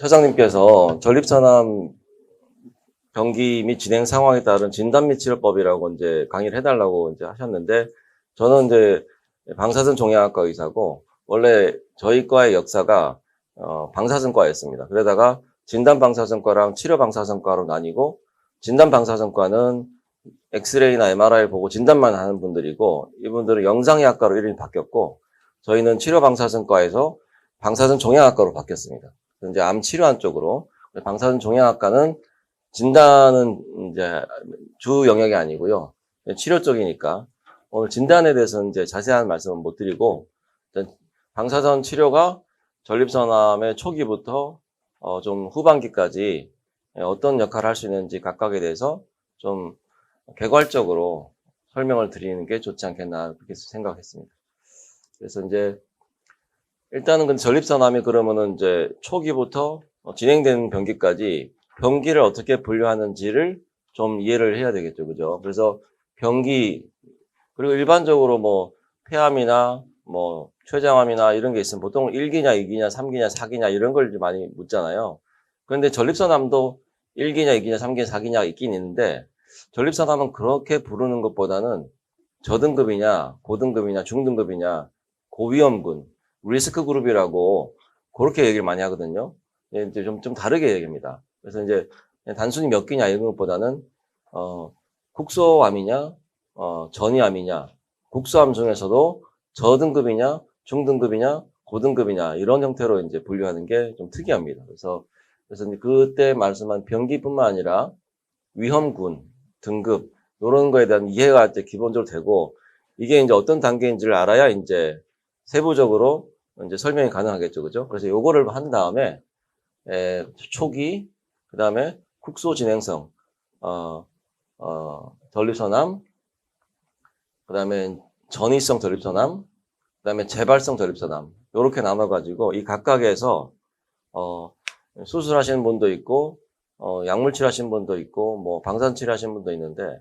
처장님께서 전립선암 병기 및 진행 상황에 따른 진단 및 치료법이라고 이제 강의를 해달라고 이제 하셨는데, 저는 이제 방사선 종양학과 의사고, 원래 저희 과의 역사가 방사선과였습니다. 그러다가 진단 방사선과랑 치료 방사선과로 나뉘고, 진단 방사선과는 엑스레이나 MRI 보고 진단만 하는 분들이고, 이분들은 영상의학과로 이름이 바뀌었고, 저희는 치료 방사선과에서 방사선 종양학과로 바뀌었습니다. 이제 암 치료한 쪽으로. 방사선 종양학과는 진단은 이제 주 영역이 아니고요. 치료 쪽이니까 오늘 진단에 대해서는 이제 자세한 말씀은 못 드리고, 방사선 치료가 전립선암의 초기부터 좀 후반기까지 어떤 역할을 할 수 있는지 각각에 대해서 좀 개괄적으로 설명을 드리는 게 좋지 않겠나 그렇게 생각했습니다. 그래서 이제 일단은 근데 전립선암이 그러면은 이제 초기부터 진행되는 병기까지 병기를 어떻게 분류하는지를 좀 이해를 해야 되겠죠, 그죠? 그래서 병기, 그리고 일반적으로 뭐 폐암이나 뭐 췌장암이나 이런 게 있으면 보통 1기냐, 2기냐, 3기냐, 4기냐 이런 걸 많이 묻잖아요. 그런데 전립선암도 1기냐, 2기냐, 3기냐, 4기냐가 있긴 있는데, 전립선암은 그렇게 부르는 것보다는 저등급이냐, 고등급이냐, 중등급이냐, 고위험군, 리스크 그룹이라고 그렇게 얘기를 많이 하거든요. 이제 좀 다르게 얘기합니다. 그래서 이제 단순히 몇 개냐 이런 것보다는 국소암이냐, 전이암이냐, 국소암 중에서도 저등급이냐, 중등급이냐, 고등급이냐 이런 형태로 이제 분류하는 게 좀 특이합니다. 그래서 이제 그때 말씀한 병기뿐만 아니라 위험군, 등급 이런 거에 대한 이해가 이제 기본적으로 되고, 이게 이제 어떤 단계인지를 알아야 이제 세부적으로 이제 설명이 가능하겠죠, 그죠? 그래서 요거를 한 다음에 초기, 그 다음에 국소 진행성, 전립선암, 그 다음에 전이성 전립선암, 그 다음에 재발성 전립선암 요렇게 나눠가지고 이 각각에서 수술하시는 분도 있고 약물 치료하시는 분도 있고 뭐 방사선 치료하시는 분도 있는데,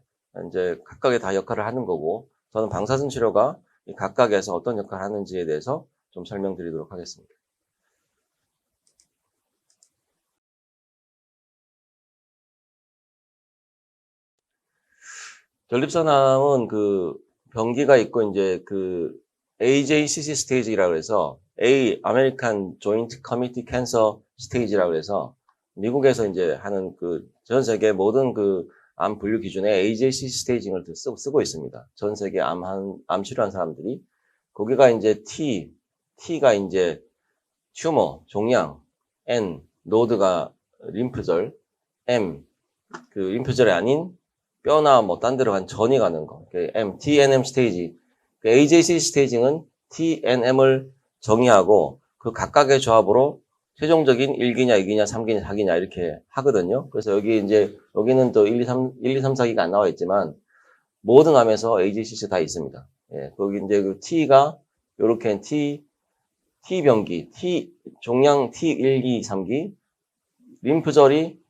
이제 각각의 다 역할을 하는 거고, 저는 방사선 치료가 이 각각에서 어떤 역할을 하는지에 대해서 좀 설명드리도록 하겠습니다. 전립선암은 그 병기가 있고 이제 그 AJCC 스테이지라고 해서 아메리칸 조인트 커미티 캔서 스테이지라고 해서 미국에서 이제 하는 그 전 세계 모든 그 암 분류 기준에 AJCC 스테이징을 쓰고 있습니다. 전 세계 암 치료한 사람들이. 거기가 이제 T가 이제 튜머, 종양, N, 노드가 림프절, M, 그 림프절이 아닌 뼈나 뭐 딴 데로 간 전이 가는 거. M, TNM 스테이지. AJC 스테이징은 TNM을 정의하고 그 각각의 조합으로 최종적인 1기냐, 2기냐, 3기냐, 4기냐 이렇게 하거든요. 그래서 여기는 또 1, 2, 3, 4기가 안 나와 있지만 모든 암에서 AJCC 다 있습니다. 예, 거기 이제 그 T가 요렇게 T병기, 종양 T1, 2, 3기, 림프절이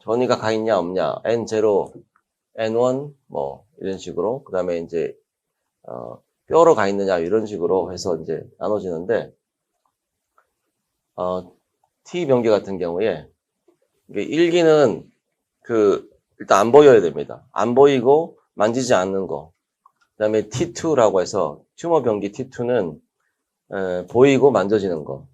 전이가 가 있냐 없냐, N0, N1 뭐 이런 식으로, 그다음에 이제 뼈로 가 있느냐 이런 식으로 해서 이제 나눠지는데, T병기 같은 경우에 이게 1기는 일단 안 보여야 됩니다. 안 보이고 만지지 않는 거. 그다음에 T2라고 해서 튜머 병기 T2는 보이고 만져지는 거.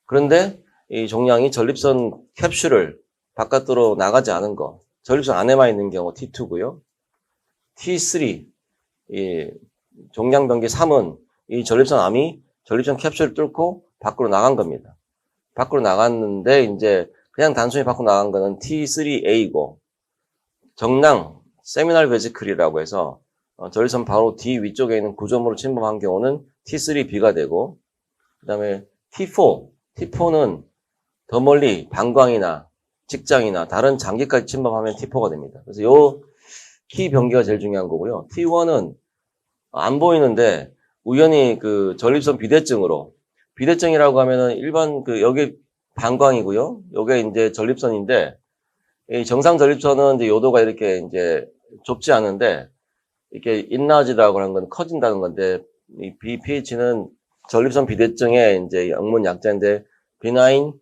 그런데 이 종양이 전립선 캡슐을 바깥으로 나가지 않은 거. 전립선 안에만 있는 경우 T2고요. T3, 이 종양병기 3은 이 전립선 암이 전립선 캡슐을 뚫고 밖으로 나간 겁니다. 밖으로 나갔는데 이제 그냥 단순히 밖으로 나간 거는 T3A고, 정낭, 세미널 베지클이라고 해서 전립선 바로 뒤 위쪽에 있는 구조물을 침범한 경우는 T3B가 되고, 그 다음에 T4는 더 멀리 방광이나 직장이나 다른 장기까지 침범하면 T4가 됩니다. 그래서 요 키 병기가 제일 중요한 거고요. T1은 안 보이는데 우연히 그 전립선 비대증이라고 하면은 일반 여기 방광이고요. 요게 이제 전립선인데, 이 정상 전립선은 이제 요도가 이렇게 이제 좁지 않은데 이렇게 인라지라고 하는 건 커진다는 건데, 이 BPH는 전립선 비대증의 이제 영문 약자인데 비나인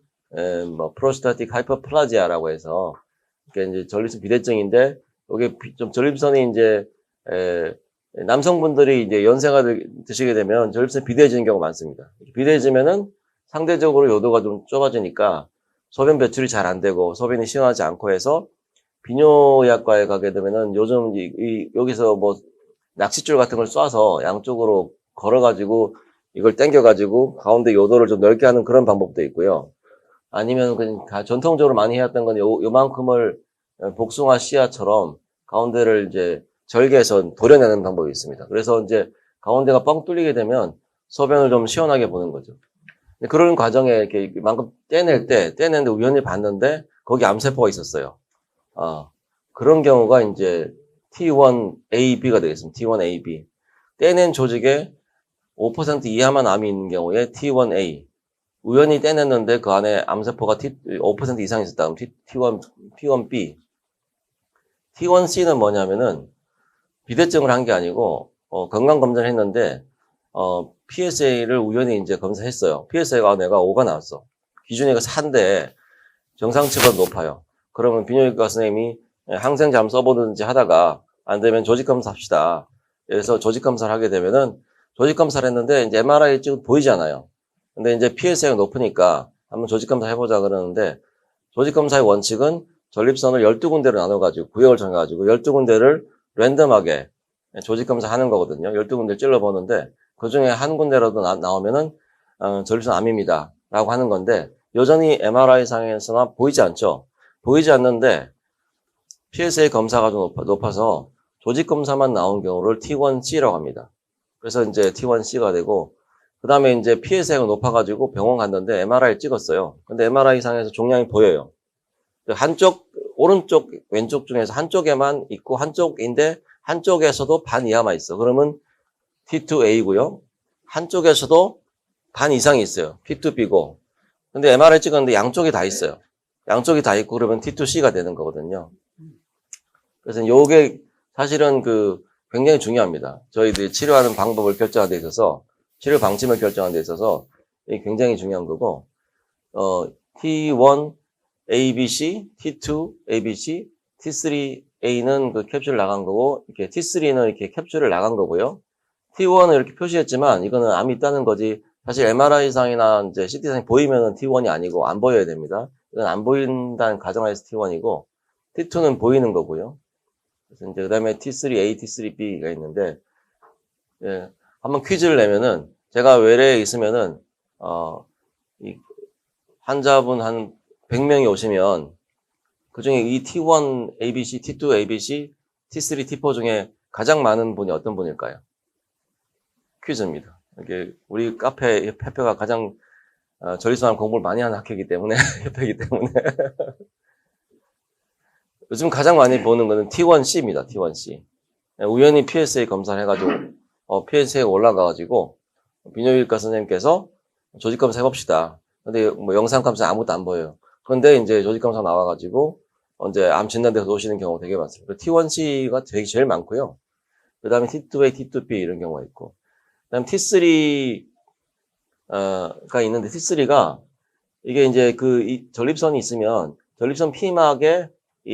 뭐 프로스타틱 하이퍼플라지아라고 해서 이게 이제 전립선 비대증인데 이게 좀 전립선이 이제 남성분들이 이제 연세가 드시게 되면 전립선 비대해지는 경우가 많습니다. 비대해지면은 상대적으로 요도가 좀 좁아지니까 소변 배출이 잘 안 되고 소변이 시원하지 않고 해서 비뇨의학과에 가게 되면은 요즘 여기서 뭐 낚싯줄 같은 걸 쏴서 양쪽으로 걸어가지고 이걸 당겨가지고 가운데 요도를 좀 넓게 하는 그런 방법도 있고요. 아니면 그냥 전통적으로 많이 해왔던 건 요만큼을 복숭아 씨앗처럼 가운데를 이제 절개해서 도려내는 방법이 있습니다. 그래서 이제 가운데가 뻥 뚫리게 되면 소변을 좀 시원하게 보는 거죠. 그런 과정에 이렇게 이만큼 떼내는데 우연히 봤는데 거기 암세포가 있었어요. 그런 경우가 이제 T1AB가 되겠습니다. T1AB. 떼낸 조직에 5% 이하만 암이 있는 경우에 T1A. 우연히 떼냈는데 그 안에 암세포가 5% 이상 있었다. 그럼 T1B. T1C는 뭐냐면은 비대증을 한 게 아니고 건강검진을 했는데 PSA를 우연히 이제 검사했어요. PSA가 내가 5가 나왔어. 기준이가 4인데 정상치보다 높아요. 그러면 비뇨기과 선생님이 항생제 써보든지 하다가 안 되면 조직검사 합시다. 그래서 조직검사를 하게 되면은 조직검사를 했는데 이제 MRI 찍어도 보이지 않아요. 근데 이제 PSA가 높으니까 한번 조직검사 해보자 그러는데 조직검사의 원칙은 전립선을 12군데로 나눠가지고 구역을 정해가지고 12군데를 랜덤하게 조직검사 하는 거거든요. 12군데 찔러보는데 그 중에 한 군데라도 나오면은 전립선 암입니다. 라고 하는 건데 여전히 MRI상에서나 보이지 않죠. 보이지 않는데 PSA 검사가 좀 높아서 조직검사만 나온 경우를 T1C라고 합니다. 그래서 이제 T1C가 되고 그 다음에 이제 PSA가 높아가지고 병원 갔는데 MRI 찍었어요. 근데 MRI상에서 종양이 보여요. 한쪽, 오른쪽, 왼쪽 중에서 한쪽에만 있고 한쪽인데 한쪽에서도 반 이하만 있어. 그러면 T2A고요. 한쪽에서도 반 이상이 있어요. T2B고. 근데 MRI 찍었는데 양쪽이 다 있어요. 양쪽이 다 있고 그러면 T2C가 되는 거거든요. 그래서 요게 사실은 굉장히 중요합니다. 저희들이 치료하는 방법을 결정하는 데 있어서 치료 방침을 결정하는 데 있어서 이게 굉장히 중요한 거고 T1 ABC, T2 ABC, T3A는 그 캡슐 나간 거고 이렇게 T3는 이렇게 캡슐을 나간 거고요. T1은 이렇게 표시했지만 이거는 암이 있다는 거지. 사실 MRI상이나 이제 CT상이 보이면은 T1이 아니고 안 보여야 됩니다. 이건 안 보인다는 가정하에서 T1이고 T2는 보이는 거고요. 그래서 이제 그다음에 T3A, T3B가 있는데 예, 한번 퀴즈를 내면은 제가 외래에 있으면은 이 환자분 한 100명이 오시면 그중에 이 T1 ABC, T2 ABC, T3 T4 중에 가장 많은 분이 어떤 분일까요? 퀴즈입니다. 이게 우리 카페 협회가 가장 전립선 공부를 많이 하는 학회이기 때문에 협회이기 때문에 요즘 가장 많이 보는 거는 T1C입니다. T1C. 우연히 PSA 검사를 해가지고 PSA가 올라가가지고 비뇨기과 선생님께서 조직검사 해봅시다. 근데 뭐 영상검사 아무것도 안 보여요. 그런데 이제 조직검사 나와가지고 이제 암 진단돼서 오시는 경우가 되게 많습니다. T1C가 되게 제일 많고요. 그 다음에 T2A, T2B 이런 경우가 있고. 그 다음에 T3가 있는데 T3가 이게 이제 이 전립선이 있으면 전립선 피막에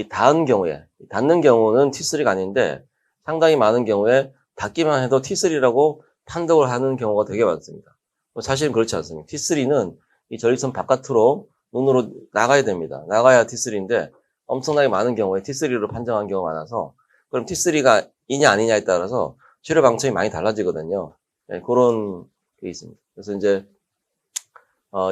닿는 경우는 T3가 아닌데 상당히 많은 경우에 닿기만 해도 T3라고 판독을 하는 경우가 되게 많습니다. 사실은 그렇지 않습니다. T3는 이 전립선 바깥으로 눈으로 나가야 됩니다. 나가야 T3인데 엄청나게 많은 경우에 T3로 판정한 경우가 많아서 그럼 T3가 이냐 아니냐에 따라서 치료 방침이 많이 달라지거든요. 네, 그런 게 있습니다. 그래서 이제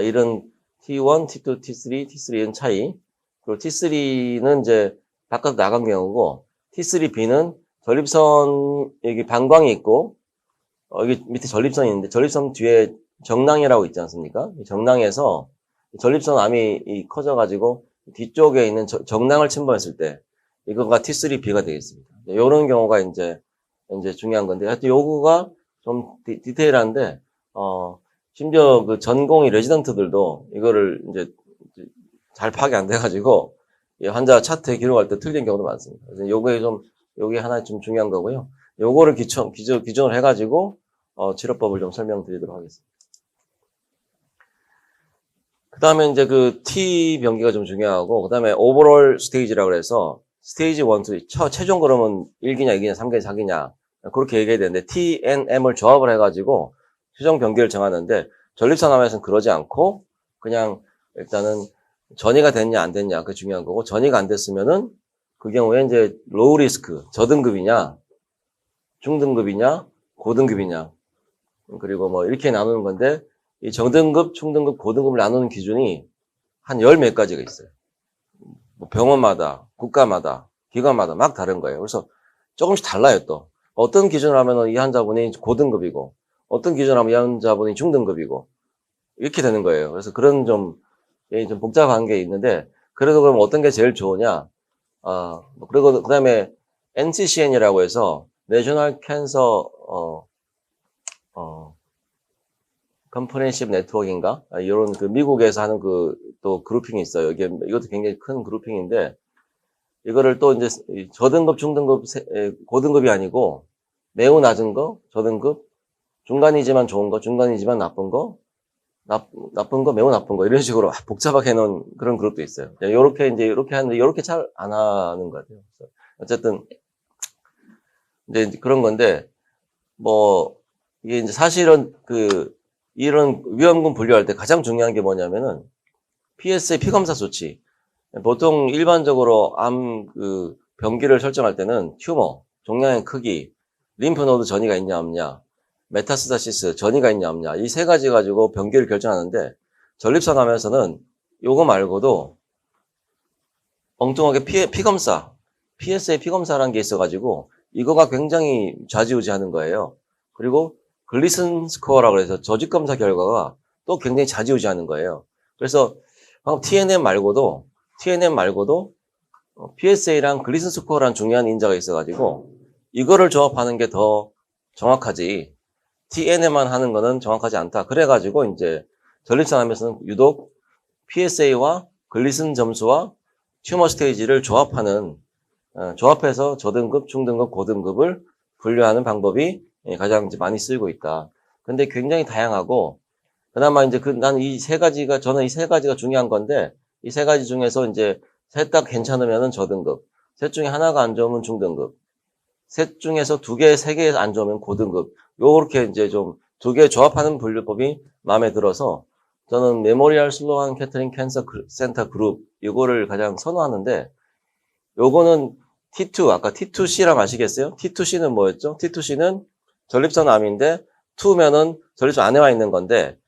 이런 T1, T2, T3, T3는 차이. 그리고 T3는 이제 바깥으로 나간 경우고 T3B는 전립선 여기 방광이 있고 여기 밑에 전립선이 있는데 전립선 뒤에 정낭이라고 있지 않습니까? 정낭에서 전립선 암이 커져가지고 뒤쪽에 있는 정낭을 침범했을 때 이거가 T3B가 되겠습니다. 이런 경우가 이제 중요한 건데 하여튼 요거가 좀 디테일한데 심지어 그 전공의 레지던트들도 이거를 이제 잘 파악이 안 돼가지고 환자 차트에 기록할 때 틀린 경우도 많습니다. 그래서 요게 하나 좀 중요한 거고요. 요거를 기준을 해가지고 치료법을 좀 설명드리도록 하겠습니다. 다음에 이제 그 T 병기가 좀 중요하고, 그 다음에 오버롤 스테이지라고 그래서, 스테이지 1, 2, 최종 그러면 1기냐, 2기냐, 3기냐, 4기냐, 그렇게 얘기해야 되는데, T, N, M을 조합을 해가지고, 최종 병기를 정하는데, 전립선암에서는 그러지 않고, 그냥, 일단은, 전이가 됐냐, 안 됐냐, 그게 중요한 거고, 전이가 안 됐으면은, 그 경우에 이제, 로우 리스크, 저등급이냐, 중등급이냐, 고등급이냐, 그리고 뭐, 이렇게 나누는 건데, 이 저등급, 중등급, 고등급을 나누는 기준이 한 열 몇 가지가 있어요. 뭐 병원마다, 국가마다, 기관마다 막 다른 거예요. 그래서 조금씩 달라요, 또. 어떤 기준을 하면 이 환자분이 고등급이고, 어떤 기준을 하면 이 환자분이 중등급이고, 이렇게 되는 거예요. 그래서 그런 좀 복잡한 게 있는데, 그래도 그럼 어떤 게 제일 좋으냐? 그리고 그 다음에 NCCN이라고 해서, 내셔널 캔서, 컴프레hen시브 네트워크인가? 이런 그 미국에서 하는 그 또 그룹핑이 있어요. 이것도 굉장히 큰 그룹핑인데, 이거를 또 이제 저등급, 중등급, 고등급이 아니고 매우 낮은 거, 저등급, 중간이지만 좋은 거, 중간이지만 나쁜 거, 나쁜 거, 매우 나쁜 거 이런 식으로 복잡하게 해놓은 그런 그룹도 있어요. 이렇게 하는데 이렇게 잘 안 하는 것 같아요. 그래서 어쨌든 이제 그런 건데 뭐 이게 이제 사실은 이런 위험군 분류할 때 가장 중요한 게 뭐냐면은 PSA 피검사 수치. 보통 일반적으로 병기를 설정할 때는 튜머, 종양의 크기, 림프노드 전이가 있냐 없냐, 메타스타시스 전이가 있냐 없냐 이 세 가지 가지고 병기를 결정하는데 전립선암에서는 요거 말고도 엉뚱하게 피검사, PSA 피검사라는 게 있어가지고 이거가 굉장히 좌지우지하는 거예요. 그리고 글리슨 스코어라고 해서 조직 검사 결과가 또 굉장히 좌지우지하는 거예요. 그래서 TNM 말고도 PSA랑 글리슨 스코어라는 중요한 인자가 있어가지고 이거를 조합하는 게 더 정확하지 TNM만 하는 거는 정확하지 않다. 그래가지고 이제 전립선암에서는 유독 PSA와 글리슨 점수와 튜머 스테이지를 조합해서 저등급, 중등급, 고등급을 분류하는 방법이 가장 이제 많이 쓰이고 있다. 근데 굉장히 다양하고 그나마 이제 저는 이 세 가지가 중요한 건데 이 세 가지 중에서 이제 셋 다 괜찮으면은 저등급, 셋 중에 하나가 안 좋으면 중등급, 셋 중에서 두 개, 세 개 안 좋으면 고등급. 요렇게 이제 좀 두 개 조합하는 분류법이 마음에 들어서 저는 메모리얼 슬로안 캐터링 캔서 센터 그룹 이거를 가장 선호하는데 요거는 T2 아까 T2C라고 아시겠어요? T2C는 뭐였죠? T2C는 전립선암인데 2면은 전립선 안에 와 있는 건데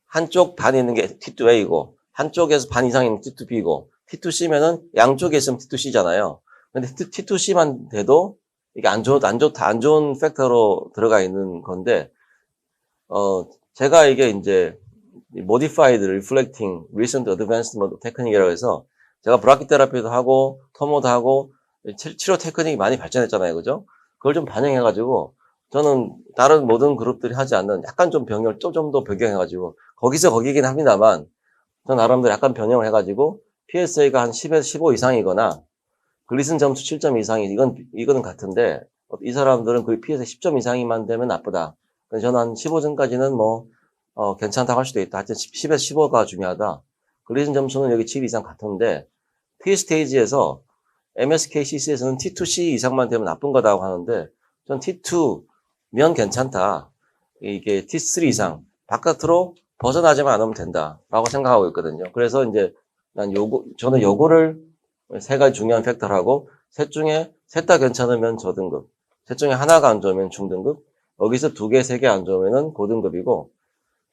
한쪽 반 있는 게 T2A고 한쪽에서 반 이상 있는 T2B고 T2C면은 양쪽에 있으면 T2C잖아요. 근데 T2C만 돼도 이게 안 좋은 팩터로 들어가 있는 건데 제가 이게 이제 Modified Reflecting Recent Advanced Technique이라고 해서 제가 브라키테라피도 하고 토모도 하고 치료 테크닉이 많이 발전했잖아요. 그죠? 그걸 좀 반영해가지고 저는 다른 모든 그룹들이 하지 않는 약간 좀 병을 좀 더 변경해가지고 거기서 거기긴 합니다만 저 나름대로 약간 변형을 해가지고 PSA가 한 10에서 15 이상이거나 글리슨 점수 7점 이상이 이거는 같은데 이 사람들은 그 PSA 10점 이상이만 되면 나쁘다. 저는 한 15점까지는 괜찮다고 할 수도 있다. 하여튼 10에서 15가 중요하다. 글리슨 점수는 여기 7 이상 같은데 T 스테이지에서 MSKCC에서는 T2C 이상만 되면 나쁜 거다고 하는데 전 T2면 괜찮다. 이게 T3 이상 바깥으로 벗어나지만 않으면 된다라고 생각하고 있거든요. 그래서 이제 저는 요거를 세 가지 중요한 팩터라고 셋 다 괜찮으면 저등급, 셋 중에 하나가 안 좋으면 중등급, 여기서 두 개, 세 개 안 좋으면 고등급이고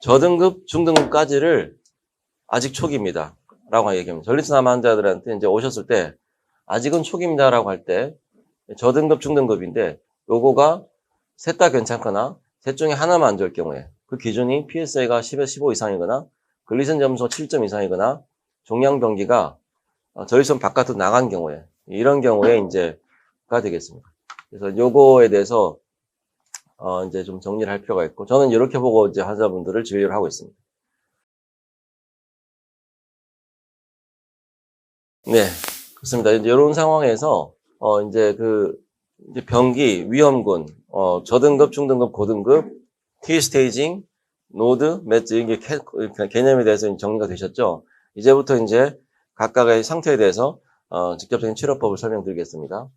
저등급, 중등급까지를 아직 초기입니다. 라고 얘기합니다. 전립선암 환자들한테 이제 오셨을 때 아직은 초기입니다라고 할 때 저등급, 중등급인데 요거가 셋 다 괜찮거나 셋 중에 하나만 안 좋을 경우에 그 기준이 PSA가 10에서 15 이상이거나 글리슨 점수 7점 이상이거나 종양병기가 전립선 바깥으로 나간 경우에 이런 경우에 이제가 되겠습니다. 그래서 요거에 대해서 이제 좀 정리를 할 필요가 있고 저는 이렇게 보고 이제 환자분들을 진료를 하고 있습니다. 네, 그렇습니다. 이제 이런 상황에서 이제 이제 병기, 위험군, 저등급, 중등급, 고등급, T 스테이징, 노드, 매트 이게 개념에 대해서 정리가 되셨죠? 이제부터 이제 각각의 상태에 대해서 직접적인 치료법을 설명드리겠습니다.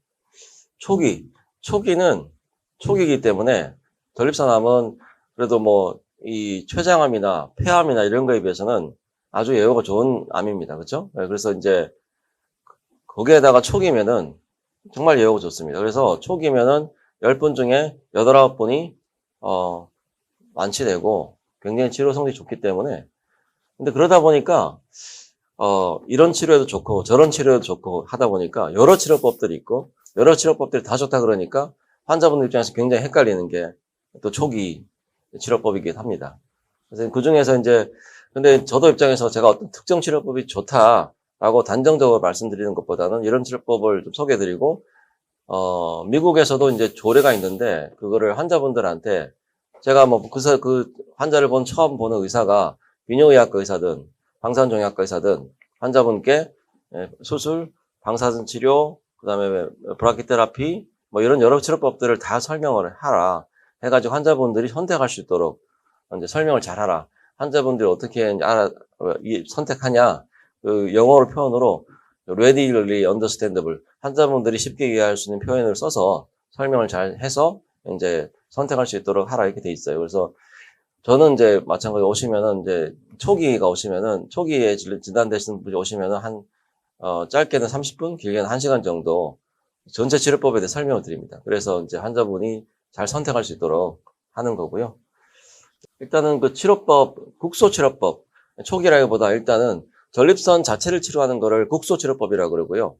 초기는 초기이기 때문에 전립선암은 그래도 뭐 이 췌장암이나 폐암이나 이런 거에 비해서는 아주 예후가 좋은 암입니다. 그렇죠? 그래서 이제 거기에다가 초기면은 정말 예후가 좋습니다. 그래서 초기면은 10분 중에 8, 9분이 완치되고 굉장히 치료 성적이 좋기 때문에 근데 그러다 보니까 이런 치료에도 좋고 저런 치료에도 좋고 하다 보니까 여러 치료법들이 있고 여러 치료법들이 다 좋다 그러니까 환자분들 입장에서 굉장히 헷갈리는 게 또 초기 치료법이기도 합니다. 그래서 그 중에서 이제 근데 저도 입장에서 제가 어떤 특정 치료법이 좋다라고 단정적으로 말씀드리는 것보다는 이런 치료법을 좀 소개해드리고 미국에서도 이제 조례가 있는데 그거를 환자분들한테 제가 뭐 그 환자를 처음 보는 의사가 비뇨의학과 의사든 방사선종양학과 의사든 환자분께 수술, 방사선 치료, 그다음에 브라키테라피 뭐 이런 여러 치료법들을 다 설명을 하라 해가지고 환자분들이 선택할 수 있도록 이제 설명을 잘 하라. 환자분들이 어떻게 선택하냐 그 영어로 표현으로 readily understandable 환자분들이 쉽게 이해할 수 있는 표현을 써서 설명을 잘 해서 이제 선택할 수 있도록 하라 이렇게 돼 있어요. 그래서 저는 이제 마찬가지로 오시면은 이제 초기가 오시면은 초기에 진단되시는 분이 오시면은 짧게는 30분, 길게는 1시간 정도 전체 치료법에 대해 설명을 드립니다. 그래서 이제 환자분이 잘 선택할 수 있도록 하는 거고요. 일단은 그 치료법, 국소치료법, 초기라기보다 일단은 전립선 자체를 치료하는 거를 국소치료법이라고 그러고요.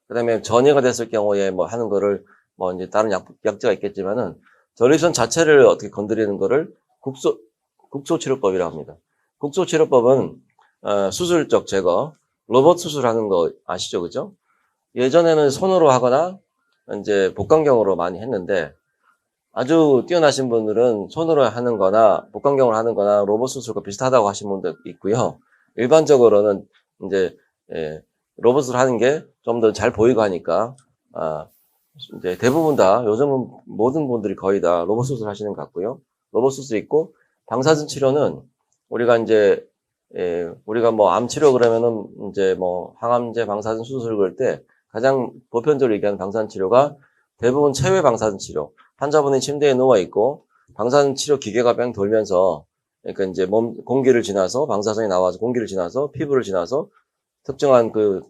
그 다음에 전이가 됐을 경우에 뭐 하는 거를 뭐 이제 다른 약제가 있겠지만은 전립선 자체를 어떻게 건드리는 거를 국소치료법이라고 합니다. 국소치료법은 수술적 제거, 로봇 수술하는 거 아시죠, 그죠? 예전에는 손으로 하거나 이제 복강경으로 많이 했는데 아주 뛰어나신 분들은 손으로 하는 거나 복강경으로 하는 거나 로봇 수술과 비슷하다고 하신 분도 있고요. 일반적으로는 이제 로봇을 하는 게 좀 더 잘 보이고 하니까 이제 대부분 다 요즘은 모든 분들이 거의 다 로봇 수술 하시는 것 같고요. 로봇 수술 있고 방사선 치료는 우리가 이제 우리가 뭐 암 치료 그러면은 이제 뭐 항암제 방사선 수술 그럴 때 가장 보편적으로 얘기하는 방사선 치료가 대부분 체외 방사선 치료. 환자분이 침대에 누워 있고 방사선 치료 기계가 뺑 돌면서 그러니까 이제 공기를 지나서 방사선이 나와서 공기를 지나서 피부를 지나서 특정한 그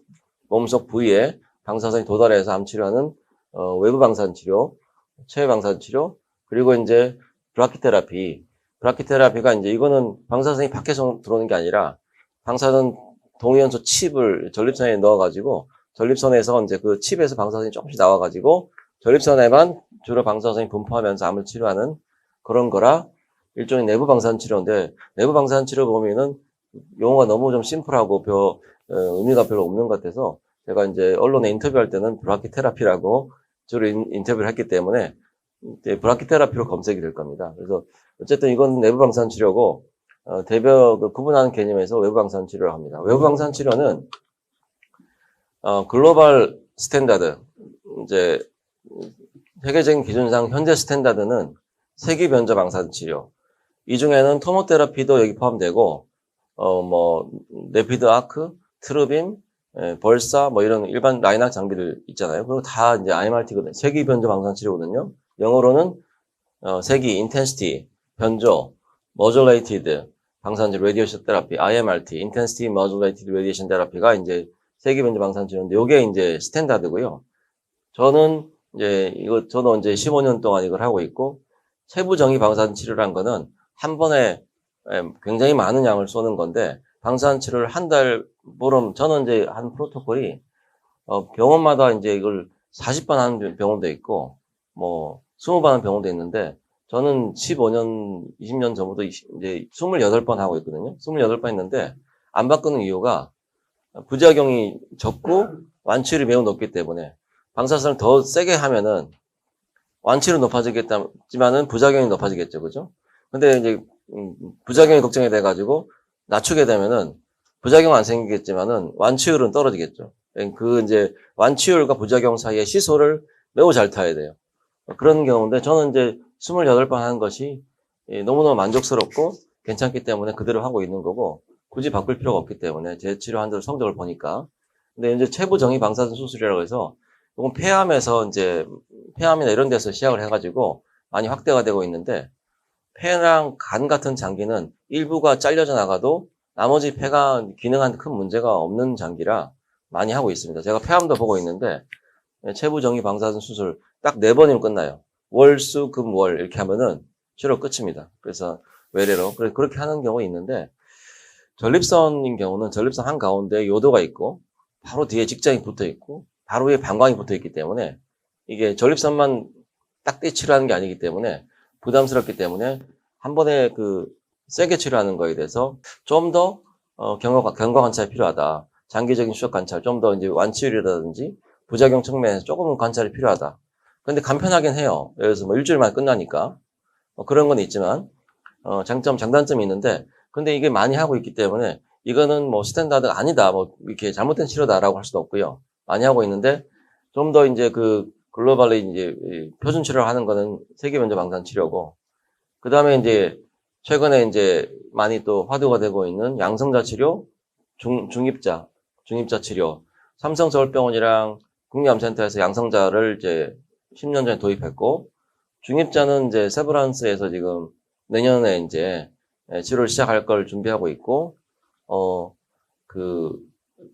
몸속 부위에 방사선이 도달해서 암 치료하는 외부 방사선 치료, 체외 방사선 치료, 그리고 이제 브라키테라피가 이제 이거는 방사선이 밖에서 들어오는 게 아니라 방사선 동위원소 칩을 전립선에 넣어가지고 전립선에서 이제 그 칩에서 방사선이 조금씩 나와가지고 전립선에만 주로 방사선이 분포하면서 암을 치료하는 그런 거라 일종의 내부 방사선 치료인데 내부 방사선 치료 보면은 용어가 너무 좀 심플하고 의미가 별로 없는 것 같아서 제가 이제 언론에 인터뷰할 때는 브라키테라피라고 주로 인터뷰를 했기 때문에 브라키테라피로 검색이 될 겁니다. 그래서 어쨌든 이건 내부 방사선 치료고 구분하는 개념에서 외부 방사선 치료를 합니다. 외부 방사선 치료는 글로벌 스탠다드 이제 세계적인 기준상 현재 스탠다드는 세기 변조 방사선 치료. 이 중에는 토모테라피도 여기 포함되고 뭐 네피드 아크, 트루빔, 벌사 뭐 이런 일반 라인학 장비들 있잖아요. 그리고 다 이제 IMRT거든요. 세기 변조 방사선 치료거든요. 영어로는 세기 인텐시티 변조 모듈레이티드 방사선 치료 레디에이션 테라피 IMRT 인텐시티 모듈레이티드 레디에이션 테라피가 이제 세기 변조 방사선 치료인데 이게 이제 스탠다드고요. 저는 이제 저도 이제 15년 동안 이걸 하고 있고 세부 정의 방사선 치료란 거는 한 번에 굉장히 많은 양을 쏘는 건데 방사선 치료를 한 달 보름 저는 이제 한 프로토콜이 병원마다 이제 이걸 40번 하는 병원도 있고 뭐 20번 하는 병원도 있는데 저는 15년, 20년 전부터 이제 28번 하고 있거든요. 28번 했는데 안 바꾸는 이유가 부작용이 적고 완치율이 매우 높기 때문에 방사선을 더 세게 하면은 완치율은 높아지겠지만은 부작용이 높아지겠죠. 그죠? 근데 이제 부작용이 걱정이 돼가지고 낮추게 되면은 부작용 안 생기겠지만은 완치율은 떨어지겠죠. 그 이제 완치율과 부작용 사이의 시소를 매우 잘 타야 돼요. 그런 경우인데 저는 이제 28번 하는 것이 너무너무 만족스럽고 괜찮기 때문에 그대로 하고 있는 거고, 굳이 바꿀 필요가 없기 때문에 제 치료한 대로 성적을 보니까. 근데 이제 체부 정의 방사선 수술이라고 해서 이건 폐암에서 이제 폐암이나 이런 데서 시작을 해가지고 많이 확대가 되고 있는데, 폐랑 간 같은 장기는 일부가 잘려져 나가도 나머지 폐가 기능한 큰 문제가 없는 장기라 많이 하고 있습니다. 제가 폐암도 보고 있는데 체부 정의 방사선 수술 딱 4번이면 끝나요. 월, 수, 금, 월 이렇게 하면은 치료 끝입니다. 그래서 외래로 그렇게 하는 경우가 있는데, 전립선인 경우는 전립선 한가운데 요도가 있고 바로 뒤에 직장이 붙어 있고 바로 위에 방광이 붙어 있기 때문에 이게 전립선만 딱 치료하는 게 아니기 때문에 부담스럽기 때문에 한 번에 세게 치료하는 거에 대해서 좀 더 경과 관찰이 필요하다. 장기적인 추적 관찰, 좀 더 이제 완치율이라든지 부작용 측면에서 조금은 관찰이 필요하다. 근데 간편하긴 해요. 예를 들어서 뭐 일주일 만에 끝나니까. 그런 건 있지만, 장단점이 있는데, 근데 이게 많이 하고 있기 때문에, 이거는 뭐 스탠다드가 아니다, 뭐 이렇게 잘못된 치료다라고 할 수도 없고요. 많이 하고 있는데, 좀 더 이제 글로벌리 이제 표준 치료를 하는 거는 세계면접 방사선 치료고, 그 다음에 이제 최근에 이제 많이 또 화두가 되고 있는 양성자 치료, 중입자 치료. 삼성서울병원이랑 국립암센터에서 양성자를 이제 10년 전에 도입했고, 중입자는 이제 세브란스에서 지금 내년에 이제 치료를 시작할 걸 준비하고 있고,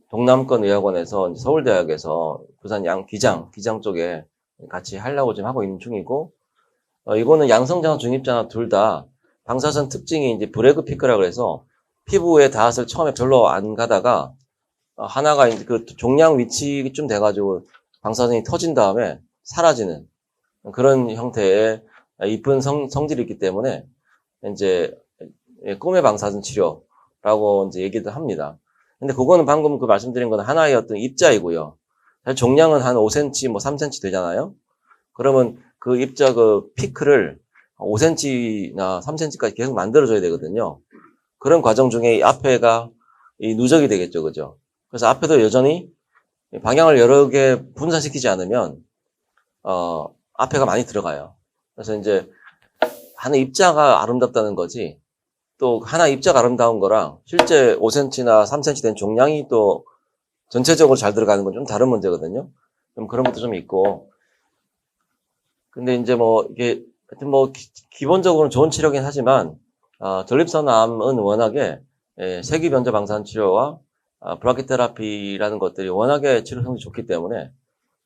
동남권 의학원에서 서울대학에서 부산 기장 쪽에 같이 하려고 지금 하고 있는 중이고, 이거는 양성자나 중입자나 둘 다 방사선 특징이 이제 브레그 피크라고 해서 피부에 닿았을 처음에 별로 안 가다가 하나가 이제 종양 위치쯤 돼가지고 방사선이 터진 다음에 사라지는 그런 형태의 이쁜 성질이 있기 때문에 이제 꿈의 방사선 치료라고 이제 얘기도 합니다. 근데 그거는 방금 말씀드린 건 하나의 어떤 입자이고요. 사실 종양은 한 5cm, 뭐 3cm 되잖아요. 그러면 그 입자 피크를 5cm나 3cm까지 계속 만들어줘야 되거든요. 그런 과정 중에 이 앞에가 누적이 되겠죠, 그죠? 그래서 앞에도 여전히 방향을 여러 개 분산시키지 않으면 앞에가 많이 들어가요. 그래서 이제 하나 입자가 아름답다는 거지, 또 하나 입자가 아름다운 거랑 실제 5cm나 3cm 된 종양이 또 전체적으로 잘 들어가는 건 좀 다른 문제거든요. 좀 그런 것도 좀 있고. 근데 이제 뭐 이게 하여튼 뭐 기본적으로는 좋은 치료긴 하지만 전립선암은 워낙에 세기변조 방사선 치료와 브라키테라피라는 것들이 워낙에 치료 성적이 좋기 때문에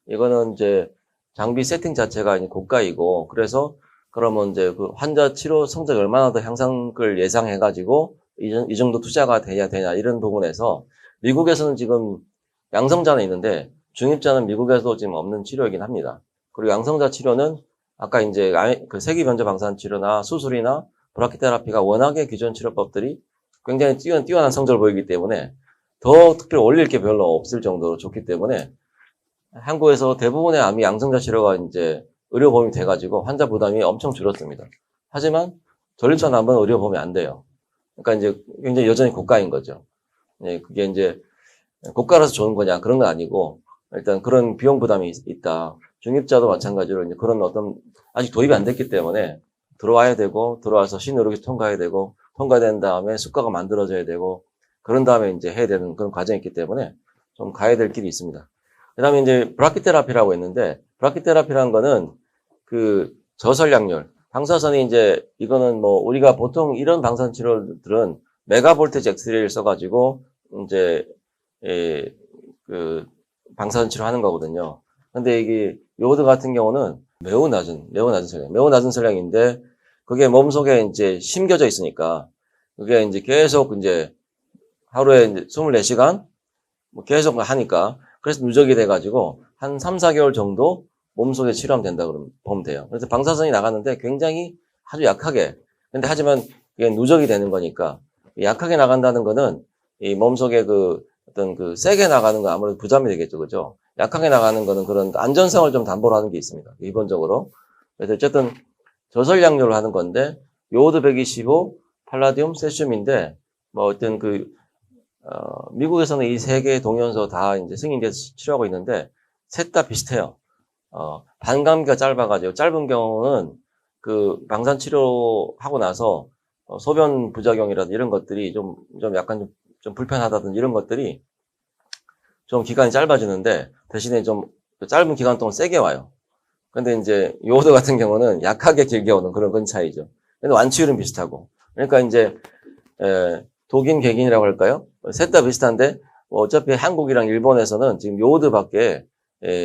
이거는 이제 장비 세팅 자체가 이제 고가이고, 그래서 그러면 이제 환자 치료 성적이 얼마나 더 향상을 예상해가지고 이 정도 투자가 돼야 되냐 이런 부분에서 미국에서는 지금 양성자는 있는데 중입자는 미국에서도 지금 없는 치료이긴 합니다. 그리고 양성자 치료는 아까 이제 세기 변조 방사선 치료나 수술이나 브라키테라피가 워낙에 기존 치료법들이 굉장히 뛰어난 성적을 보이기 때문에 더 특별히 올릴 게 별로 없을 정도로 좋기 때문에 한국에서 대부분의 암이 양성자 치료가 이제 의료보험이 돼가지고 환자 부담이 엄청 줄었습니다. 하지만 전립선 암은 의료보험이 안 돼요. 그러니까 이제 굉장히 여전히 고가인 거죠. 그게 이제 고가라서 좋은 거냐 그런 건 아니고 일단 그런 비용 부담이 있다. 중입자도 마찬가지로 이제 그런 아직 도입이 안 됐기 때문에 들어와야 되고, 들어와서 신의료기 통과해야 되고, 통과된 다음에 수가가 만들어져야 되고, 그런 다음에 이제 해야 되는 그런 과정이 있기 때문에 좀 가야 될 길이 있습니다. 그 다음에 이제 브라키테라피라고 했는데, 브라키테라피라는 거는 저설량률, 방사선이 이제 이거는 뭐 우리가 보통 이런 방사선 치료들은 메가볼테지 엑스레이를 써가지고 이제 방사선 치료하는 거거든요. 근데 이게 요오드 같은 경우는 매우 낮은 설량인데 그게 몸속에 이제 심겨져 있으니까 그게 이제 계속 이제 하루에 이제 24시간 뭐 계속 하니까 그래서 누적이 돼가지고 한 3, 4개월 정도 몸속에 치료하면 된다 보면 돼요. 그래서 방사선이 나가는데 굉장히 아주 약하게, 근데 하지만 이게 누적이 되는 거니까 약하게 나간다는 거는 이 몸속에 세게 나가는 건 아무래도 부담이 되겠죠. 그죠? 약하게 나가는 거는 그런 안전성을 좀 담보로 하는 게 있습니다. 기본적으로. 그래서 어쨌든 저설량률로 하는 건데, 요오드 125, 팔라디움, 세슘인데, 뭐 어떤 미국에서는 이 세 개의 동연서 다 이제 승인돼서 치료하고 있는데, 셋 다 비슷해요. 반감기가 짧아가지고, 짧은 경우는 방사선 치료하고 나서, 소변 부작용이라든지 이런 것들이 좀 약간 좀 불편하다든지 이런 것들이 좀 기간이 짧아지는데 대신에 좀 짧은 기간 동안 세게 와요. 근데 이제 요오드 같은 경우는 약하게 길게 오는 그런 차이죠. 근데 완치율은 비슷하고. 그러니까 이제 독인 객인이라고 할까요? 셋 다 비슷한데 어차피 한국이랑 일본에서는 지금 요오드밖에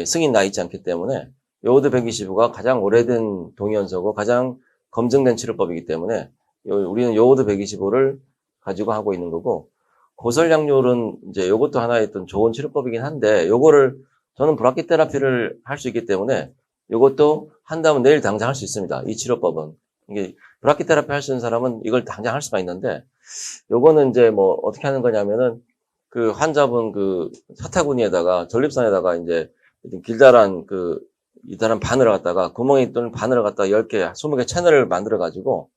승인 나 있지 않기 때문에 요오드 125가 가장 오래된 동위원소고 가장 검증된 치료법이기 때문에 우리는 요오드 125를 가지고 하고 있는 거고, 고설량률은 이제 요것도 하나의 어떤 좋은 치료법이긴 한데 요거를 저는 브라키 테라피를 할 수 있기 때문에 요것도 한다면 내일 당장 할 수 있습니다. 이 치료법은. 이게 브라키 테라피 할 수 있는 사람은 이걸 당장 할 수가 있는데, 요거는 이제 뭐 어떻게 하는 거냐면은 그 환자분 그 사타구니에다가 전립선에다가 이제 길다란 이다란 바늘을 갖다가 구멍이 뚫린 바늘을 갖다가 10개, 20개 채널을 만들어 가지고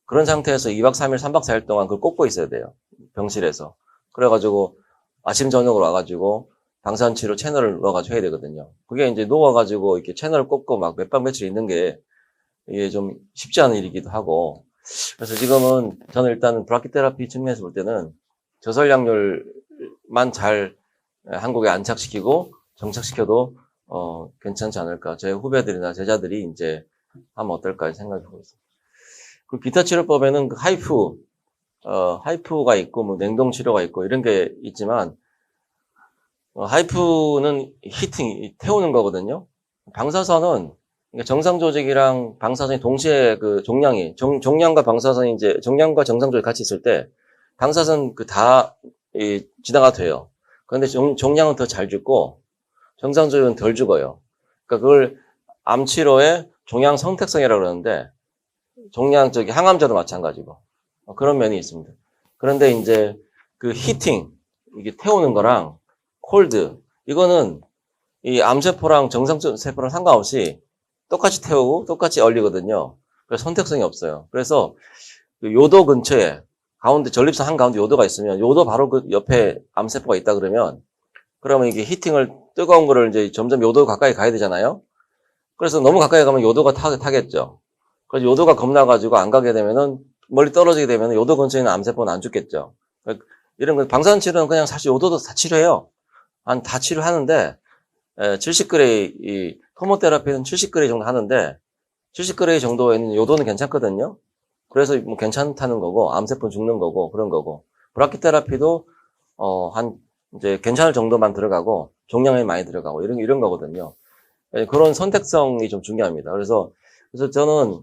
그런 상태에서 2박 3일, 3박 4일 동안 그걸 꽂고 있어야 돼요. 병실에서. 그래가지고 아침 저녁으로 와가지고 방사선치료 채널을 넣어가지고 해야 되거든요. 그게 이제 누워가지고 이렇게 채널을 꽂고 막 몇 박 며칠 있는 게 이게 좀 쉽지 않은 일이기도 하고. 그래서 지금은 저는 일단 브라키 테라피 측면에서 볼 때는 저설량률만 잘 한국에 안착시키고 정착시켜도 괜찮지 않을까. 제 후배들이나 제자들이 이제 하면 어떨까 생각하고 있습니다. 그 기타 치료법에는 그 하이프가 있고 뭐 냉동 치료가 있고 이런 게 있지만, 하이프는 히팅 태우는 거거든요. 방사선은 정상 조직이랑 방사선이 동시에 그 종양과 방사선이 이제 종양과 정상 조직 같이 있을 때 방사선 다 지나가 돼요. 그런데 종양은 더 잘 죽고 정상 조직은 덜 죽어요. 그러니까 그걸 암 치료의 종양 선택성이라고 그러는데, 항암제도 마찬가지고 그런 면이 있습니다. 그런데 이제 그 히팅, 이게 태우는 거랑 콜드, 이거는 이 암세포랑 정상세포랑 상관없이 똑같이 태우고 똑같이 얼리거든요. 그래서 선택성이 없어요. 그래서 그 요도 근처에 가운데 전립선 한가운데 요도가 있으면 요도 바로 그 옆에 암세포가 있다 그러면 이게 히팅을 뜨거운 거를 이제 점점 요도 가까이 가야 되잖아요. 그래서 너무 가까이 가면 요도가 타겠죠. 그래서 요도가 겁나가지고 안 가게 되면은 멀리 떨어지게 되면 요도 근처에 있는 암세포는 안 죽겠죠. 이런 거 방사선 치료는 그냥 사실 요도도 다 치료해요. 다 치료하는데 70그레이 이 토모테라피는 70그레이 정도 하는데 70그레이 정도에는 요도는 괜찮거든요. 그래서 뭐 괜찮다는 거고 암세포 죽는 거고 그런 거고, 브라키 테라피도 이제 괜찮을 정도만 들어가고 종양이 많이 들어가고 이런 거거든요. 그런 선택성이 좀 중요합니다. 그래서 저는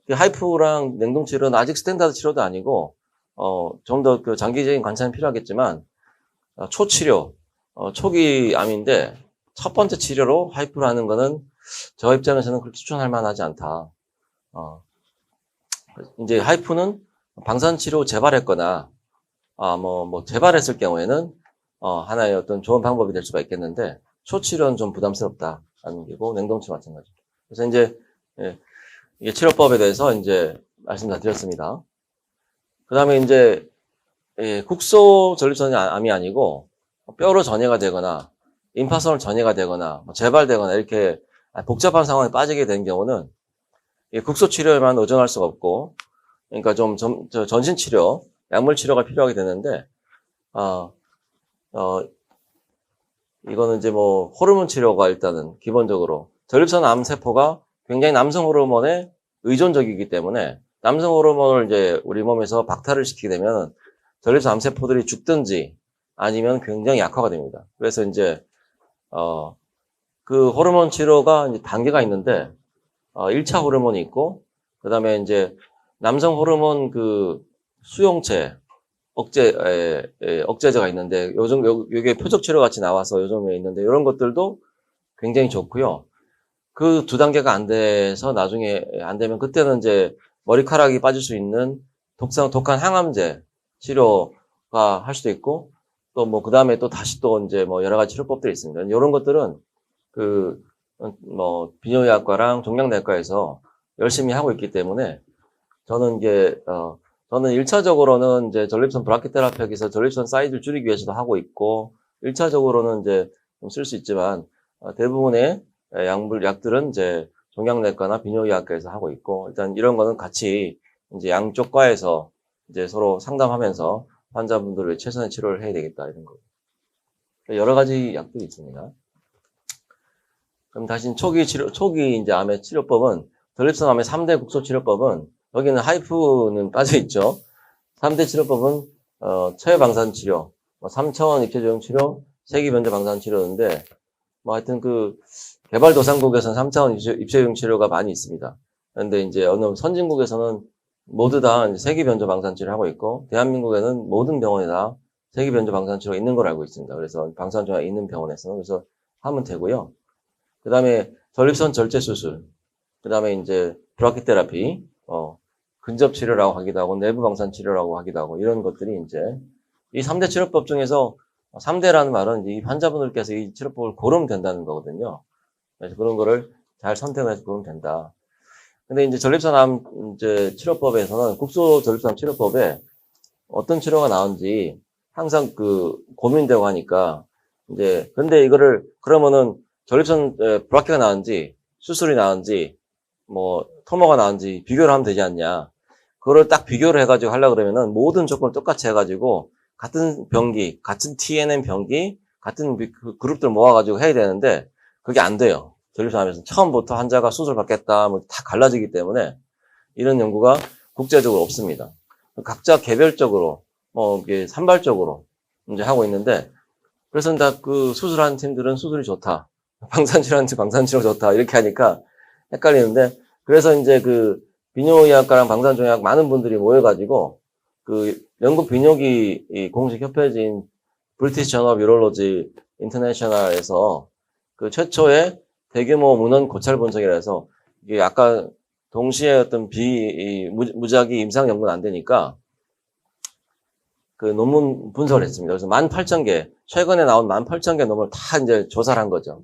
하이프랑 냉동 치료는 아직 스탠다드 치료도 아니고 좀 더 그 장기적인 관찰은 필요하겠지만 초치료, 초기 암인데 첫 번째 치료로 하이프를 하는 거는 저 입장에서는 그렇게 추천할 만하지 않다. 이제 하이프는 방사선 치료 재발했거나 뭐 재발했을 경우에는 하나의 어떤 좋은 방법이 될 수가 있겠는데, 초치료는 좀 부담스럽다라는 게고 냉동치료 마찬가지. 그래서 이제 이게 치료법에 대해서 이제 말씀 다 드렸습니다. 그 다음에 이제 국소 전립선 암이 아니고 뼈로 전이가 되거나 임파선으로 전이가 되거나 재발되거나 이렇게 복잡한 상황에 빠지게 된 경우는 국소 치료에만 의존할 수가 없고, 그러니까 전신 치료, 약물 치료가 필요하게 되는데, 이거는 이제 뭐 호르몬 치료가 일단은 기본적으로 전립선 암 세포가 굉장히 남성 호르몬에 의존적이기 때문에 남성 호르몬을 이제 우리 몸에서 박탈을 시키게 되면 전립선 암 세포들이 죽든지 아니면 굉장히 약화가 됩니다. 그래서 이제 그 호르몬 치료가 이제 단계가 있는데 1차 호르몬이 있고, 그다음에 이제 남성 호르몬 그 수용체 억제제가 있는데 요즘 요게 표적 치료 같이 나와서 요즘에 있는데 이런 것들도 굉장히 좋고요. 그 두 단계가 안 돼서 나중에 안 되면 그때는 이제 머리카락이 빠질 수 있는 독한 항암제 치료가 할 수도 있고, 또 뭐 그다음에 또 다시 또 이제 뭐 여러 가지 치료법들이 있습니다. 이런 것들은 뭐 비뇨기학과랑 종양내과에서 열심히 하고 있기 때문에 저는 저는 1차적으로는 이제 전립선 브라키 테라피에서 전립선 사이즈를 줄이기 위해서도 하고 있고, 1차적으로는 이제 좀 쓸 수 있지만 대부분의 약들은 이제 종양내과나 비뇨기학과에서 하고 있고, 일단 이런 거는 같이 이제 양쪽 과에서 이제 서로 상담하면서 환자분들을 최선의 치료를 해야 되겠다, 이런 거. 여러 가지 약들이 있습니다. 그럼 다시 초기 이제 암의 치료법은, 전립선 암의 3대 국소 치료법은, 여기는 하이프는 빠져있죠. 3대 치료법은, 처해방사선 치료, 3차원 입체조형 치료, 세기변조 방사선 치료인데, 뭐 하여튼 개발도상국에서는 3차원 입체조형 치료가 많이 있습니다. 그런데 이제 어느 선진국에서는 모두 다 세기변조 방사선 치료를 하고 있고, 대한민국에는 모든 병원에 다 세기변조 방사선 치료가 있는 걸 알고 있습니다. 그래서 방사선 치료가 있는 병원에서는 그래서 하면 되고요. 그 다음에 전립선 절제 수술, 그 다음에 이제 브라키 테라피, 근접 치료라고 하기도 하고, 내부 방사선 치료라고 하기도 하고, 이런 것들이 이제 이 3대 치료법 중에서 3대라는 말은 이 환자분들께서 이 치료법을 고르면 된다는 거거든요. 그래서 그런 거를 잘 선택해서 고르면 된다. 근데 이제 전립선암 이제 치료법에서는 국소 전립선암 치료법에 어떤 치료가 나온지 항상 고민되고 하니까 이제 근데 이거를 그러면은 전립선 브라키가 나은지 수술이 나은지 뭐 토모가 나은지 비교를 하면 되지 않냐. 그거를 딱 비교를 해가지고 하려고 그러면은 모든 조건을 똑같이 해가지고 같은 병기, 같은 TNM 병기, 같은 그룹들 모아가지고 해야 되는데 그게 안 돼요. 전립선암에서는 처음부터 환자가 수술 받겠다, 뭐 다 갈라지기 때문에 이런 연구가 국제적으로 없습니다. 각자 개별적으로, 이게 산발적으로 이제 하고 있는데, 그래서 다 수술하는 팀들은 수술이 좋다. 방사선치료하는 팀 방사선치료 좋다. 이렇게 하니까 헷갈리는데, 그래서 이제 비뇨의학과랑 방사선종약 많은 분들이 모여가지고, 영국 비뇨기 공식 협회지인 브리티시 저널 오브 유럴로지 인터내셔널에서 최초의 대규모 문헌 고찰 분석이라 해서 이게 아까 동시에 어떤 무작위 임상 연구는 안 되니까 논문 분석을 했습니다. 그래서 18,000개, 최근에 나온 18,000개 논문을 다 이제 조사를 한 거죠.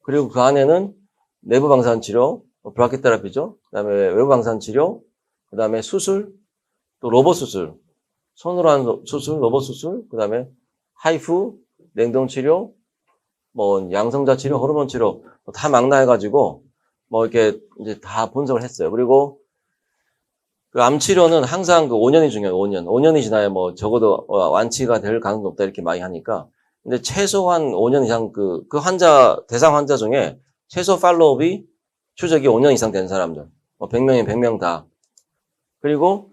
그리고 그 안에는 내부 방사선 치료, 브라키 테라피죠. 그 다음에 외부 방사선 치료, 그 다음에 수술, 또 로봇 수술, 손으로 하는 수술, 로봇 수술, 그 다음에 하이프, 냉동 치료, 양성자 치료, 호르몬 치료, 다 망라해가지고, 이렇게 이제 다 분석을 했어요. 그리고 암 치료는 항상 5년이 중요해요, 5년. 5년이 지나야 적어도 완치가 될 가능성이 높다, 이렇게 많이 하니까. 근데 최소한 5년 이상 대상 환자 중에 최소 팔로업이 추적이 5년 이상 된 사람들. 100명이면 100명 다. 그리고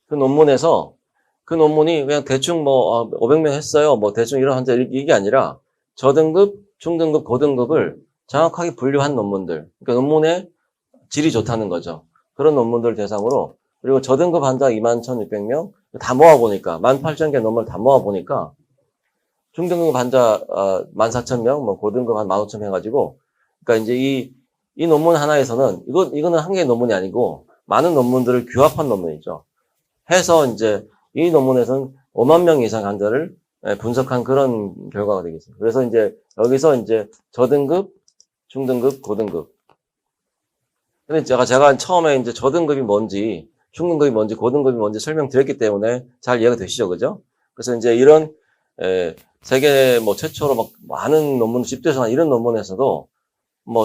그 논문이 그냥 대충 500명 했어요. 대충 이런 환자, 이게 아니라 저등급, 중등급, 고등급을 정확하게 분류한 논문들. 그러니까 논문의 질이 좋다는 거죠. 그런 논문들 대상으로. 그리고 저등급 환자 21,600명 다 모아보니까 18,000개 논문을 다 모아보니까 중등급 환자 14,000명, 고등급 한 15,000명 해가지고 그러니까 이제 이 논문 하나에서는 이거는 한 개의 논문이 아니고 많은 논문들을 규합한 논문이죠. 해서 이제 이 논문에서는 5만 명 이상 환자를 분석한 그런 결과가 되겠습니다. 그래서 이제 여기서 이제 저등급, 중등급, 고등급. 근데 제가 처음에 이제 저등급이 뭔지, 중등급이 뭔지, 고등급이 뭔지 설명드렸기 때문에 잘 이해가 되시죠, 그죠? 그래서 이제 이런 세계 최초로 많은 논문을 집대서한 이런 논문에서도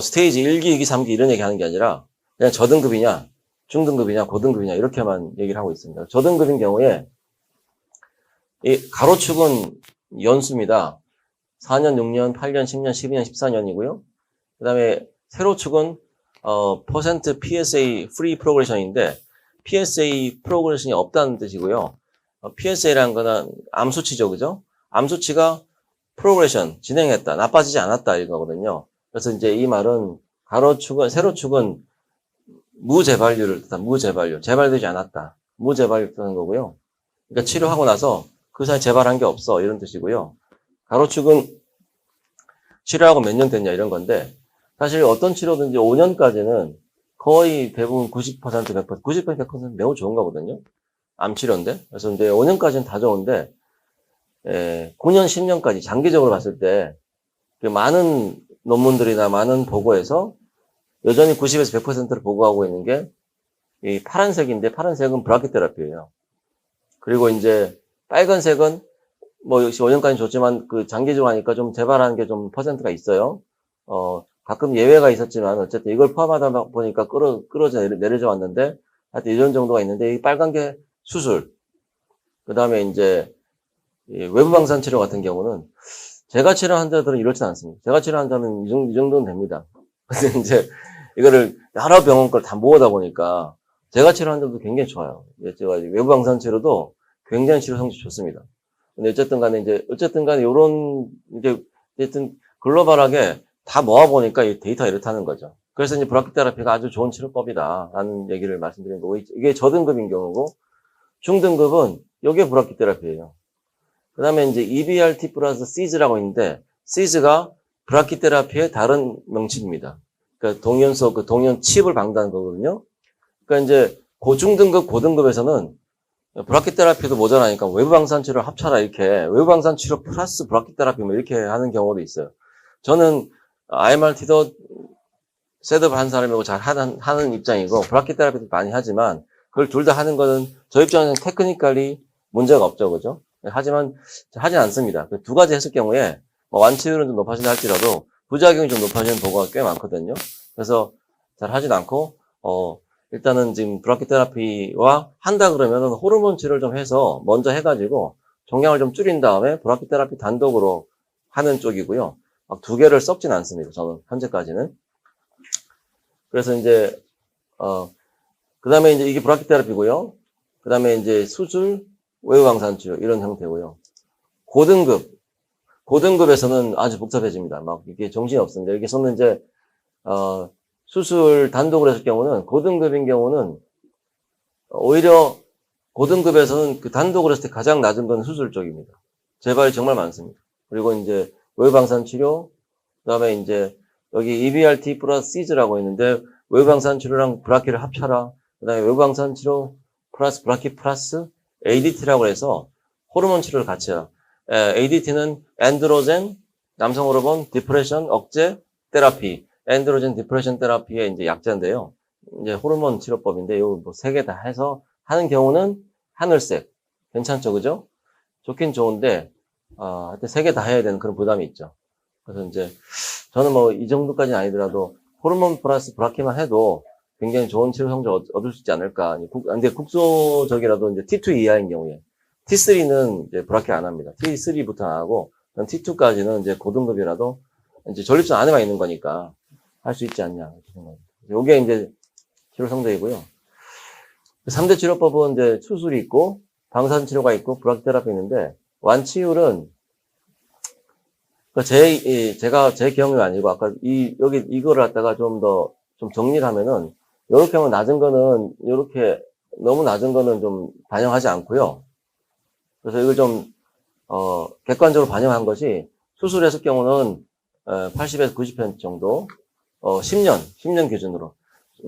스테이지 1기, 2기, 3기 이런 얘기 하는 게 아니라 그냥 저등급이냐, 중등급이냐, 고등급이냐 이렇게만 얘기를 하고 있습니다. 저등급인 경우에 이 가로축은 연수입니다. 4년, 6년, 8년, 10년, 12년, 14년이고요. 그 다음에 세로축은 퍼센트 PSA free progression인데 PSA 프로그레션이 없다는 뜻이고요. PSA라는 거는 암수치죠, 그죠? 암수치가 프로그레션, 진행했다, 나빠지지 않았다 이거거든요. 그래서 이제 이 말은 세로축은 무재발률을 뜻한 무재발률, 재발되지 않았다. 무재발률 뜻하는 거고요. 그러니까 치료하고 나서 그 사이 재발한 게 없어 이런 뜻이고요. 가로축은 치료하고 몇 년 됐냐 이런 건데 사실 어떤 치료든지 5년까지는 거의 대부분 90%, 100%, 90%, 100% 매우 좋은 거거든요. 암 치료인데. 그래서 이제 5년까지는 다 좋은데 9년, 10년까지 장기적으로 봤을 때 많은 논문들이나 많은 보고에서 여전히 90에서 100%를 보고하고 있는 게 이 파란색인데 파란색은 브라키 테라피예요. 그리고 이제 빨간색은 역시 5년까지 좋지만 장기적으로 하니까 좀 재발하는 게 좀 퍼센트가 있어요. 가끔 예외가 있었지만 어쨌든 이걸 포함하다 보니까 끌어져 내려져 왔는데 하여튼 이런 정도가 있는데, 이 빨간 게 수술. 그 다음에 이제, 이 외부 방사선 치료 같은 경우는, 제가 치료한 환자들은 이렇진 않습니다. 제가 치료한 환자는 이 정도는 됩니다. 근데 이제, 이거를 여러 병원 걸 다 모으다 보니까, 제가 치료한 환자도 굉장히 좋아요. 제가 외부 방사선 치료도 굉장히 치료 성적이 좋습니다. 근데 어쨌든 간에 요런, 이제, 어쨌든 글로벌하게 다 모아보니까 이 데이터가 이렇다는 거죠. 그래서 이제 브라키테라피가 아주 좋은 치료법이다. 라는 얘기를 말씀드린 거고, 이게 저등급인 경우고, 중등급은 이게 브라키테라피예요. 그 다음에 이제 EBRT 플러스 시즈라고 있는데, 시즈가 브라키테라피의 다른 명칭입니다. 그러니까 동연소, 그 동연 칩을 방대하는 거거든요. 그러니까 이제 고중등급, 고등급에서는 브라키테라피도 모자라니까 외부 방사선 치료를 합쳐라 이렇게 외부 방사선 치료 플러스 브라키테라피 뭐 이렇게 하는 경우도 있어요. 저는 IMRT도 셋업 한 사람이고 잘 하는 입장이고 브라키테라피도 많이 하지만 그걸 둘 다 하는 거는 저 입장에서는 테크니컬리 문제가 없죠, 그죠? 하지만 하진 않습니다. 그 두 가지 했을 경우에 뭐 완치율은 좀 높아진다 할지라도 부작용이 좀 높아지는 보고가 꽤 많거든요. 그래서 잘 하진 않고 일단은 지금 브라키테라피와 한다 그러면은 호르몬 치료를 좀 해서 먼저 해가지고 종양을 좀 줄인 다음에 브라키테라피 단독으로 하는 쪽이고요. 막 두 개를 섞진 않습니다. 저는 현재까지는. 그래서 이제 그다음에 이제 이게 브라키테라피고요. 그다음에 이제 수술, 외부 방사선 치료 이런 형태고요. 고등급에서는 아주 복잡해집니다. 막 이게 정신이 없습니다. 여기서는 이제 수술 단독으로 했을 경우는 고등급인 경우는 오히려 고등급에서는 그 단독으로 했을 때 가장 낮은 건 수술 쪽입니다. 재발이 정말 많습니다. 그리고 이제 외부 방사선 치료, 그다음에 이제 여기 EBRT 플러스 시즈라고 있는데 외부 방사선 치료랑 브라키를 합쳐라. 그다음에 외부 방사선 치료 플러스 브라키 플러스 ADT라고 해서 호르몬 치료를 같이 해요. ADT는 엔드로젠, 남성 호르몬, 디프레션, 억제, 테라피. 엔드로젠 디프레션 테라피의 이제 약자인데요. 이제 호르몬 치료법인데 요 뭐 세 개 다 해서 하는 경우는 하늘색. 괜찮죠, 그죠? 좋긴 좋은데 하여튼 세 개 다 해야 되는 그런 부담이 있죠. 그래서 이제 저는 뭐 이 정도까지는 아니더라도 호르몬 플러스 브라키만 해도 굉장히 좋은 치료 성적 얻을 수 있지 않을까. 근데 국소적이라도 이제 T2 이하인 경우에 T3는 이제 브라키 안 합니다. T3부터 안 하고 T2까지는 이제 고등급이라도 이제 전립선 안에만 있는 거니까 할 수 있지 않냐. 요게 이제 치료 성적이고요. 3대 치료법은 이제 수술이 있고 방사선 치료가 있고 브라키테라피 있는데 완치율은 제가 제 경험이 아니고 아까 여기 이거를 갖다가 좀 정리를 하면은 요렇게 하면 낮은 거는 요렇게 너무 낮은 거는 좀 반영하지 않고요. 그래서 이걸 좀 객관적으로 반영한 것이 수술했을 경우는 80에서 90% 정도 10년 기준으로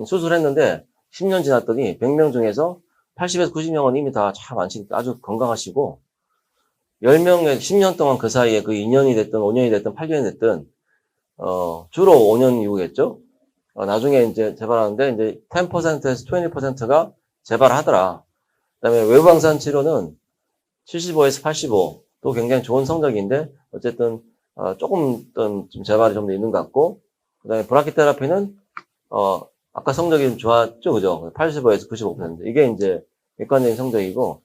수술했는데 10년 지났더니 100명 중에서 80에서 90명은 이미 다 잘 아주 건강하시고 10명에 10년 동안 그 사이에 그 2년이 됐든 5년이 됐든 8년이 됐든 주로 5년 이후겠죠. 나중에 이제 재발하는데 이제 10%에서 20%가 재발하더라. 그다음에 외부 방사선 치료는 75에서 85도 굉장히 좋은 성적인데 어쨌든 조금 좀 재발이 좀 더 있는 것 같고 그다음에 브라키테라피는 아까 성적이 좀 좋았죠, 그죠? 85에서 95%. 이게 이제 객관적인 성적이고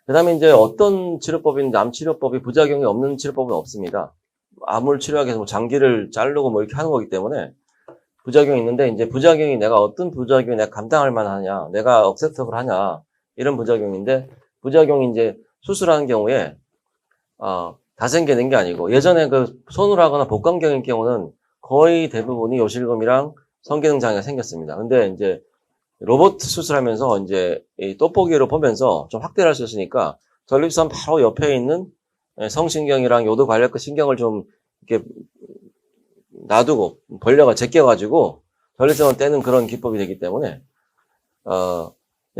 그다음에 이제 어떤 치료법인데 암 치료법이 부작용이 없는 치료법은 없습니다. 암을 치료하기 위해서 뭐 장기를 자르고 뭐 이렇게 하는 거기 때문에 부작용이 있는데 이제 부작용이 내가 어떤 부작용이 내가 감당할 만하냐, 내가 억셉터블 하냐 이런 부작용인데 부작용이 이제 수술하는 경우에 다 생기는 게 아니고 예전에 그 손으로 하거나 복강경인 경우는 거의 대부분이 요실금이랑 성기능 장애가 생겼습니다. 근데 이제 로봇 수술하면서 이제 이 돋보기로 보면서 좀 확대를 할 수 있으니까 전립선 바로 옆에 있는 성신경이랑 요도 관략근 신경을 좀 이렇게 놔두고 벌려가 제껴가지고 전립선을 떼는 그런 기법이 되기 때문에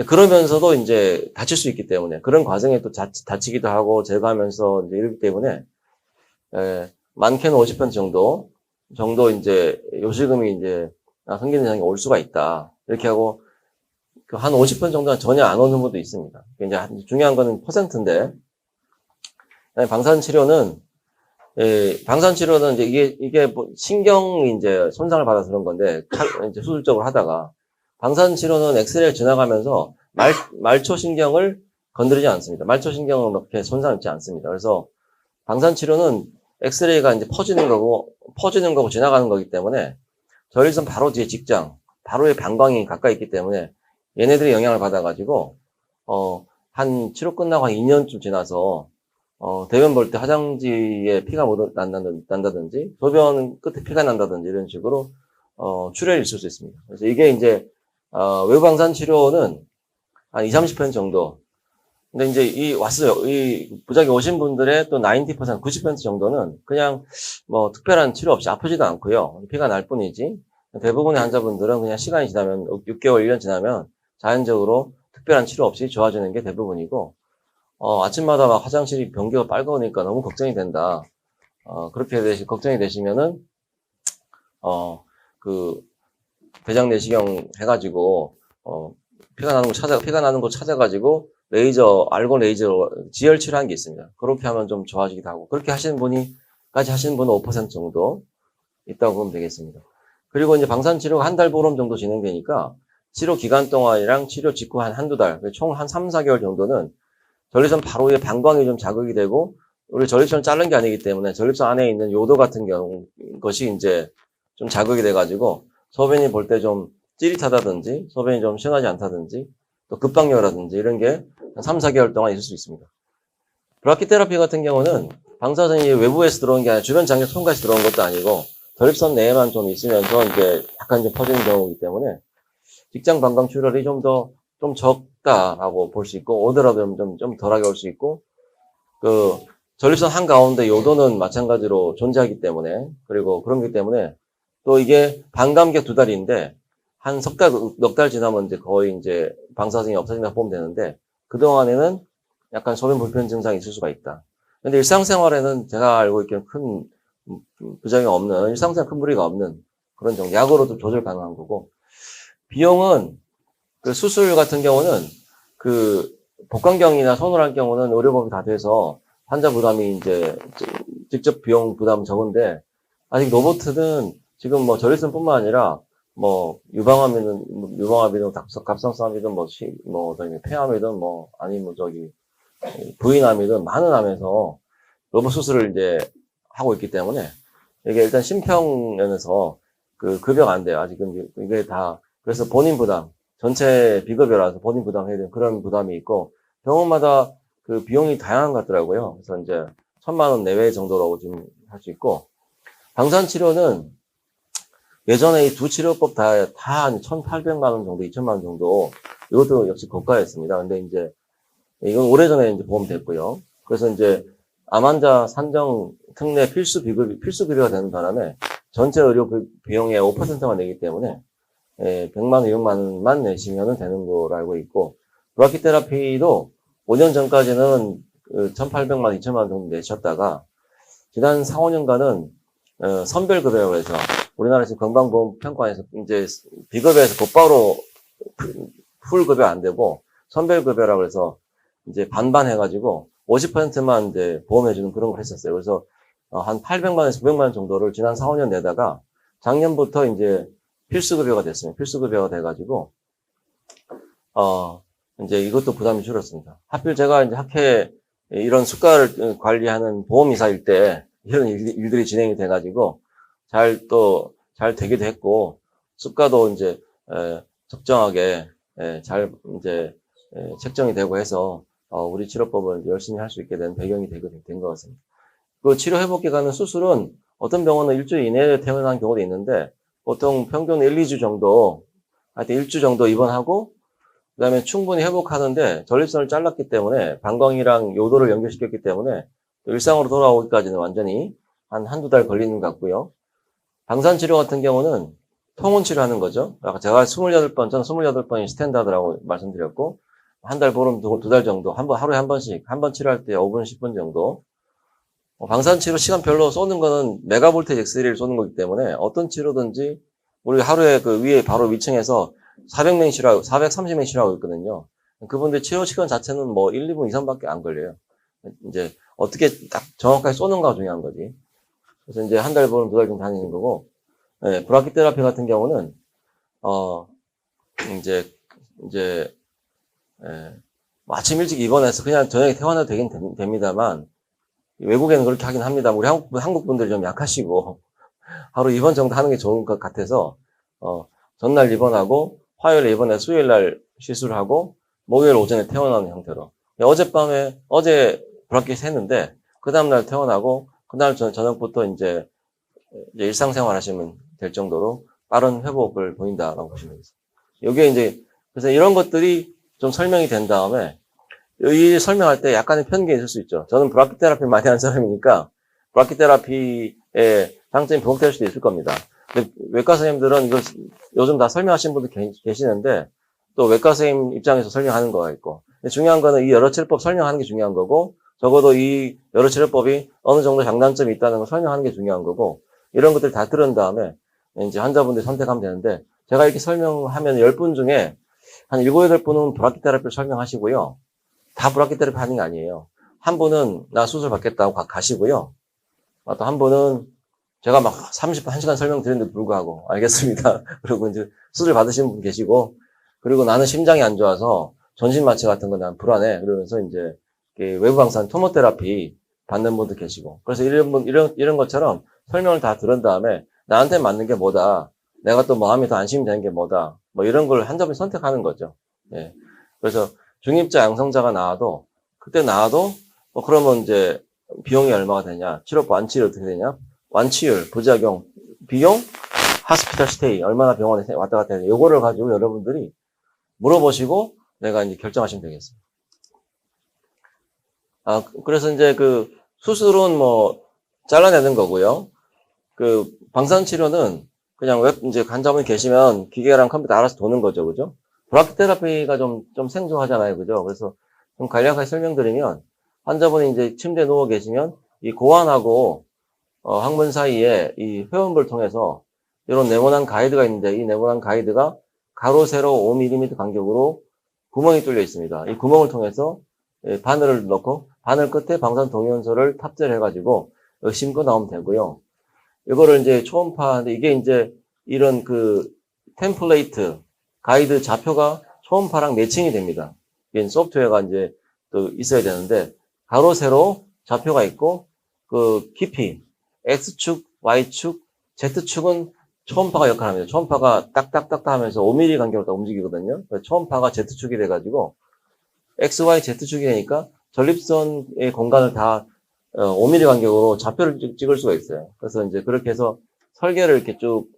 그러면서도 이제 다칠 수 있기 때문에 그런 과정에 또 다치기도 하고 제거하면서 이제 이러기 때문에 많게는 50% 정도 이제 요실금이 이제 성기능 장애가 올 수가 있다 이렇게 하고 한 50% 정도는 전혀 안 오는 분도 있습니다. 이제 중요한 거는 퍼센트인데 방사선 치료는 이제 이게 뭐 신경이 이제 손상을 받아서 그런 건데 이제 수술적으로 하다가 방사선 치료는 엑스레이를 지나가면서 말초신경을 건드리지 않습니다. 말초신경은 그렇게 손상 있지 않습니다. 그래서 방사선 치료는 엑스레이가 이제 퍼지는 거고 지나가는 거기 때문에 전립선 바로 뒤에 직장, 바로의 방광이 가까이 있기 때문에 얘네들이 영향을 받아가지고, 한 치료 끝나고 한 2년쯤 지나서, 대변 볼 때 화장지에 피가 난다든지, 소변 끝에 피가 난다든지 이런 식으로, 출혈이 있을 수 있습니다. 그래서 이게 이제, 외부 방사선 치료는 한 20, 30% 정도. 근데 이제 이 부작이 오신 분들의 또 90%, 90% 정도는 그냥 뭐 특별한 치료 없이 아프지도 않고요. 피가 날 뿐이지. 대부분의 환자분들은 그냥 시간이 지나면 6개월, 1년 지나면 자연적으로 특별한 치료 없이 좋아지는 게 대부분이고, 아침마다 막 화장실이 변기가 빨가우니까 너무 걱정이 된다. 그렇게 걱정이 되시면은, 대장 내시경 해가지고, 피가 나는 거 찾아가지고, 알고 레이저, 지혈 치료한 게 있습니다. 그렇게 하면 좀 좋아지기도 하고, 그렇게 하시는 분은 5% 정도 있다고 보면 되겠습니다. 그리고 이제 방사선 치료가 한 달 보름 정도 진행되니까, 치료 기간 동안이랑 치료 직후 한두 달, 총 한 3, 4개월 정도는 전립선 바로에 방광이 좀 자극이 되고, 우리 전립선을 자른 게 아니기 때문에 전립선 안에 있는 요도 같은 것이 이제 좀 자극이 돼가지고, 소변이 볼 때 좀 찌릿하다든지, 소변이 좀 시원하지 않다든지, 또 급박요라든지 이런 게 한 3, 4개월 동안 있을 수 있습니다. 브라키테라피 같은 경우는 방사선이 외부에서 들어온 게 아니라 주변 장벽 통과해서 들어온 것도 아니고, 전립선 내에만 좀 있으면서 이제 약간 좀 퍼지는 경우이기 때문에, 직장 방광 출혈이 좀 적다라고 볼 수 있고, 오더라도 좀 덜하게 올 수 있고, 전립선 한가운데 요도는 마찬가지로 존재하기 때문에, 그리고 그런 것 때문에, 또 이게 반감기가 2달인데, 한 넉 달 지나면 이제 거의 이제 방사선이 없어진다고 보면 되는데, 그동안에는 약간 소변 불편 증상이 있을 수가 있다. 근데 일상생활에는 제가 알고 있기로는 큰 부작용이 없는, 일상생활 큰 무리가 없는 그런 정도, 약으로도 조절 가능한 거고, 비용은 수술 같은 경우는 복강경이나 손을 할 경우는 의료보험이 다 돼서 환자 부담이 이제 직접 비용 부담 적은데, 아직 로보트는 지금 뭐 전립선뿐만 아니라 뭐 유방암이든 갑상선암이든 폐암이든 아니면 부인암이든 많은 암에서 로봇 수술을 이제 하고 있기 때문에 이게 일단 심평면에서 급여가 안 돼요. 아직은 이게 다. 그래서 본인 부담, 전체 비급여라서 본인 부담해야 되는 그런 부담이 있고, 병원마다 비용이 다양한 것 같더라고요. 그래서 이제 1,000만 원 내외 정도라고 지금 할 수 있고, 방사선 치료는 예전에 이 두 치료법 다 한 1,800만 원 정도, 2,000만 원 정도, 이것도 역시 고가였습니다. 근데 이제 이건 오래전에 이제 보험됐고요. 그래서 이제 암 환자 산정 특례 필수 비교가 되는 바람에 전체 의료 비용의 5%만 내기 때문에 100만 원, 200만 원만 내시면 되는 거로 알고 있고, 브라키테라피도 5년 전까지는 1,800만 원, 2,000만 원 정도 내셨다가 지난 4, 5년간은 선별급여라고 해서 우리나라에서 건강보험 평가에서 이제 비급여에서 곧바로 풀급여 안 되고 선별급여라고 해서 이제 반반 해가지고 50%만 이제 보험해주는 그런 걸 했었어요. 그래서 한 800만 원에서 900만 원 정도를 지난 4, 5년 내다가 작년부터 이제 필수급여가 됐어요. 필수급여가 돼가지고 이제 이것도 부담이 줄었습니다. 하필 제가 이제 학회 이런 수가를 관리하는 보험이사일 때 이런 일들이 진행이 돼가지고 잘 되기도 했고, 수가도 이제 적정하게 잘 이제 책정이 되고 해서 우리 치료법을 열심히 할 수 있게 된 배경이 된 것 같습니다. 그 치료 회복 기간은 수술은 어떤 병원은 일주일 이내에 퇴원하는 경우도 있는데, 보통 평균 1, 2주 정도, 하여튼 1주 정도 입원하고, 그 다음에 충분히 회복하는데 전립선을 잘랐기 때문에 방광이랑 요도를 연결시켰기 때문에 일상으로 돌아오기까지는 완전히 한두 달 걸리는 것 같고요. 방사선 치료 같은 경우는 통원 치료하는 거죠. 아까 제가 저는 28번이 스탠다드라고 말씀드렸고, 한 달 보름, 2달 정도, 하루에 한 번씩, 한 번 치료할 때 5분, 10분 정도. 방사선 치료 시간 별로 쏘는 거는 메가볼테이지 엑스레이를 쏘는 거기 때문에 어떤 치료든지 우리 하루에 위에 바로 위층에서 430명 치료하고 있거든요. 그분들 치료 시간 자체는 1, 2분 이상밖에 안 걸려요. 이제 어떻게 딱 정확하게 쏘는가가 중요한 거지. 그래서 이제 한 달 보름, 2달 정도 다니는 거고, 브라키테라피 같은 경우는, 이제, 뭐 아침 일찍 입원해서 그냥 저녁에 퇴원해도 되긴 됩니다만, 외국에는 그렇게 하긴 합니다. 우리 한국 분들이 좀 약하시고, 하루 입원 정도 하는 게 좋은 것 같아서, 전날 입원하고, 화요일에 입원해 수요일 날 시술을 하고, 목요일 오전에 퇴원하는 형태로. 어제 브라켓 했는데, 그 다음날 퇴원하고, 그날 저녁부터 이제 일상생활 하시면 될 정도로 빠른 회복을 보인다라고 보시면 되겠습니다. 이게 이제, 그래서 이런 것들이 좀 설명이 된 다음에, 이 설명할 때 약간의 편견이 있을 수 있죠. 저는 브라키 테라피 많이 하는 사람이니까, 브라키 테라피의 장점이 부각될 수도 있을 겁니다. 근데 외과 선생님들은 이거 요즘 다 설명하시는 분들 계시는데, 또 외과 선생님 입장에서 설명하는 거가 있고, 근데 중요한 거는 이 여러 치료법 설명하는 게 중요한 거고, 적어도 이 여러 치료법이 어느 정도 장단점이 있다는 걸 설명하는 게 중요한 거고, 이런 것들 다 들은 다음에 이제 환자분들이 선택하면 되는데, 제가 이렇게 설명하면 10분 중에 한 7, 8분은 브라키 테라피를 설명하시고요. 다 브라키 테라피 하는 게 아니에요. 한 분은 나 수술 받겠다고 가시고요. 또 한 분은 제가 막 30분, 1시간 설명드렸는데 불구하고, 알겠습니다. 그리고 이제 수술 받으시는 분 계시고, 그리고 나는 심장이 안 좋아서 전신 마취 같은 거 난 불안해. 그러면서 이제 외부 방사선 토모테라피 받는 분도 계시고. 그래서 이런 것처럼 설명을 다 들은 다음에 나한테 맞는 게 뭐다. 내가 또 마음이 더 안심이 되는 게 뭐다. 뭐 이런 걸 환자분이 선택하는 거죠. 예. 그래서 중입자, 양성자가 나와도, 그때 나와도, 뭐 그러면 이제 비용이 얼마가 되냐, 치료법 완치율 어떻게 되냐, 완치율, 부작용, 비용, 하스피탈 스테이, 얼마나 병원에 왔다 갔다 해야 되냐, 요거를 가지고 여러분들이 물어보시고 내가 이제 결정하시면 되겠습니다. 그래서 이제 그 수술은 뭐 잘라내는 거고요. 그 방사선 치료는 그냥 이제 환자분이 계시면 기계랑 컴퓨터 알아서 도는 거죠, 그죠? 브라키 테라피가 좀 생소하잖아요, 그죠? 그래서 좀 간략하게 설명드리면, 환자분이 이제 침대에 누워 계시면, 이 고환하고, 항문 사이에 이 회원부를 통해서, 이런 네모난 가이드가 있는데, 이 네모난 가이드가 가로, 세로 5mm 간격으로 구멍이 뚫려 있습니다. 이 구멍을 통해서 바늘을 넣고, 바늘 끝에 방사선 동위원소를 탑재를 해가지고, 심고 나오면 되고요. 이거를 이제 초음파인데, 이게 이제 이런 그 템플레이트, 가이드 좌표가 초음파랑 매칭이 됩니다. 이게 소프트웨어가 이제 또 있어야 되는데, 가로, 세로 좌표가 있고, 그 깊이, X축, Y축, Z축은 초음파가 역할합니다. 초음파가 딱딱딱딱 하면서 5mm 간격으로 딱 움직이거든요. 초음파가 Z축이 돼가지고, X, Y, Z축이 되니까 전립선의 공간을 다 5mm 간격으로 좌표를 찍을 수가 있어요. 그래서 이제 그렇게 해서 설계를 이렇게 쭉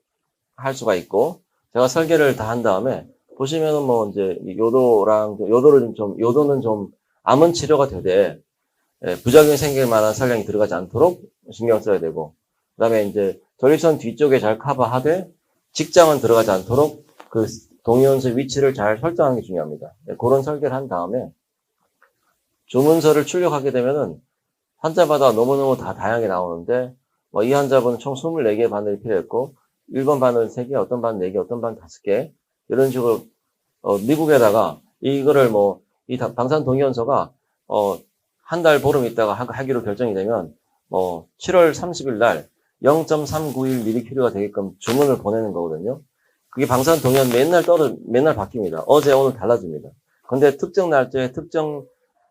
할 수가 있고, 제가 설계를 다 한 다음에, 보시면은 뭐 이제 요도는 좀 암은 치료가 되되, 부작용이 생길 만한 설량이 들어가지 않도록 신경 써야 되고, 그 다음에 이제 전립선 뒤쪽에 잘 커버하되, 직장은 들어가지 않도록 그 동위원소 위치를 잘 설정하는 게 중요합니다. 그런 설계를 한 다음에, 주문서를 출력하게 되면은 환자마다 너무너무 다 다양하게 나오는데, 뭐 이 환자분은 총 24개의 바늘이 필요했고, 1번 바늘 3개, 어떤 바늘 4개, 어떤 바늘 5개, 이런 식으로, 미국에다가 이거를 이 방사선 동위원소가, 한 달 보름 있다가 하기로 결정이 되면, 7월 30일 날 0.391mC가 되게끔 주문을 보내는 거거든요. 그게 방사선 동위원 맨날 바뀝니다. 어제, 오늘 달라집니다. 근데 특정 날짜에 특정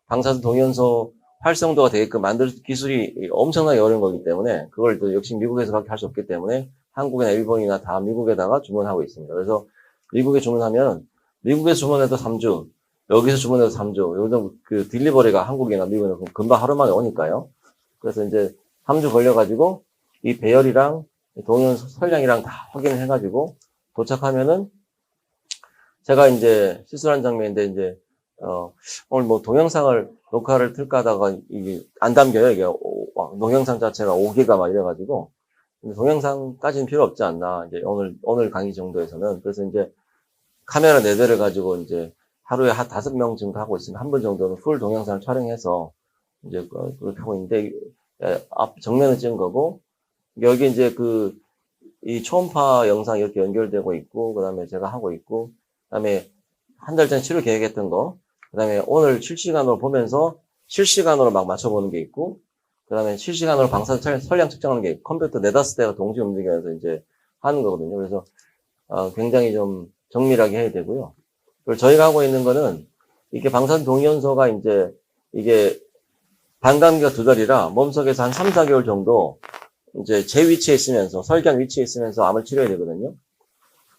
방사선 동위원소 활성도가 되게끔 만들 기술이 엄청나게 어려운 거기 때문에 그걸 또 역시 미국에서밖에 할 수 없기 때문에 한국이나 일본이나 다 미국에다가 주문하고 있습니다. 그래서 미국에 주문하면 미국에서 주문해도 3주, 여기서 주문해도 3주. 요즘 그 딜리버리가 한국이나 미국은 금방 하루 만에 오니까요. 그래서 이제 3주 걸려가지고 이 배열이랑 동위원소 설량이랑 다 확인을 해가지고 도착하면은 제가 이제 시술한 장면인데 이제 오늘 뭐 동영상을 녹화를 틀까 하다가 이게 안 담겨요. 이게 동영상 자체가 5기가 막 이래가지고 동영상까지는 필요 없지 않나. 이제 오늘 강의 정도에서는. 그래서 이제 카메라 4대를 가지고 이제 하루에 한 5명 정도 하고 있으면 한 분 정도는 풀 동영상을 촬영해서 이제 그렇게 하고 있는데 앞 정면을 찍은 거고 여기 이제 이 초음파 영상 이렇게 연결되고 있고 그다음에 제가 하고 있고 그다음에 한 달 전에 치료 계획했던 거 그다음에 오늘 실시간으로 보면서 실시간으로 막 맞춰보는 게 있고 그다음에 실시간으로 방사선 설량 측정하는 게 있고, 컴퓨터 4-5대가 동시에 움직이면서 이제 하는 거거든요. 그래서 굉장히 좀 정밀하게 해야 되고요. 그리고 저희가 하고 있는 거는 이게 방사선 동위원소가 이제 이게 반감기가 2달이라 몸속에서 한 3, 4개월 정도 이제 제 위치에 있으면서 설계한 위치에 있으면서 암을 치료해야 되거든요.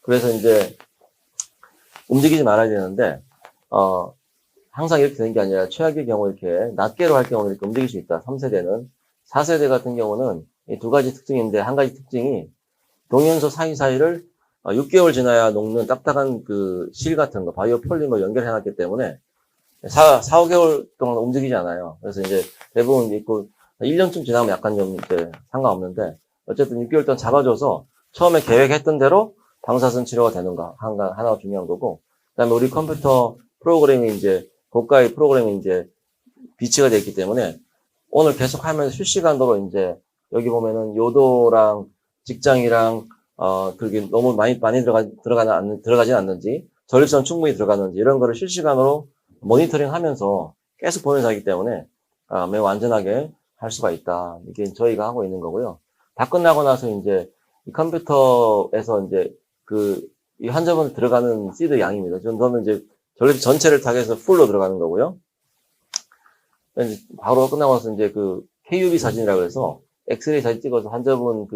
그래서 이제 움직이지 말아야 되는데 항상 이렇게 되는 게 아니라 최악의 경우 이렇게 낱개로 할 경우는 이렇게 움직일 수 있다. 3세대는 4세대 같은 경우는 이 2가지 특징인데 한 가지 특징이 동위원소 사이사이를 6개월 지나야 녹는 딱딱한 그 실 같은 거, 바이오 폴리머 연결해놨기 때문에 5개월 동안 움직이지 않아요. 그래서 이제 대부분 있고 1년쯤 지나면 약간 좀 이제 상관없는데 어쨌든 6개월 동안 잡아줘서 처음에 계획했던 대로 방사선 치료가 되는가 하나가 중요한 거고, 그다음에 우리 컴퓨터 프로그램이 이제 고가의 프로그램이 이제 비치가 되어 있기 때문에 오늘 계속 하면서 실시간으로 이제 여기 보면은 요도랑 직장이랑 그게 너무 많이 들어가진 않는지, 전립선 충분히 들어가는지 이런 거를 실시간으로 모니터링 하면서 계속 보면서 하기 때문에 매우 안전하게 할 수가 있다. 이게 저희가 하고 있는 거고요. 다 끝나고 나서 이제 이 컴퓨터에서 이제 이 환자분 들어가는 시드 양입니다. 저는 이제 전립선 전체를 타겟해서 풀로 들어가는 거고요. 바로 끝나고 나서 이제 그 KUV 사진이라고 해서 엑스레이 사진 찍어서 환자분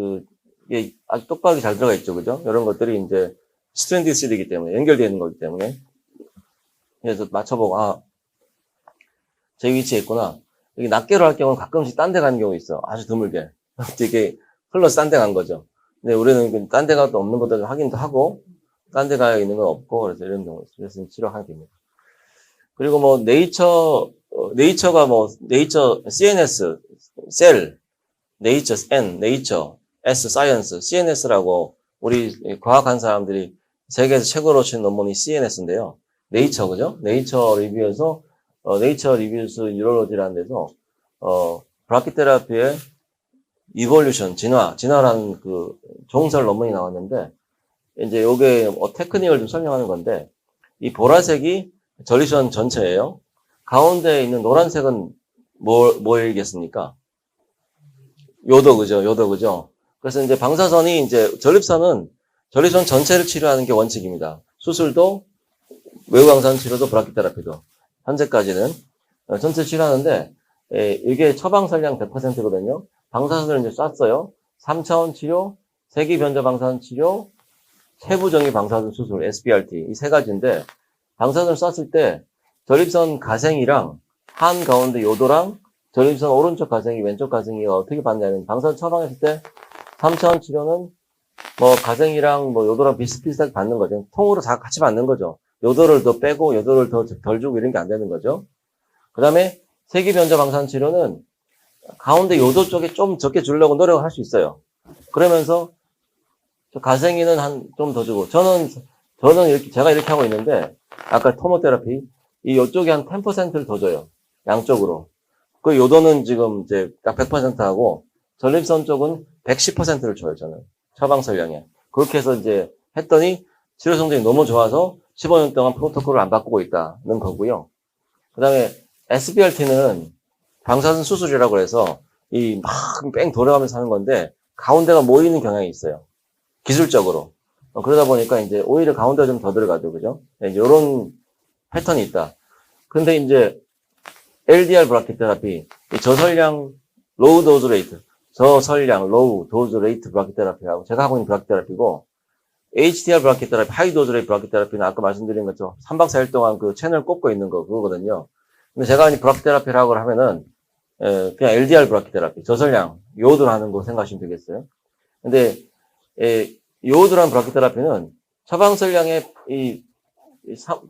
이게 아주 똑바로 잘 들어가 있죠. 그죠? 이런 것들이 이제 스트랜디드 시드이기 때문에 연결되어 있는 거기 때문에. 그래서 맞춰보고, 제 위치에 있구나. 이게 낱개로 할 경우는 가끔씩 딴 데 가는 경우 있어. 아주 드물게. 이게 흘러서 딴 데 간 거죠. 근데 우리는 딴 데가 또 없는 것들을 확인도 하고, 딴 데 가 있는 건 없고, 그래서 이런 경우 있어요. 그래서 치료하게 됩니다. 그리고 뭐, 네이처가 뭐, 네이처, CNS, 셀, 네이처, N, 네이처, S, 사이언스, CNS라고 우리 과학한 사람들이 세계에서 최고로 친 논문이 CNS인데요. 네이처, 그죠? 네이처 리뷰에서, 네이처 리뷰스 뉴럴로지라는 데서, 브라키테라피의 이볼루션, 진화라는 그 종설 논문이 나왔는데, 이제 요게 테크닉을 좀 설명하는 건데, 이 보라색이 전립선 전체예요. 가운데에 있는 노란색은 뭐이겠습니까? 요도, 그죠? 그래서 이제 방사선이 이제 전립선 전체를 치료하는 게 원칙입니다. 수술도, 외부 방사선 치료도, 브라키테라피도. 현재까지는 전체 치료하는데, 이게 처방설량 100%거든요. 방사선을 이제 쐈어요. 3차원 치료, 세기 변조 방사선 치료, 세부정의 방사선 수술, SBRT. 이 3가지인데, 방사선을 쐈을 때, 전립선 가생이랑 한가운데 요도랑 전립선 오른쪽 가생이, 왼쪽 가생이 어떻게 받냐면, 방사선 처방했을 때 3차원 치료는 뭐 가생이랑 뭐 요도랑 비슷비슷하게 받는 거죠. 통으로 다 같이 받는 거죠. 요도를 더 빼고 요도를 더 덜 주고 이런 게 안 되는 거죠. 그 다음에 세기 변조 방사선 치료는 가운데 요도 쪽에 좀 적게 주려고 노력을 할 수 있어요. 그러면서 가생이는 좀 더 주고, 저는 이렇게, 제가 이렇게 하고 있는데, 아까 토모테라피, 요쪽에 한 10%를 더 줘요. 양쪽으로. 그 요도는 지금 이제 딱 100% 하고, 전립선 쪽은 110%를 줘요, 저는. 처방설량에. 그렇게 해서 이제 했더니, 치료 성적이 너무 좋아서 15년 동안 프로토콜을 안 바꾸고 있다는 거고요. 그 다음에 SBRT는 방사선 수술이라고 해서, 막 뺑 돌아가면서 하는 건데, 가운데가 모이는 경향이 있어요. 기술적으로. 그러다 보니까 이제 오히려 가운데가 좀 더 들어가죠. 그죠? 이런 패턴이 있다. 근데 이제 LDR 브라키테라피, 저설량 로우 도즈 레이트, 저설량 로우 도즈 레이트 브라키테라피하고 제가 하고 있는 브라키테라피고, HDR 브라키테라피, 하이 도즈 레이트 브라키테라피는 아까 말씀드린 것처럼 3박 4일 동안 그 채널 꽂고 있는 거 그거거든요. 근데 제가 이 브라키테라피라고 하면은 그냥 LDR 브라키테라피, 저설량 요오드를 하는 거 생각하시면 되겠어요. 근데 요오드란 브라키테라피는 처방설량의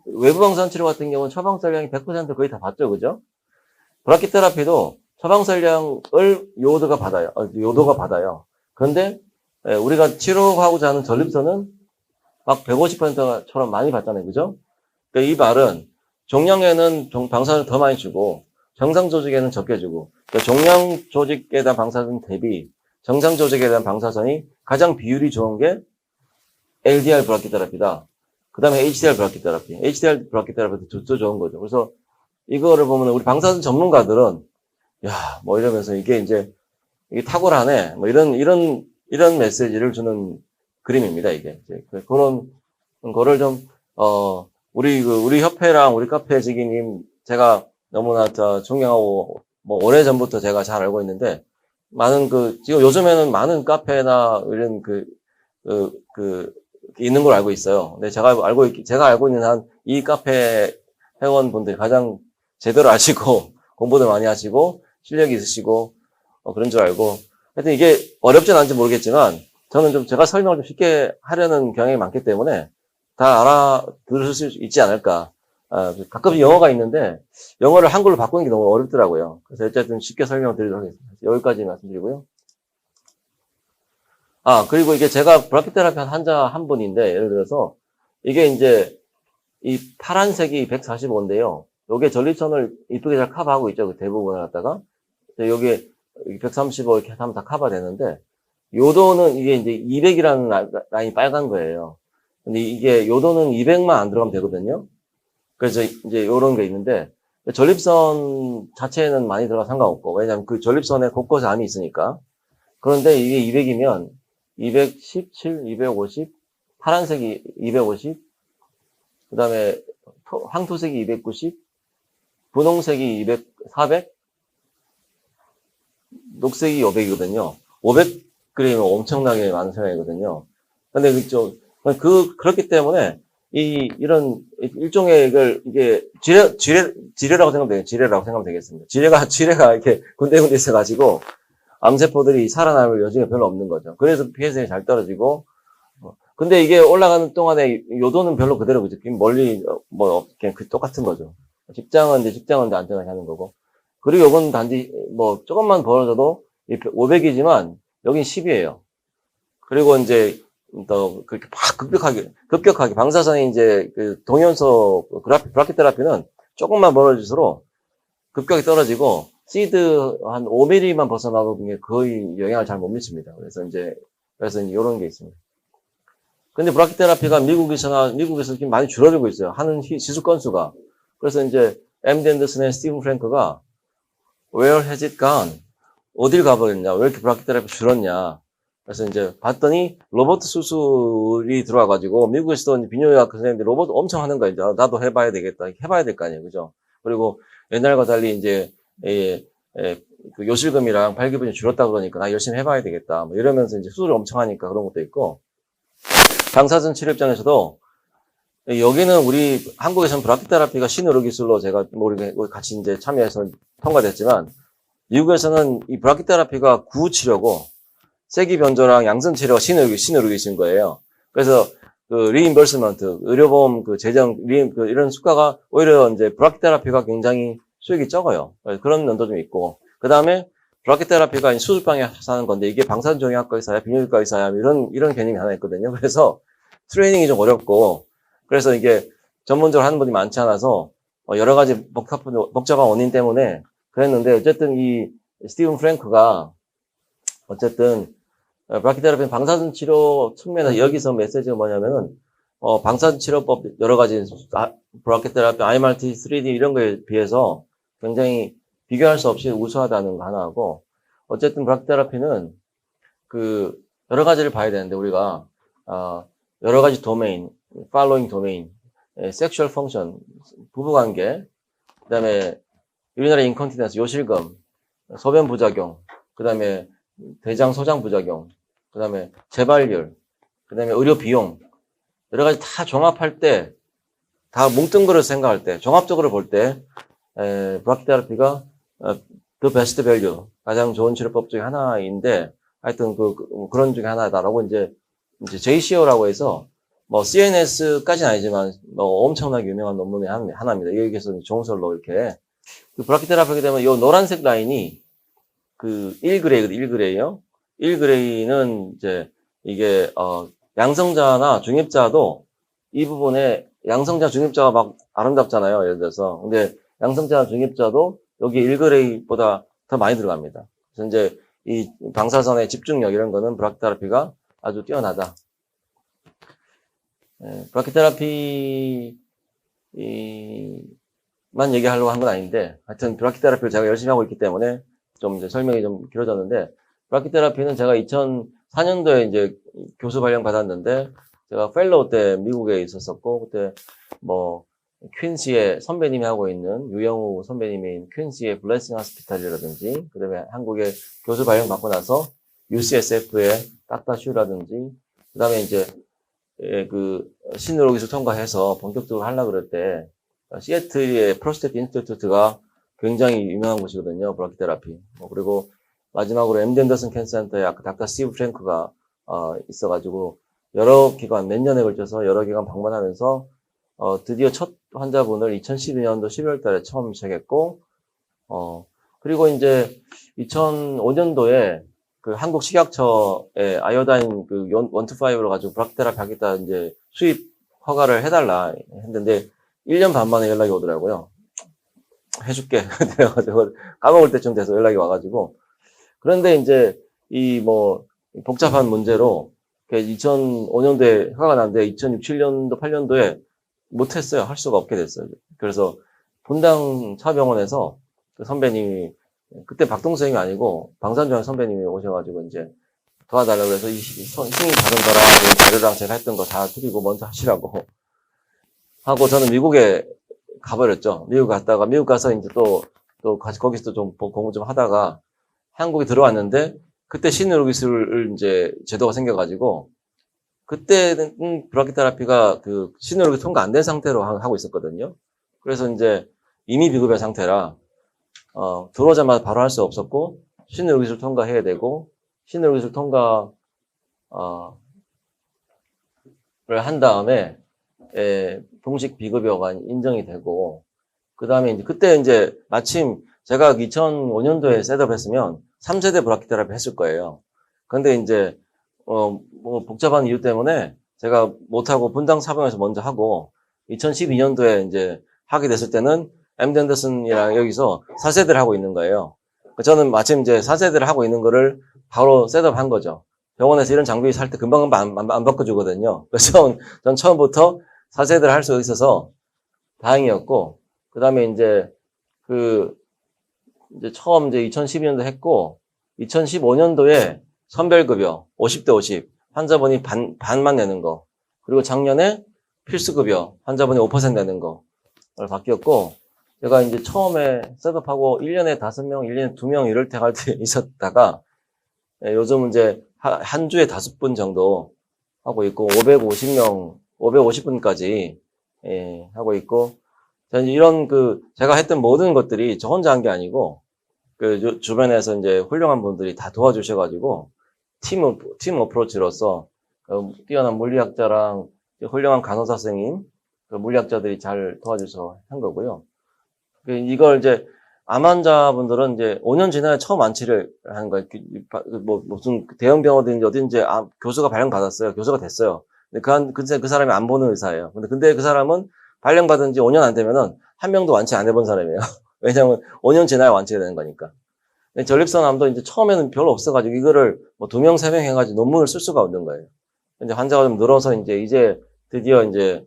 외부 방사선 치료 같은 경우는 처방설량이 100% 거의 다 받죠, 그죠? 브라키테라피도 처방설량을 요도가 받아요. 그런데 우리가 치료하고자 하는 전립선은 막 150%처럼 많이 받잖아요, 그죠? 그러니까 이 말은 종양에는 방사선을 더 많이 주고 정상 조직에는 적게 주고, 그러니까 종양 조직에 대한 방사선 대비 정상 조직에 대한 방사선이 가장 비율이 좋은 게 LDR 브라키테라피다. 그 다음에 HDR 브라키테라피. HDR 브라키테라피도 더 좋은 거죠. 그래서 이거를 보면 우리 방사선 전문가들은, 뭐 이러면서 이게 탁월하네. 뭐 이런 메시지를 주는 그림입니다, 이게. 그런 그거를 좀, 우리 협회랑 우리 카페 지기님, 제가 너무나 존경하고, 뭐, 오래전부터 제가 잘 알고 있는데, 지금 요즘에는 많은 카페나 이런 있는 걸 알고 있어요. 근데 제가 알고 있는 한, 이 카페 회원분들이 가장 제대로 아시고, 공부도 많이 하시고, 실력이 있으시고, 그런 줄 알고. 하여튼 이게 어렵진 않은지 모르겠지만, 저는 좀 제가 설명을 좀 쉽게 하려는 경향이 많기 때문에, 다 알아들을 수 있지 않을까. 가끔 영어가 있는데, 영어를 한글로 바꾸는 게 너무 어렵더라고요. 그래서 어쨌든 쉽게 설명을 드리도록 하겠습니다. 여기까지 말씀드리고요. 그리고 이게 제가 브라키테라피 환자 한 분인데, 예를 들어서, 이게 이제, 이 파란색이 145인데요. 요게 전립선을 이쁘게 잘 커버하고 있죠. 그 대부분을 갖다가. 여기 135 이렇게 하면 다 커버되는데, 요도는 이게 이제 200이라는 라인이 빨간 거예요. 근데 이게 요도는 200만 안 들어가면 되거든요. 그래서 이제 요런 게 있는데, 전립선 자체에는 많이 들어가 상관없고, 왜냐면 그 전립선에 곳곳에 암이 있으니까. 그런데 이게 200이면 217, 250, 파란색이 250, 그 다음에 황토색이 290, 분홍색이 200, 400, 녹색이 500이거든요. 500g이면 엄청나게 많은 생각이거든요. 근데 그렇기 때문에 이런 일종의 이게 지뢰라고 생각하면 되겠습니다. 지뢰가 이렇게 군데군데 있어가지고 암세포들이 살아남을 여지가 별로 없는 거죠. 그래서 pSA가 잘 떨어지고, 근데 이게 올라가는 동안에 요도는 별로 그대로 그죠. 멀리, 그냥 똑같은 거죠. 직장은 안전하게 하는 거고. 그리고 요건 단지, 조금만 벌어져도 500이지만, 여긴 10이에요. 그리고 이제, 또, 그렇게 막 급격하게, 방사선이 이제, 동연소, 브라키테라피는 조금만 멀어질수록 급격히 떨어지고, 시드 한 5mm만 벗어나도 거의 영향을 잘 못 미칩니다. 그래서 이제 이런 게 있습니다. 근데 브라키테라피가 미국에서 지금 많이 줄어들고 있어요. 하는 시술 건수가. 그래서 이제 MD 앤더슨의 스티븐 프랭크가 Where has it gone? 어딜 가버렸냐? 왜 이렇게 브라키테라피 줄었냐? 그래서 이제 봤더니 로봇 수술이 들어와가지고 미국에서도 비뇨기과 선생님들이 로봇 엄청 하는 거예요. 이제 나도 해봐야 되겠다. 해봐야 될 거 아니에요. 그죠? 그리고 옛날과 달리 이제 그 요실금이랑 발기분이 줄었다 그러니까 나 열심히 해봐야 되겠다. 뭐 이러면서 이제 수술을 엄청 하니까 그런 것도 있고, 방사선 치료 입장에서도 여기는 우리 한국에서는 브라키테라피가 신의료 기술로 제가 우리 같이 이제 참여해서 통과됐지만, 미국에서는 이 브라키테라피가 구치료고 세기 변조랑 양성 치료가 신의료 기술인 거예요. 그래서 리임버스먼트 의료보험 재정 이런 수가가 오히려 이제 브라키테라피가 굉장히 수익이 적어요. 그런 면도 좀 있고, 그 다음에 브라키테라피가 수술방에 하는 건데 이게 방사선종양학과 의사야, 비뇨기과 의사야 이런 개념이 하나 있거든요. 그래서 트레이닝이 좀 어렵고, 그래서 이게 전문적으로 하는 분이 많지 않아서 여러 가지 복잡한 원인 때문에 그랬는데, 어쨌든 이 스티븐 프랭크가 어쨌든 브라키테라피는 방사선 치료 측면에서 여기서 메시지가 뭐냐면은 방사선 치료법 여러 가지 브라키테라피, IMRT, 3D 이런 거에 비해서 굉장히 비교할 수 없이 우수하다는 거 하나하고, 어쨌든 브라키테라피는 여러 가지를 봐야 되는데 우리가 여러 가지 도메인, 팔로잉 도메인, 섹슈얼 펑션, 부부관계, 그다음에 유리나리 인컨티넨스, 요실금, 소변 부작용, 그다음에 대장 소장 부작용, 그다음에 재발률, 그다음에 의료 비용, 여러 가지 다 종합할 때, 다 뭉뚱그려 생각할 때, 종합적으로 볼 때 브라키테라피가 the best value, 가장 좋은 치료법 중에 하나인데, 하여튼 그런 중에 하나다라고 이제 JCO라고 해서 CNS까지는 아니지만 엄청나게 유명한 논문의 하나입니다. 여기에서 종설로 이렇게 브라키테라피가 되면 이 노란색 라인이 1그레이거든요. 1그레이요. 1그레이는 이제 이게 양성자나 중입자도 이 부분에 양성자 중입자가 막 아름답잖아요. 예를 들어서. 근데 양성자 중입자도 여기 1그레이보다 더 많이 들어갑니다. 그래서 이제 이 방사선의 집중력 이런 거는 브라키테라피가 아주 뛰어나다. 브라키테라피만 얘기하려고 한 건 아닌데, 하여튼 브라키테라피를 제가 열심히 하고 있기 때문에 좀 이제 설명이 좀 길어졌는데, 브라키테라피는 제가 2004년도에 이제 교수 발령 받았는데, 제가 펠로우 때 미국에 있었었고, 그때 뭐, 퀸시의 선배님이 하고 있는 유영우 선배님인 퀸시의 블레싱 하스피탈이라든지, 그 다음에 한국에 교수 발령 받고 나서 UCSF의 딱다슈라든지, 그 다음에 이제, 그, 신의료기술 통과해서 본격적으로 하려고 그럴 때, 시애틀의 프로스테트 인스티튜트가 굉장히 유명한 곳이거든요. 브라키테라피. 그리고 마지막으로 MD 앤더슨 캔서 센터에 아까 닥터 스티브 프랭크가 있어가지고 여러 기관 몇 년에 걸쳐서 여러 기관 방문하면서 드디어 첫 환자분을 2012년도 12월 달에 처음 시작했고 그리고 이제 2005년도에 그 한국 식약처에 아이오다인 그 125로 가지고 브라키테라피 하겠다 이제 수입 허가를 해달라 했는데 1년 반 만에 연락이 오더라고요. 해줄게. 그래가지고 까먹을 때쯤 돼서 연락이 와가지고 그런데 이제 이 뭐 복잡한 문제로 2005년도에 허가가 났는데 2006, 7년도, 8년도에 못했어요. 할 수가 없게 됐어요. 그래서 분당 차병원에서 그 선배님이 그때 박동생이 아니고 방산조약 선배님이 오셔가지고 이제 도와달라고 해서 힘이 다른 거랑 자료랑 제가 했던 거 다 드리고 먼저 하시라고 하고 저는 미국에 가버렸죠. 미국 갔다가 미국 가서 이제 또 거기서 좀 공부 좀 하다가 한국에 들어왔는데 그때 신의료기술 이제 제도가 생겨가지고 그때는 브라키테라피가 그 신의료기 통과 안 된 상태로 하고 있었거든요. 그래서 이제 이미 비급여 상태라 들어오자마자 바로 할 수 없었고 신의료기술 통과해야 되고 신의료기술 통과를 한 다음에 동식 비급여가 인정이 되고 그 다음에 이제 그때 이제 마침 제가 2005년도에 셋업했으면 3세대 브라키테라피 했을 거예요. 근데 이제 뭐 복잡한 이유 때문에 제가 못하고 분당 사병에서 먼저 하고 2012년도에 이제 하게 됐을 때는 MD 앤더슨이랑 여기서 4세대를 하고 있는 거예요. 저는 마침 이제 4세대를 하고 있는 거를 바로 셋업한 거죠. 병원에서 이런 장비 살 때 금방 안 바꿔주거든요. 그래서 전 처음부터 4세대를 할 수 있어서 다행이었고, 그 다음에 이제 이제 처음 이제 2012년도 했고, 2015년도에 선별급여 50대 50, 환자분이 반만 내는 거, 그리고 작년에 필수급여 환자분이 5% 내는 거를 바뀌었고, 제가 이제 처음에 셋업하고 1년에 5명, 1년에 2명 이럴 때 할 때 있었다가, 요즘 이제 한 주에 5분 정도 하고 있고, 550분까지, 하고 있고, 이런 제가 했던 모든 것들이 저 혼자 한 게 아니고, 주변에서 이제 훌륭한 분들이 다 도와주셔가지고, 팀 어프로치로서, 뛰어난 물리학자랑 훌륭한 간호사 선생님, 물리학자들이 잘 도와줘서 한 거고요. 이걸 이제, 암 환자분들은 이제 5년 지나야 처음 완치를 하는 거예요. 무슨 대형 병원이든지 어딘지 교수가 발령받았어요. 교수가 됐어요. 근데 그 사람이 안 보는 의사예요. 근데 그 사람은 발령받은 지 5년 안 되면은 한 명도 완치 안 해본 사람이에요. 왜냐면 5년 지나야 완치가 되는 거니까. 전립선암도 이제 처음에는 별로 없어가지고 이거를 뭐 2명, 3명 해가지고 논문을 쓸 수가 없는 거예요. 이제 환자가 좀 늘어서 이제 드디어 이제,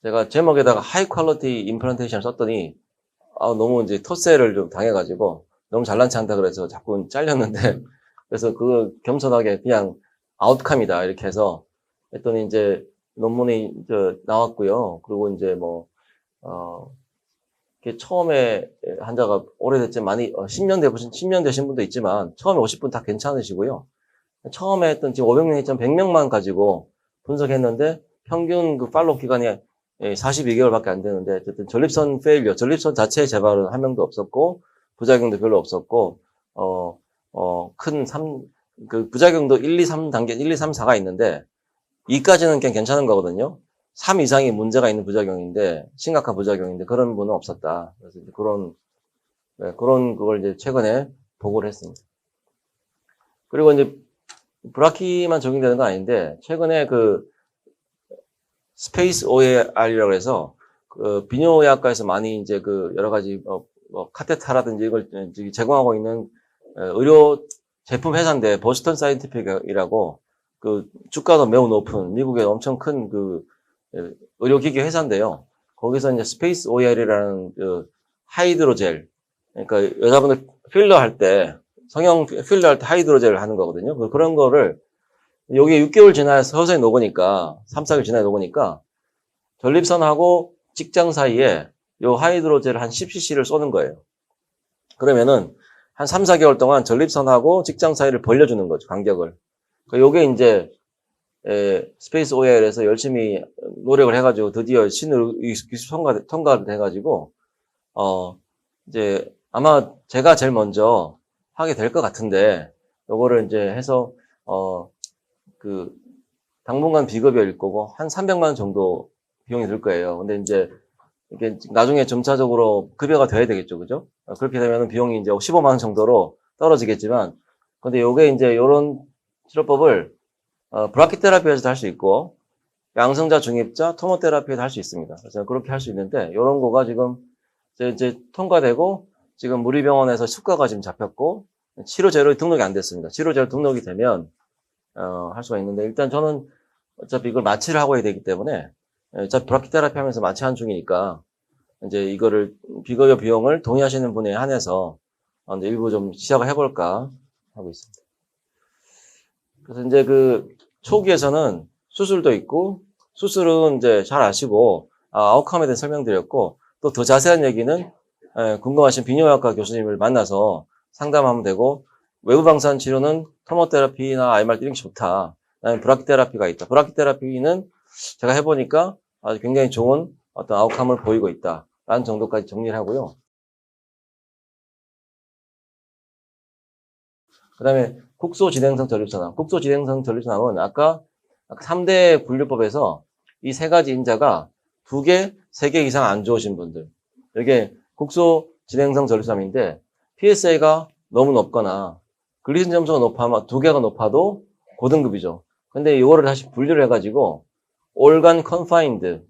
제가 제목에다가 하이 퀄리티 임플란테이션 썼더니 너무 이제 텃세를 좀 당해가지고 너무 잘난 체 한다 그래서 자꾸 잘렸는데 그래서 그거 겸손하게 그냥 아웃컴이다 이렇게 해서 했더니 이제 논문이 나왔고요. 그리고 이제 처음에 환자가 오래됐지만 많이 10년 되신 분도 있지만 처음에 50분 다 괜찮으시고요. 처음에 했던 지금 500명 했지만 100명만 가지고 분석했는데 평균 팔로우 기간이 42개월밖에 안 되는데 어쨌든 전립선 전립선 자체의 재발은 한 명도 없었고 부작용도 별로 없었고 부작용도 1, 2, 3단계 1, 2, 3, 4가 있는데 2까지는 그냥 괜찮은 거거든요. 3 이상이 문제가 있는 부작용인데 심각한 부작용인데 그런 분은 없었다. 그래서 이제 그걸 이제 최근에 보고를 했습니다. 그리고 이제 브라키만 적용되는 건 아닌데 최근에 스페이스 OAR이라고 해서 비뇨의학과에서 많이 이제 여러 가지 카테타라든지 이걸 제공하고 있는 의료 제품 회사인데 보스턴 사이언티픽이라고 주가도 매우 높은 미국의 엄청 큰 의료기기 회사인데요. 거기서 이제 스페이스 OAR이라는 하이드로젤, 그러니까 여자분들 필러 할 때 성형 필러 할 때 하이드로젤을 하는 거거든요. 그런 거를 여기 6개월 지나야 서서히 녹으니까, 3, 4개월 지나야 녹으니까, 전립선하고 직장 사이에 요 하이드로젤 한 10cc를 쏘는 거예요. 그러면은 한 3, 4개월 동안 전립선하고 직장 사이를 벌려주는 거죠, 간격을. 요게 이제, 스페이스 OL에서 열심히 노력을 해가지고 드디어 기술 통과가 돼가지고, 이제 아마 제가 제일 먼저 하게 될 것 같은데, 요거를 이제 해서, 당분간 비급여일 거고, 한 300만 원 정도 비용이 들 거예요. 근데 이제, 이게 나중에 점차적으로 급여가 돼야 되겠죠. 그죠? 그렇게 되면 비용이 이제 15만 원 정도로 떨어지겠지만, 근데 요게 이제 요런 치료법을, 브라키테라피에서도 할 수 있고, 양성자, 중입자, 토모테라피에도 할 수 있습니다. 그래서 그렇게 할 수 있는데, 요런 거가 지금 이제 통과되고, 지금 무리병원에서 수가가 지금 잡혔고, 치료제로 등록이 안 됐습니다. 치료제로 등록이 되면, 할 수가 있는데, 일단 저는 어차피 이걸 마취를 하고 해야 되기 때문에, 어차피 브라키테라피 하면서 마취한 중이니까, 이제 이거를, 비급여 비용을 동의하시는 분에 한해서, 이제 일부 좀 시작을 해볼까 하고 있습니다. 그래서 이제 초기에서는 수술도 있고, 수술은 이제 잘 아시고, 아웃컴에 대해 설명드렸고, 또 더 자세한 얘기는, 궁금하신 비뇨기과 교수님을 만나서 상담하면 되고, 외부 방사선 치료는 토모테라피나 IMRT 이런 게 좋다. 그다음에 브라키테라피가 있다. 브라키테라피는 제가 해보니까 아주 굉장히 좋은 어떤 아웃컴을 보이고 있다. 라는 정도까지 정리를 하고요. 그 다음에 국소진행성 전립선암. 국소진행성 전립선암은 아까 3대 분류법에서 이 세 가지 인자가 2개, 3개 이상 안 좋으신 분들. 이게 국소진행성 전립선암인데 PSA가 너무 높거나 글리신 점수가 높아면 2개가 높아도 고등급이죠. 근데 이거를 다시 분류를 해가지고 organ confined,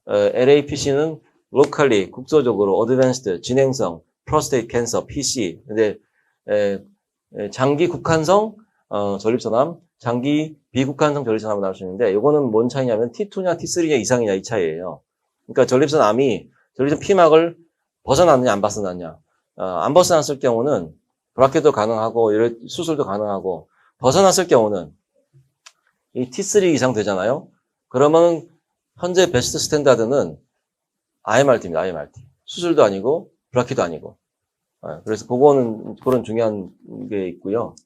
LAPC는 locally, 국소적으로 advanced, 진행성, prostate cancer, PC. 근데 장기 국한성 전립선암, 장기 비국한성 전립선암을 나올 수 있는데 이거는 뭔 차이냐면 T2냐 T3냐 이상이냐 이 차이예요. 그러니까 전립선 피막을 벗어났느냐 안 벗어났냐. 안 벗어났을 경우는 브라켓도 가능하고 수술도 가능하고 벗어났을 경우는 이 T3 이상 되잖아요. 그러면 현재 베스트 스탠다드는 IMRT입니다. IMRT. 수술도 아니고 브라켓도 아니고. 그래서 그런 중요한 게 있고요.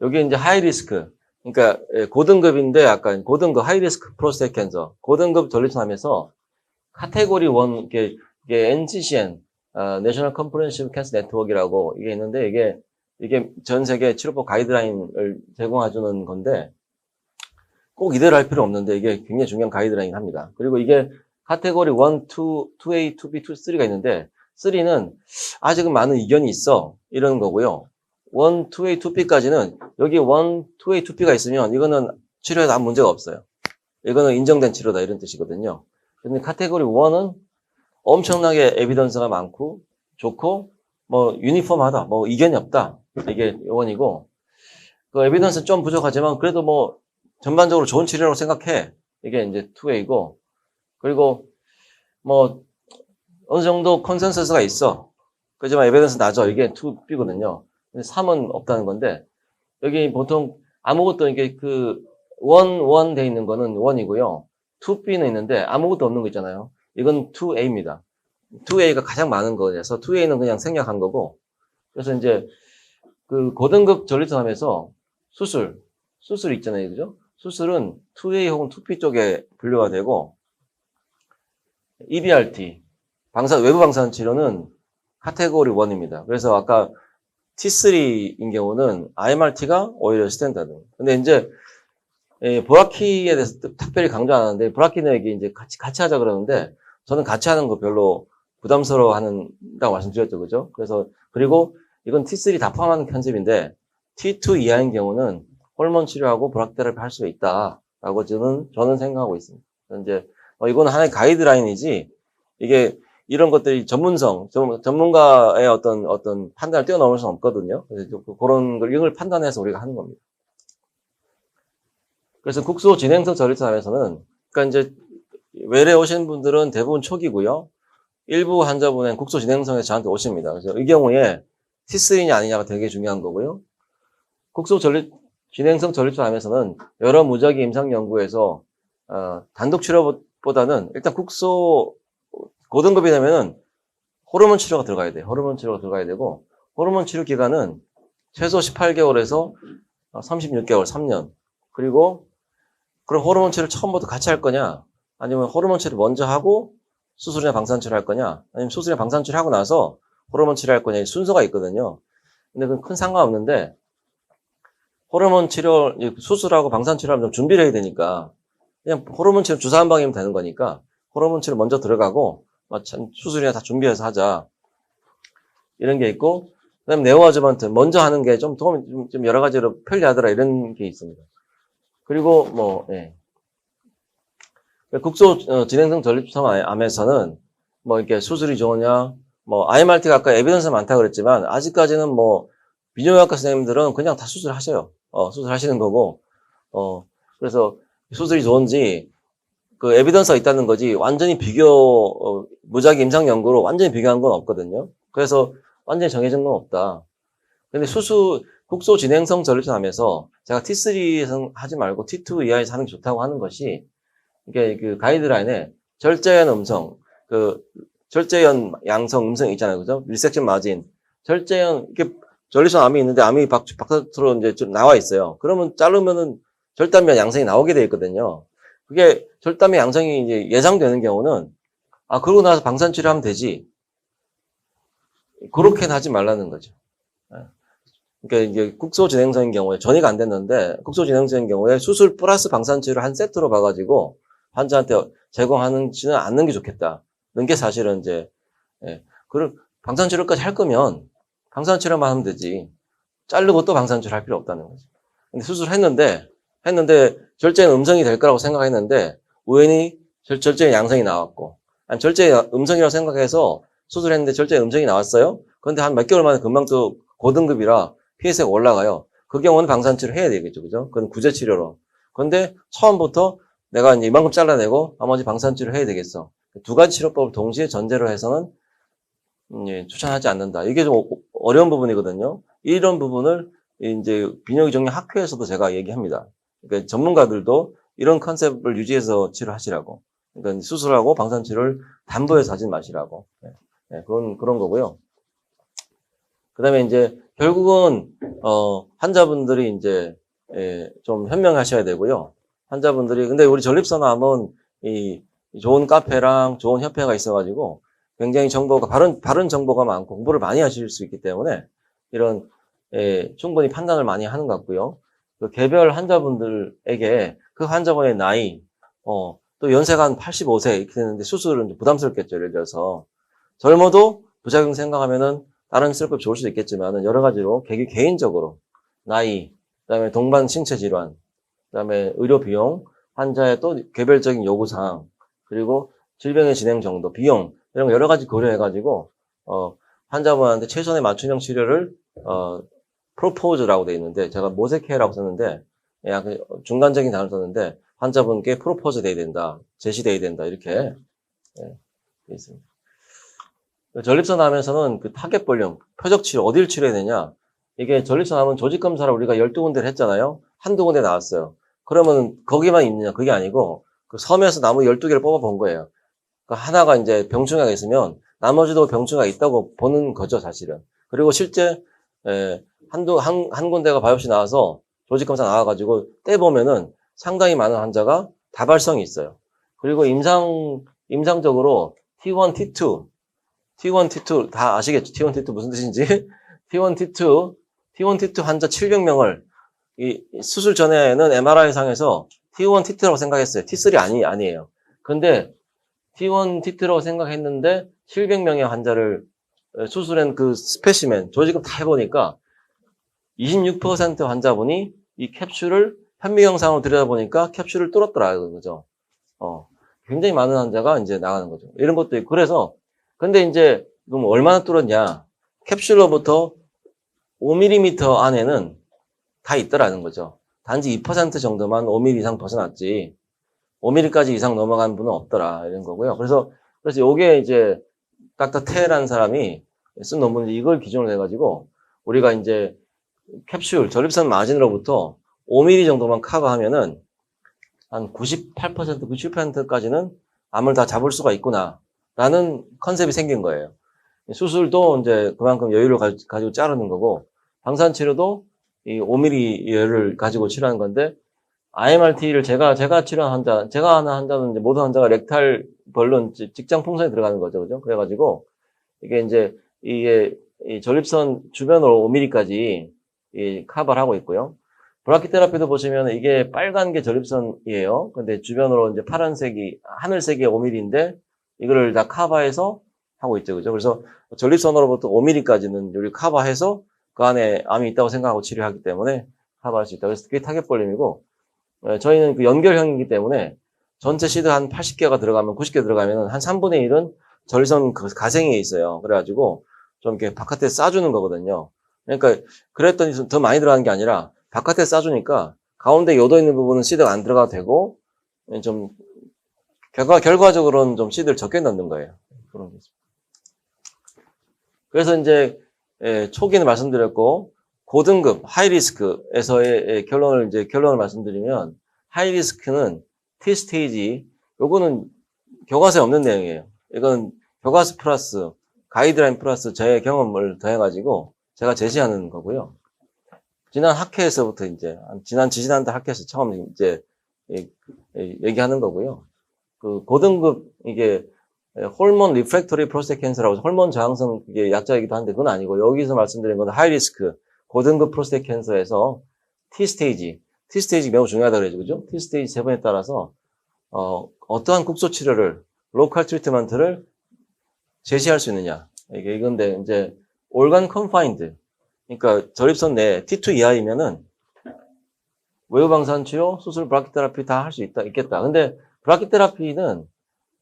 여기 이제 하이 리스크. 그러니까 고등급인데 약간 고등급 하이 리스크 프로스테이트 캔서. 고등급 전립선암에서 카테고리 1 이게 NCCN 내셔널 컴프레hen시브 캔서 네트워크라고 이게 있는데 이게 전 세계 치료법 가이드라인을 제공해주는 건데 꼭 이대로 할 필요 없는데 이게 굉장히 중요한 가이드라인 합니다. 그리고 이게 카테고리 1, 2A, 2B, 2, 3가 있는데 3는 아직은 많은 이견이 있어 이러는 거고요. 1, 2A, 2B까지는 여기 1, 2A, 2B가 있으면 이거는 치료에도 아무 문제가 없어요. 이거는 인정된 치료다 이런 뜻이거든요. 근데 카테고리 1은 엄청나게 에비던스가 많고 좋고 유니폼하다, 이견이 없다. 이게 1이고 그 에비던스 좀 부족하지만 그래도 전반적으로 좋은 치료라고 생각해. 이게 이제 2A고 그리고 어느 정도 컨센서스가 있어. 그렇지만 에비던스 낮아. 이게 2B거든요. 근데 3은 없다는 건데 여기 보통 아무것도 이게 1 돼 있는 거는 1이고요. 2B는 있는데 아무것도 없는 거 있잖아요. 이건 2A입니다. 2A가 가장 많은 거라서 2A는 그냥 생략한 거고 그래서 이제 고등급 전립선암에서 수술 있잖아요. 그죠? 수술은 2A 혹은 2B 쪽에 분류가 되고 EBRT, 외부 방사선 치료는 카테고리 1입니다. 그래서 아까 T3인 경우는 IMRT가 오히려 스탠다드. 근데 이제 브라키에 대해서 특별히 강조 안 하는데 브라키는 여기 이제 같이 하자 그러는데 저는 같이 하는 거 별로 부담스러워 한다고 말씀드렸죠. 그죠? 그리고 이건 T3 다 포함하는 컨셉인데 T2 이하인 경우는 호르몬 치료하고 브라키테라피 할 수가 있다라고 저는 생각하고 있습니다. 이제 이건 하나의 가이드라인이지 이게 이런 것들이 전문가의 어떤 판단을 뛰어넘을 수는 없거든요. 그래서 그런 이걸 판단해서 우리가 하는 겁니다. 그래서 국소 진행성 전립선암에서는 그러니까 이제 외래 오신 분들은 대부분 초기고요. 일부 환자분은 국소 진행성에서 저한테 오십니다. 그래서 이 경우에 T3냐 아니냐가 되게 중요한 거고요. 국소 진행성 전립선암에서는 여러 무작위 임상 연구에서 단독 치료보다는 일단 국소 고등급이 되면은 호르몬 치료가 들어가야 돼. 호르몬 치료가 들어가야 되고 호르몬 치료 기간은 최소 18개월에서 36개월, 3년. 그리고 그럼 호르몬 치료를 처음부터 같이 할 거냐? 아니면 호르몬 치료 먼저 하고 수술이나 방사선 치료 할 거냐? 아니면 수술이나 방사선 치료 하고 나서 호르몬 치료 할 거냐? 순서가 있거든요. 근데 그건 큰 상관없는데 호르몬 치료, 수술하고 방사선 치료하면 좀 준비를 해야 되니까 그냥 호르몬 치료 주사 한 방이면 되는 거니까 호르몬 치료 먼저 들어가고 수술이나 다 준비해서 하자. 이런 게 있고 그다음에 네오아주반트 먼저 하는 게 좀 도움이 좀 여러 가지로 편리하더라 이런 게 있습니다. 그리고 국소 진행성 전립선암에서는 이렇게 수술이 좋으냐, IMRT가 아까 에비던스 많다 그랬지만 아직까지는 비뇨기과 선생님들은 그냥 다 수술하셔요. 수술하시는 거고, 그래서 수술이 좋은지 그 에비던스가 있다는 거지 완전히 무작위 임상 연구로 완전히 비교한 건 없거든요. 그래서 완전히 정해진 건 없다. 근데 국소 진행성 전립선암에서 제가 T3에서 하지 말고 T2 이하에서 하는 게 좋다고 하는 것이 이게 그 가이드라인에 절제연 음성, 절제연 양성 음성 있잖아요. 그죠? 리섹션 마진. 절제연, 이렇게 전립선암이 있는데 암이 바깥으로 이제 좀 나와 있어요. 그러면 자르면은 절단면 양성이 나오게 돼 있거든요. 그게 절단면 양성이 이제 예상되는 경우는 그러고 나서 방사선 치료하면 되지. 그렇게는 하지 말라는 거죠. 그러니까 이제 국소 진행성인 경우에 전이가 안 됐는데 국소 진행성인 경우에 수술 플러스 방사선 치료 한 세트로 봐가지고 환자한테 제공하지는 않는 게 좋겠다. 이런 게 사실은 이제 그럼 방사선 치료까지 할 거면 방사선 치료만 하면 되지. 자르고 또 방사선 치료 할 필요 없다는 거죠. 근데 수술했는데 절제는 음성이 될 거라고 생각했는데 우연히 절제는 양성이 나왔고 아니 절제 음성이라고 생각해서 수술했는데 절제 음성이 나왔어요. 그런데 한 몇 개월 만에 금방 또 고등급이라 PSA가 올라가요. 그 경우는 방사선 치료 해야 되겠죠. 그죠? 그건 구제 치료로. 그런데 처음부터 내가 이제 이만큼 잘라내고 나머지 방사선 치료 해야 되겠어. 두 가지 치료법을 동시에 전제로 해서는 추천하지 않는다. 이게 좀 어려운 부분이거든요. 이런 부분을 이제 비뇨기정리 학회에서도 제가 얘기합니다. 그러니까 전문가들도 이런 컨셉을 유지해서 치료하시라고. 그러니까 수술하고 방사선 치료를 담보해서 하지 마시라고. 그런 거고요. 그 다음에 이제 결국은 환자분들이 이제 좀 현명하셔야 되고요. 환자분들이 근데 우리 전립선암은 이 좋은 카페랑 좋은 협회가 있어가지고 굉장히 정보가 바른 정보가 많고 공부를 많이 하실 수 있기 때문에 이런 충분히 판단을 많이 하는 것 같고요. 그 개별 환자분들에게 그 환자분의 나이 또 연세가 한 85세 이렇게 되는데 수술은 부담스럽겠죠. 예를 들어서 젊어도 부작용 생각하면은 다른 치료법 좋을 수도 있겠지만 여러 가지로 개인적으로 나이, 그다음에 동반 신체 질환, 그다음에 의료 비용, 환자의 또 개별적인 요구사항, 그리고 질병의 진행 정도, 비용 이런 거 여러 가지 고려해가지고 환자분한테 최선의 맞춤형 치료를 프로포즈라고 돼 있는데 제가 모색해라고 썼는데 약간 중간적인 단어를 썼는데 환자분께 프로포즈 돼야 된다, 제시돼야 된다 이렇게 돼 있습니다. 전립선암에서는 그 타겟볼륨, 표적 치료, 어딜 치료해야 되냐? 이게 전립선암은 조직검사를 우리가 12군데를 했잖아요? 한두 군데 나왔어요. 그러면 거기만 있느냐? 그게 아니고, 그 섬에서 나무 12개를 뽑아본 거예요. 그 하나가 이제 병충해가 있으면, 나머지도 병충해가 있다고 보는 거죠, 사실은. 그리고 실제, 한 군데가 바이옵시 나와서 조직검사 나와가지고 떼보면은 상당히 많은 환자가 다발성이 있어요. 그리고 임상적으로 T1, T2, T1, T2 다 아시겠죠? T1, T2 무슨 뜻인지? T1, T2 환자 700명을 이 수술 전에는 MRI상에서 T1, T2라고 생각했어요. T3 아니에요. 근데 T1, T2라고 생각했는데 700명의 환자를 수술한 그 스페시멘, 조직을 다 해보니까 26% 환자분이 이 캡슐을 현미 영상으로 들여다보니까 캡슐을 뚫었더라고요. 그죠? 굉장히 많은 환자가 이제 나가는 거죠. 이런 것도 있고. 그래서 근데 이제 그럼 얼마나 뚫었냐? 캡슐로부터 5mm 안에는 다 있더라는 거죠. 단지 2% 정도만 5mm 이상 벗어났지 5mm까지 이상 넘어간 분은 없더라 이런 거고요. 그래서 요게 이제 닥터 테라는 사람이 쓴 논문인데 이걸 기준으로 해가지고 우리가 이제 캡슐 전립선 마진으로부터 5mm 정도만 커버하면은 한 98%, 90%까지는 암을 다 잡을 수가 있구나 라는 컨셉이 생긴 거예요. 수술도 이제 그만큼 여유를 가지고 자르는 거고, 방사선치료도 이 5mm를 가지고 치료하는 건데, IMRT를 제가 치료한 환자, 제가 하는 환자는 이제 모든 환자가 렉탈 벌룬 직장 풍선에 들어가는 거죠. 그죠? 그래가지고, 이게 이제, 이 전립선 주변으로 5mm까지 커버를 하고 있고요. 브라키테라피도 보시면 이게 빨간 게 전립선이에요. 근데 주변으로 이제 파란색이, 하늘색이 5mm인데, 이거를 다 커버해서 하고 있죠. 그죠? 그래서 전립선으로부터 5mm까지는 여기 커버해서 그 안에 암이 있다고 생각하고 치료하기 때문에 커버할 수 있다. 그래서 그게 타겟볼륨이고, 저희는 그 연결형이기 때문에 전체 시드 한 80개가 들어가면, 90개 들어가면 한 3분의 1은 전립선 가생에 있어요. 그래가지고 좀 이렇게 바깥에 싸주는 거거든요. 그러니까 그랬더니 더 많이 들어가는 게 아니라 바깥에 싸주니까 가운데 요도 있는 부분은 시드가 안 들어가도 되고, 좀 결과적으로는 좀 시드를 적게 넣는 거예요. 그런 거죠. 그래서 이제 초기는 말씀드렸고, 고등급 하이리스크에서의 결론을 말씀드리면, 하이리스크는 T스테이지, 요거는 교과서에 없는 내용이에요. 이건 교과서 플러스 가이드라인 플러스 제 경험을 더해가지고 제가 제시하는 거고요. 지난 학회에서부터 이제 지난달 학회에서 처음 이제 얘기하는 거고요. 그 고등급 이게 호르몬 리프렉터리 프로스테이트 캔서라고 호르몬 저항성 이게 약자이기도 한데 그건 아니고, 여기서 말씀드린 건 하이리스크 고등급 프로스테이트 캔서에서 T스테이지 매우 중요하다고 그러죠. 그죠? T스테이지 세분에 따라서 어떠한 국소 치료를, 로컬 트리트먼트를 제시할 수 있느냐. 이건데, 이제, organ confined. 그러니까, 전립선 내 T2 이하이면은, 외부 방사선 치료, 수술, 브라키테라피 다 할 수 있겠다. 근데, 브라키테라피는,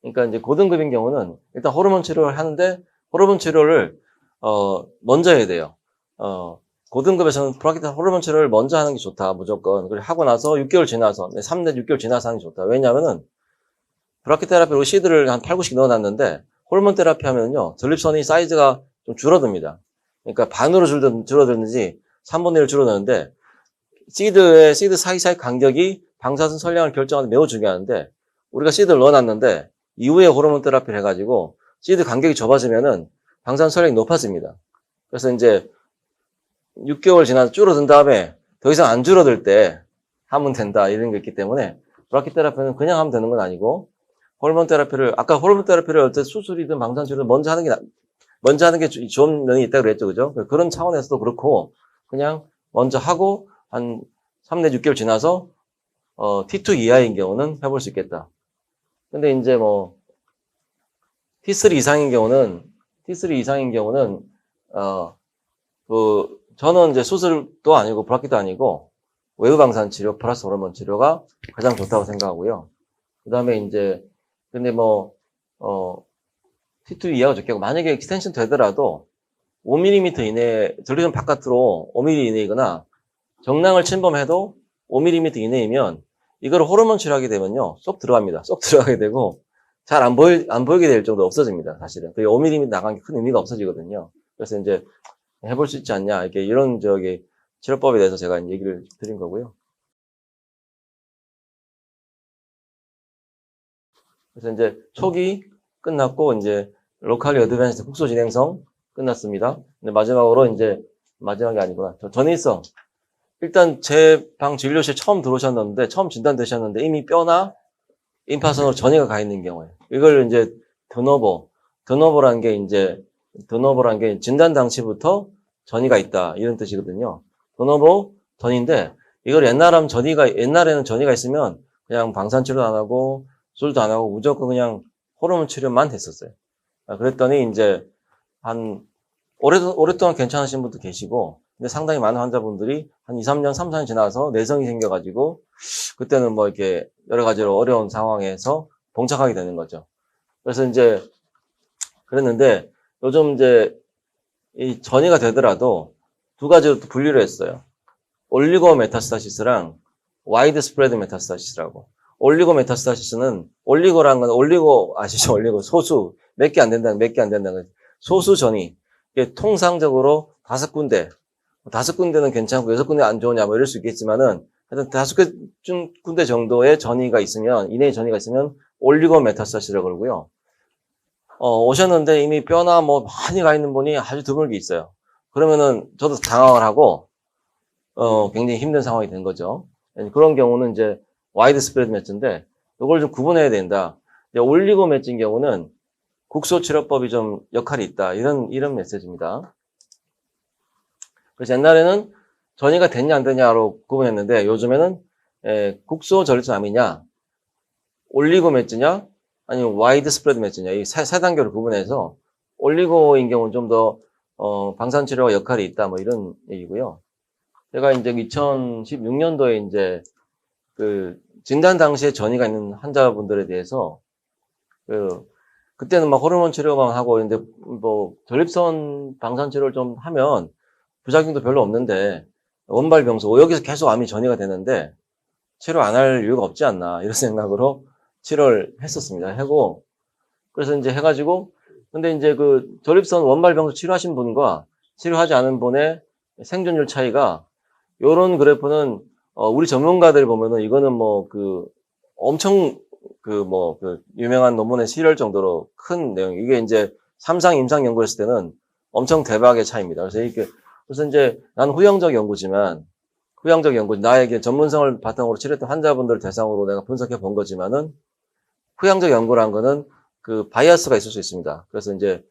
그러니까 이제 고등급인 경우는, 일단 호르몬 치료를 하는데, 호르몬 치료를, 먼저 해야 돼요. 고등급에서는 호르몬 치료를 먼저 하는 게 좋다, 무조건. 그리고 하고 나서 6개월 지나서, 3년 6개월 지나서 하는 게 좋다. 왜냐면은, 브라키테라피로 시드를 한 8, 9씩 넣어놨는데, 호르몬 테라피 하면요, 전립선이 사이즈가 좀 줄어듭니다. 그러니까 반으로 줄어들는지 3분의 1 줄어드는데, 시드 사이사이 간격이 방사선 선량을 결정하는 데 매우 중요한데, 우리가 시드를 넣어놨는데, 이후에 호르몬 테라피를 해가지고, 시드 간격이 좁아지면은 방사선 선량이 높아집니다. 그래서 이제, 6개월 지나서 줄어든 다음에, 더 이상 안 줄어들 때 하면 된다, 이런 게 있기 때문에, 브라키테라피는 그냥 하면 되는 건 아니고, 아까 호르몬 테라피를 할 때 수술이든 방사선치료든 먼저 하는 게 좋은 면이 있다 그랬죠. 그죠? 그런 차원에서도 그렇고, 그냥 먼저 하고, 한 3, 내 6개월 지나서, T2 이하인 경우는 해볼 수 있겠다. 근데 이제 뭐, T3 이상인 경우는, 저는 이제 수술도 아니고, 브라키도 아니고, 외부 방사선 치료, 플러스 호르몬 치료가 가장 좋다고 생각하고요. 그 다음에 이제, 근데 뭐, T2 이하가 좋겠고, 만약에 익스텐션 되더라도 5mm 이내, 전립선 바깥으로 5mm 이내이거나 정낭을 침범해도 5mm 이내이면 이걸 호르몬 치료하게 되면요, 쏙 들어갑니다. 쏙 들어가게 되고, 잘 안 보이게 될 정도 없어집니다, 사실은. 5mm 나간 게 큰 의미가 없어지거든요. 그래서 이제 해볼 수 있지 않냐, 이렇게 이런 치료법에 대해서 제가 얘기를 드린 거고요. 그래서 이제 초기 끝났고, 이제 로컬리 어드밴스드 국소 진행성 끝났습니다. 근데 마지막이 아니구나. 전이성. 일단 제 방 진료실 처음 진단되셨는데 이미 뼈나 임파선으로 전이가 가 있는 경우에 이걸 이제 드노보라는 게 진단 당시부터 전이가 있다, 이런 뜻이거든요. 드노보 전인데 이걸 옛날에는 전이가 있으면 그냥 방사선 치료도 안 하고 수술도 안 하고 무조건 그냥 호르몬 치료만 했었어요. 그랬더니 이제 오랫동안 괜찮으신 분도 계시고, 근데 상당히 많은 환자분들이 한 2, 3년, 3, 4년 지나서 내성이 생겨가지고, 그때는 뭐 이렇게 여러 가지로 어려운 상황에서 봉착하게 되는 거죠. 그래서 이제, 그랬는데, 요즘 이제, 이 전이가 되더라도 두 가지로 또 분류를 했어요. 올리고 메타스타시스랑 와이드 스프레드 메타스타시스라고. 올리고 메타스타시스는, 올리고라는 건, 아시죠? 올리고, 소수. 몇 개 안 된다는 소수 전이. 이게 통상적으로 5군데는 괜찮고 6군데 안 좋으냐, 뭐 이럴 수 있겠지만은, 하여튼 5군데 정도의 전이가 있으면, 이내의 전이가 있으면 올리고메타스타시스라고 그러고요. 오셨는데 이미 뼈나 뭐 많이 가 있는 분이 아주 드물게 있어요. 그러면은 저도 당황을 하고, 굉장히 힘든 상황이 된 거죠. 그런 경우는 이제 와이드 스프레드 매치인데, 이걸 좀 구분해야 된다. 올리고 매치인 경우는 국소 치료법이 좀 역할이 있다. 이런 메시지입니다. 그래서 옛날에는 전이가 됐냐 안 되냐로 구분했는데, 요즘에는 국소 전립선암이냐, 올리고 매치냐, 아니면 와이드 스프레드 매치냐, 이 세 단계로 구분해서 올리고인 경우는 좀 더 방사선 치료가 역할이 있다. 뭐 이런 얘기고요. 제가 이제 2016년도에 이제 그 진단 당시에 전이가 있는 환자분들에 대해서 그때는 막 호르몬 치료만 하고 있는데 뭐 전립선 방사선 치료를 좀 하면 부작용도 별로 없는데 원발병소 여기서 계속 암이 전이가 되는데 치료 안 할 이유가 없지 않나 이런 생각으로 치료를 했었습니다. 하고 그래서 이제 해가지고 근데 이제 그 전립선 원발병소 치료하신 분과 치료하지 않은 분의 생존율 차이가 요런 그래프는 우리 전문가들 보면은 이거는 뭐 그 엄청 그 유명한 논문에 실릴 정도로 큰 내용. 이게 이제 삼상 임상 연구했을 때는 엄청 대박의 차이입니다. 그래서 이제 난 후형적 연구지만 나에게 전문성을 바탕으로 치료했던 환자분들 대상으로 내가 분석해 본 거지만은 후형적 연구란 거는 그 바이어스가 있을 수 있습니다. 그래서 이제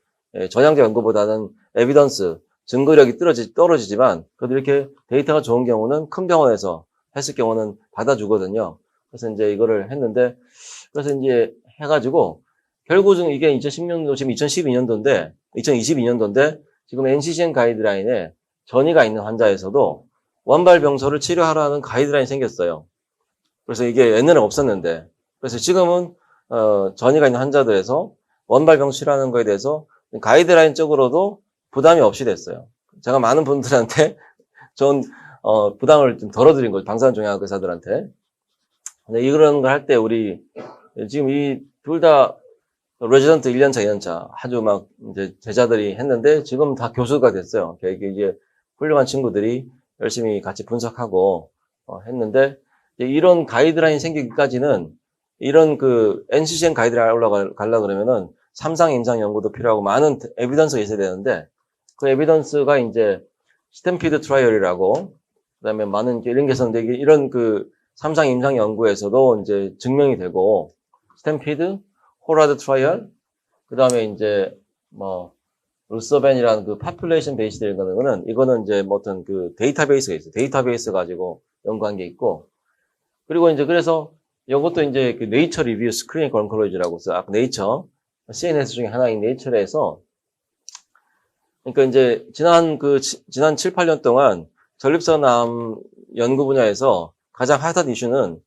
전향적 연구보다는 에비던스 증거력이 떨어지지만 그래도 이렇게 데이터가 좋은 경우는 큰 병원에서 했을 경우는 받아주거든요. 그래서 이제 이거를 했는데 그래서 이제 해가지고 결국은 이게 2010년도 지금 2022년도인데 지금 NCCN 가이드라인에 전이가 있는 환자에서도 원발병소를 치료하라는 가이드라인이 생겼어요. 그래서 이게 옛날에 없었는데 그래서 지금은 전이가 있는 환자들에서 원발병소 치료하는 거에 대해서 가이드라인적으로도 부담이 없이 됐어요. 제가 많은 분들한테 부담을 좀 덜어드린 거죠. 방사선 종양 의사들한테. 근데 이런 걸 할 때 우리 지금 이 둘 다 레지던트 1년차, 2년차 아주 막 이제 제자들이 했는데 지금 다 교수가 됐어요. 이게 훌륭한 친구들이 열심히 같이 분석하고 했는데 이런 가이드라인 생기기까지는 이런 그 NCCN 가이드라인 올라가려 그러면은 삼상 임상 연구도 필요하고 많은 에비던스가 있어야 되는데 그 에비던스가 이제 스탬피드 트라이얼이라고 그다음에 많은 이런 게 있었는데 이런 그 삼상 임상 연구에서도 이제 증명이 되고 스탬피드, 호라드 트라이얼, 그다음에 이제 뭐 루서벤이라는 그 파퓰레이션 베이스드 이거는 이제 뭐 어떤 그 데이터베이스가 있어요. 데이터베이스 가지고 연구한 게 있고 그리고 이제 그래서 이것도 이제 그 네이처 리뷰 스크리닝 컨클루즈라고 써. 네이처 CNS 중에 하나인 네이처에서 그러니까 이제 지난 7, 8년 동안 전립선암 연구 분야에서 가장 핫한 이슈는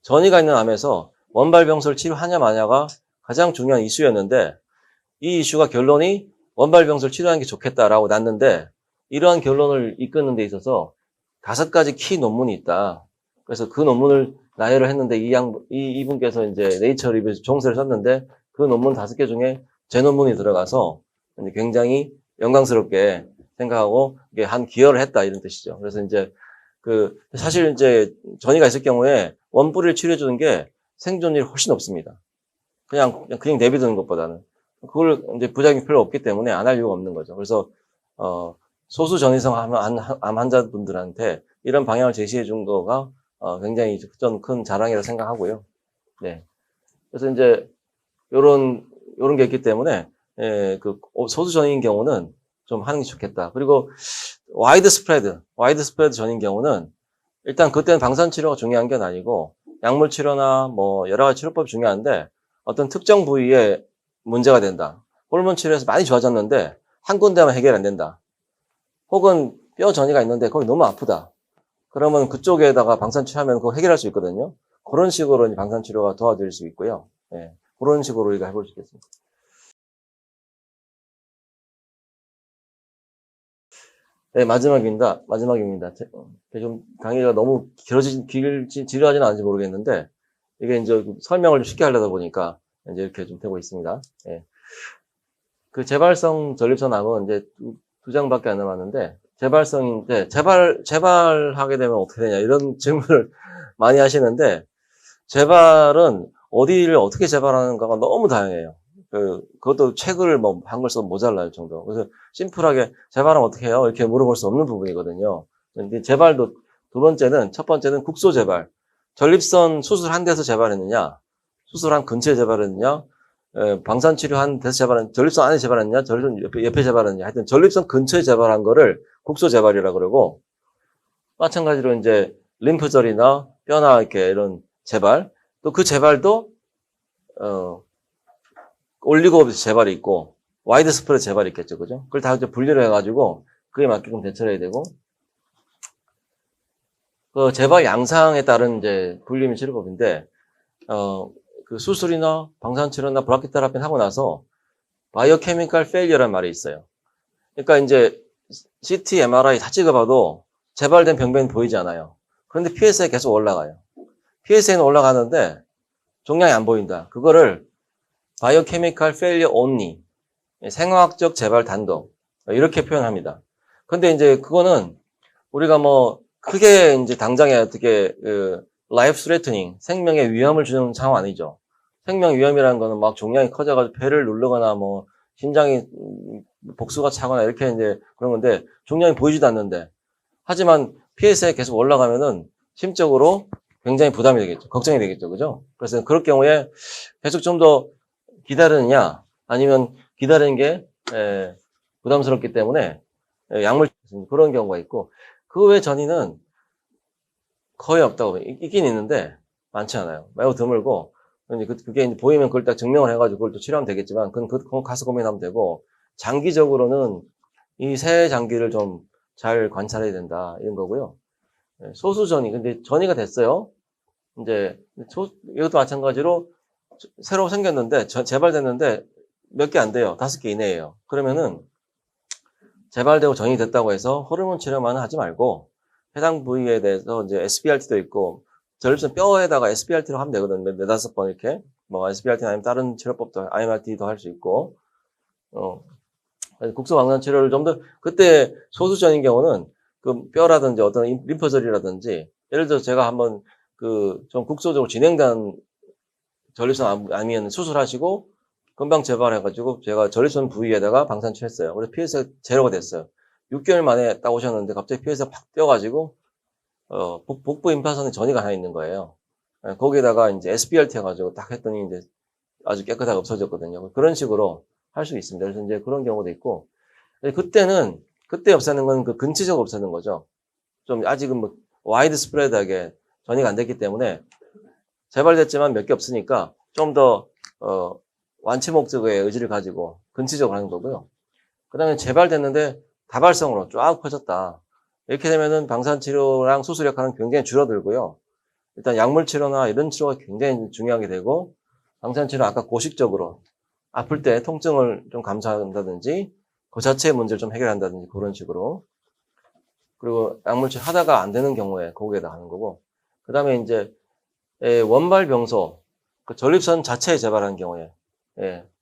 전이가 있는 암에서 원발병소를 치료하냐 마냐가 가장 중요한 이슈였는데 이 이슈가 결론이 원발병소를 치료하는 게 좋겠다라고 났는데 이러한 결론을 이끄는 데 있어서 5가지 키 논문이 있다. 그래서 그 논문을 나열을 했는데 이분께서 이제 네이처 리뷰에서 종세를 썼는데 그 논문 5개 중에 제 논문이 들어가서 굉장히 영광스럽게 생각하고 이게 한 기여를 했다 이런 뜻이죠. 그래서 이제 사실 이제 전이가 있을 경우에 원뿌리를 치료해주는 게 생존율이 훨씬 높습니다. 그냥 내비두는 것보다는. 그걸 이제 부작용이 별로 없기 때문에 안 할 이유가 없는 거죠. 그래서, 소수 전이성 암 환자분들한테 이런 방향을 제시해 준 거가, 굉장히 좀 큰 자랑이라고 생각하고요. 네. 그래서 이제, 요런 게 있기 때문에, 소수 전인 경우는 좀 하는 게 좋겠다. 그리고, 와이드 스프레드 전인 경우는, 일단 그때는 방사선 치료가 중요한 게 아니고, 약물 치료나 뭐 여러 가지 치료법이 중요한데, 어떤 특정 부위에 문제가 된다. 호르몬 치료에서 많이 좋아졌는데, 한 군데만 해결 안 된다. 혹은 뼈 전이가 있는데 거기 너무 아프다. 그러면 그쪽에다가 방사선 치료하면 그거 해결할 수 있거든요. 그런 식으로 이제 방사선 치료가 도와드릴 수 있고요. 예, 그런 식으로 우리가 해볼 수 있겠습니다. 네, 마지막입니다. 좀 강의가 너무 지루하지는 않은지 모르겠는데, 이게 이제 설명을 좀 쉽게 하려다 보니까 이제 이렇게 좀 되고 있습니다. 예. 그 재발성 전립선암은 이제 두 장밖에 안 남았는데, 재발성인데, 재발하게 되면 어떻게 되냐, 이런 질문을 많이 하시는데, 재발은 어디를 어떻게 재발하는가가 너무 다양해요. 그것도 책을 뭐, 한글 써도 모자랄 정도. 그래서 심플하게 재발하면 어떻게 해요? 이렇게 물어볼 수 없는 부분이거든요. 근데 재발도 첫 번째는 국소 재발. 전립선 수술한 데서 재발했느냐? 수술한 근처에 재발했느냐? 방사치료한 데서 재발했느냐? 전립선 안에 재발했느냐? 전립선 옆에 재발했느냐? 하여튼 전립선 근처에 재발한 거를 국소 재발이라고 그러고, 마찬가지로 이제 림프절이나 뼈나 이렇게 이런 재발, 또 그 재발도 올리고 재발이 있고 와이드 스프레드 재발이 있겠죠, 그죠? 그걸 다 이제 분리를 해가지고 그에 맞게끔 대처를 해야 되고, 그 재발 양상에 따른 이제 분리및 치료법인데, 그 수술이나 방사치료나 브라키 테라피를 하고 나서 바이오케미컬 페일리어라는 말이 있어요. 그러니까 이제 CT, MRI 다 찍어봐도 재발된 병변이 보이지 않아요. 그런데 PSA 계속 올라가요. PSA는 올라가는데 종양이 안 보인다. 그거를 바이오케미컬 페일리어 온리, 생화학적 재발 단독, 이렇게 표현합니다. 근데 이제 그거는 우리가 뭐 크게 이제 당장에 어떻게 라이프 스레트닝, 생명에 위험을 주는 상황 아니죠. 생명 위험이라는 거는 막 종양이 커져가지고 폐를 누르거나 뭐 심장이 복수가 차거나 이렇게 이제 그런 건데, 종양이 보이지도 않는데, 하지만 PSA에 계속 올라가면은 심적으로 굉장히 부담이 되겠죠. 걱정이 되겠죠. 그죠? 그래서 그럴 경우에 계속 좀 더 기다리느냐, 아니면 기다리는 게 부담스럽기 때문에 약물, 그런 경우가 있고, 그 외 전이는 거의 없다고. 있긴 있는데 많지 않아요. 매우 드물고, 그게 이제 보이면 그걸 딱 증명을 해가지고 그걸 또 치료하면 되겠지만, 그건 가서 고민하면 되고, 장기적으로는 이 세 장기를 좀 잘 관찰해야 된다, 이런 거고요. 소수 전이, 근데 전이가 됐어요. 이제 이것도 마찬가지로 새로 생겼는데, 재발됐는데 몇 개 안 돼요. 5개 이내예요. 그러면은 재발되고 전이 됐다고 해서 호르몬 치료만 하지 말고, 해당 부위에 대해서 이제 SBRT도 있고, 전립선 뼈에다가 SBRT로 하면 되거든요. 4-5번 이렇게. 뭐 SBRT 아니면 다른 치료법도 IMRT도 할 수 있고, 국소 방사선 치료를 좀 더, 그때 소수전인 경우는 그 뼈라든지 어떤 림프절이라든지, 예를 들어서 제가 한번 좀 국소적으로 진행된 전립선 암이었는 수술하시고 금방 재발해가지고 제가 전립선 부위에다가 방사선 치료했어요. 그래서 PS가 제로가 됐어요. 6개월 만에 딱 오셨는데 갑자기 PS가 팍 뛰어가지고 복부 임파선에 전이가 하나 있는 거예요. 거기에다가 이제 SBRT 해가지고 딱 했더니 이제 아주 깨끗하게 없어졌거든요. 그런 식으로 할 수 있습니다. 그래서 이제 그런 경우도 있고, 그때 없애는 건 그 근치적으로 없애는 거죠. 좀 아직은 뭐 와이드 스프레드하게 전이가 안 됐기 때문에 재발됐지만 몇 개 없으니까 좀 더 완치 목적의 의지를 가지고 근치적으로 하는 거고요. 그 다음에 재발됐는데 다발성으로 쫙 퍼졌다. 이렇게 되면은 방사선치료랑 수술 역할은 굉장히 줄어들고요. 일단 약물치료나 이런 치료가 굉장히 중요하게 되고, 방사선치료는 아까 고식적으로 아플 때 통증을 좀 감소한다든지 그 자체의 문제를 좀 해결한다든지 그런 식으로, 그리고 약물치료 하다가 안 되는 경우에 거기에다 하는 거고, 그 다음에 이제 원발병소, 그 전립선 자체에 재발하는 경우에,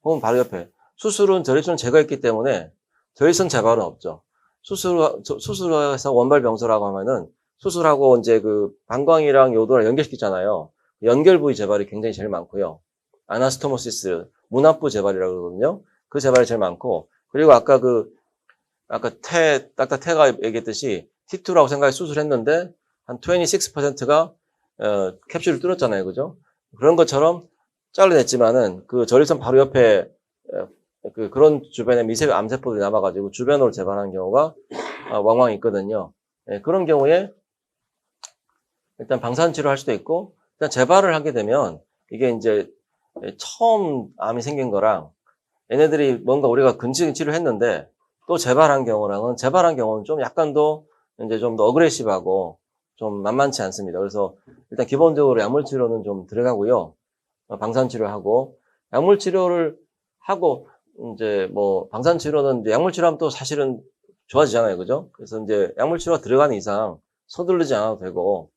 혹은 바로 옆에, 수술은 전립선을 제거했기 때문에 전립선 재발은 없죠. 수술해서 원발병소라고 하면은 수술하고 이제 그 방광이랑 요도랑 연결시키잖아요. 연결 부위 재발이 굉장히 제일 많고요. 아나스토모시스, 문합부 재발이라고 그러거든요. 그 재발이 제일 많고, 그리고 아까 태가 얘기했듯이 T2라고 생각해 수술했는데 한 26%가 캡슐을 뚫었잖아요. 그죠? 그런 것처럼 잘라냈지만은 그 전립선 바로 옆에 그런 주변에 미세 암세포들이 남아가지고 주변으로 재발하는 경우가 왕왕 있거든요. 그런 경우에 일단 방사선 치료할 수도 있고, 일단 재발을 하게 되면 이게 이제 처음 암이 생긴 거랑 얘네들이 뭔가 우리가 근치근 치료했는데 또 재발한 경우는 좀 약간 더 이제 좀 더 어그레시브하고 좀 만만치 않습니다. 그래서 일단 기본적으로 약물 치료는 좀 들어가고요. 방사선 치료하고, 약물 치료를 하고 이제 뭐 방사선 치료는 이제 약물 치료하면 또 사실은 좋아지잖아요. 그죠? 그래서 이제 약물 치료가 들어가는 이상 서두르지 않아도 되고,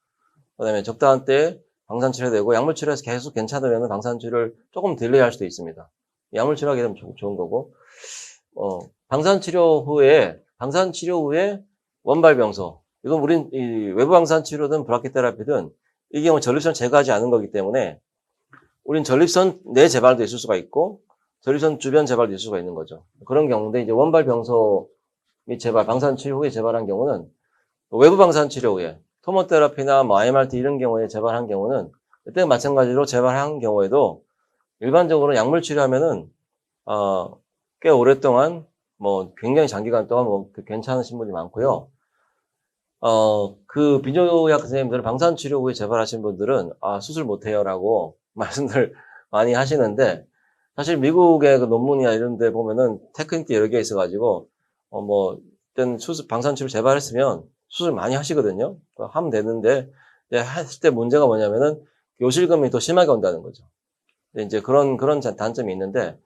그다음에 적당한 때에 방사선 치료되고, 약물 치료에서 계속 괜찮으면 방사선 치료를 조금 딜레이 할 수도 있습니다. 약물 치료하게 되면 좋은 거고, 방사선 치료 후에 원발병소. 이건 우린 이 외부 방사선 치료든 브라키테라피든 이 경우 전립선 제거하지 않은 거기 때문에 우린 전립선 내 재발도 있을 수가 있고 전립선 주변 재발도 있을 수가 있는 거죠. 그런 경우인데 이제 원발병소 및 재발, 방사선 치료 후에 재발한 경우는 외부 방사선 치료 후에 토모테라피나 뭐 IMRT 이런 경우에 재발한 경우는 그때 마찬가지로 재발한 경우에도 일반적으로 약물 치료하면은 꽤 오랫동안 뭐 굉장히 장기간 동안 뭐 괜찮으신 분이 많고요. 그 비뇨약 선생님들은 방사선 치료 후에 재발하신 분들은 수술 못 해요라고 말씀들 많이 하시는데 사실 미국의 그 논문이나 이런 데 보면은 테크닉도 여러 개 있어가지고 뭐 일단 방사선 치료 재발했으면 수술 많이 하시거든요. 하면 되는데 했을 때 문제가 뭐냐면은 요실금이 더 심하게 온다는 거죠. 이제 그런 단점이 있는데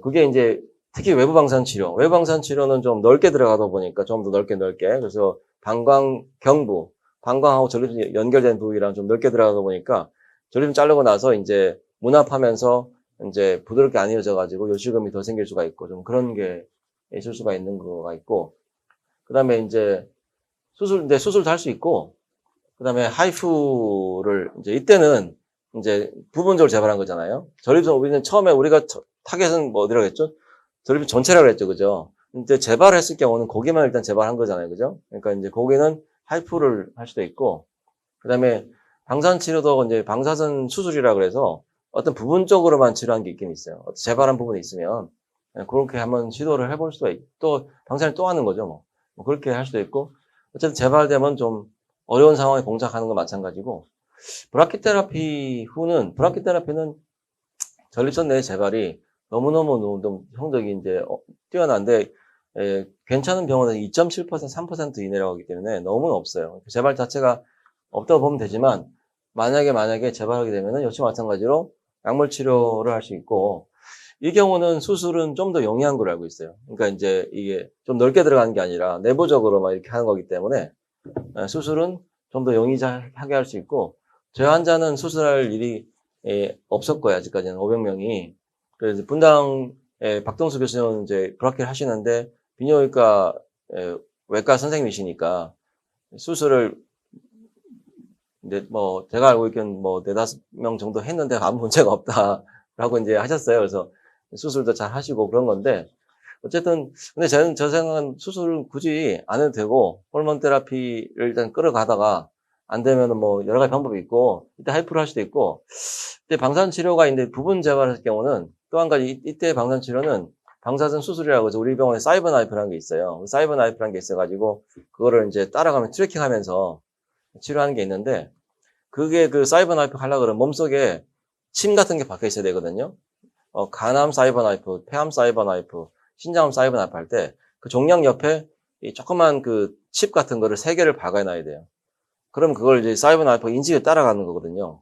그게 이제 특히 외부 방사선 치료. 외부 방사선 치료는 좀 넓게 들어가다 보니까 좀 더 넓게. 그래서 방광, 경부, 방광하고 전립선 연결된 부위랑 좀 넓게 들어가다 보니까 전립선 자르고 나서 이제 문합하면서 이제 부드럽게 안 이어져가지고 요실금이 더 생길 수가 있고 좀 그런 게 있을 수가 있는 거가 있고 그 다음에 이제 수술도 할 수 있고 그 다음에 하이프를 이제 이때는 이제 부분적으로 재발한 거잖아요. 전립선 우리는 처음에 우리가 타겟은 뭐 어디라고 했죠? 전립선 전체라고 했죠, 그죠? 근데 재발했을 경우는 거기만 일단 재발한 거잖아요, 그죠? 그러니까 이제 거기는 하이프를 할 수도 있고, 그 다음에 방사선 치료도 이제 방사선 수술이라 그래서 어떤 부분적으로만 치료한 게 있긴 있어요. 재발한 부분이 있으면 그렇게 한번 시도를 해볼 수가 있고, 또 방사선을 또 하는 거죠, 뭐 그렇게 할 수도 있고, 어쨌든 재발되면 좀 어려운 상황에 봉착하는 건 마찬가지고, 브라키테라피는 전립선 내 재발이 너무 성적이 이제 뛰어난데 괜찮은 병원은 2.7%, 3% 이내라고 하기 때문에 너무는 없어요. 재발 자체가 없다고 보면 되지만 만약에 재발하게 되면은 역시 마찬가지로 약물 치료를 할 수 있고 이 경우는 수술은 좀 더 용이한 걸로 알고 있어요. 그러니까 이제 이게 좀 넓게 들어가는 게 아니라 내부적으로 막 이렇게 하는 거기 때문에 수술은 좀 더 용이하게 할 수 있고 저희 환자는 수술할 일이 없었고요. 아직까지는 500명이. 그래서 분당 박동수 교수님은 이제 브라키를 하시는데 비뇨기과 외과 선생님이시니까 수술을 이제 뭐 제가 알고 있기는 뭐 4-5명 정도 했는데 아무 문제가 없다라고 이제 하셨어요. 그래서 수술도 잘 하시고 그런 건데 어쨌든 근데 저는 저 생각은 수술은 굳이 안 해도 되고 호르몬 테라피를 일단 끌어가다가 안 되면은 뭐 여러 가지 방법이 있고 이때 하이프를 할 수도 있고 이때 방사선 치료가 이제 부분 재발할 경우는 또 한 가지 이때 방사선 치료는 방사선 수술이라고 해서 우리 병원에 사이버 나이프라는 게 있어요. 사이버 나이프라는 게 있어가지고 그거를 이제 따라가면 트래킹하면서 치료하는 게 있는데 그게 그 사이버 나이프 하려고 그러면 몸속에 침 같은 게 박혀 있어야 되거든요. 간암 사이버 나이프, 폐암 사이버 나이프, 신장암 사이버 나이프 할 때 그 종양 옆에 이 조그만 그 칩 같은 거를 3개를 박아놔야 돼요. 그럼 그걸 이제 사이버 나이프 인식에 따라가는 거거든요.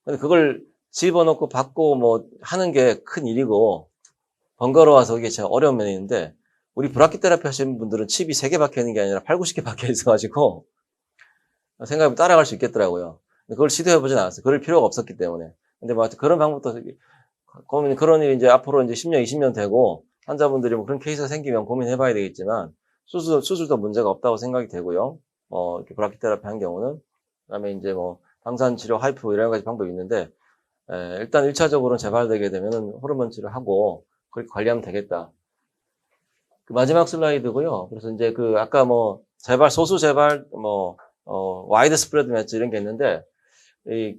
근데 그걸 집어넣고 받고 뭐 하는 게 큰 일이고 번거로워서 이게 제가 어려운 면이 있는데 우리 브라키 테라피 하시는 분들은 칩이 3개 박혀 있는 게 아니라 8, 90개 박혀 있어가지고 생각해보면 따라갈 수 있겠더라고요. 그걸 시도해보진 않았어요. 그럴 필요가 없었기 때문에. 근데 뭐 그런 방법도 그런 일이 이제 앞으로 이제 10년, 20년 되고 환자분들이 뭐 그런 케이스가 생기면 고민해봐야 되겠지만 수술도 문제가 없다고 생각이 되고요. 이렇게 브라키 테라피 한 경우는 그다음에 이제 뭐 방사선 치료, 하이프 이런 가지 방법이 있는데 일단 1차적으로는 재발되게 되면은 호르몬 치료하고 그렇게 관리하면 되겠다. 그 마지막 슬라이드고요. 그래서 이제 그 아까 뭐 소수 재발 와이드 스프레드 매치 이런 게 있는데 이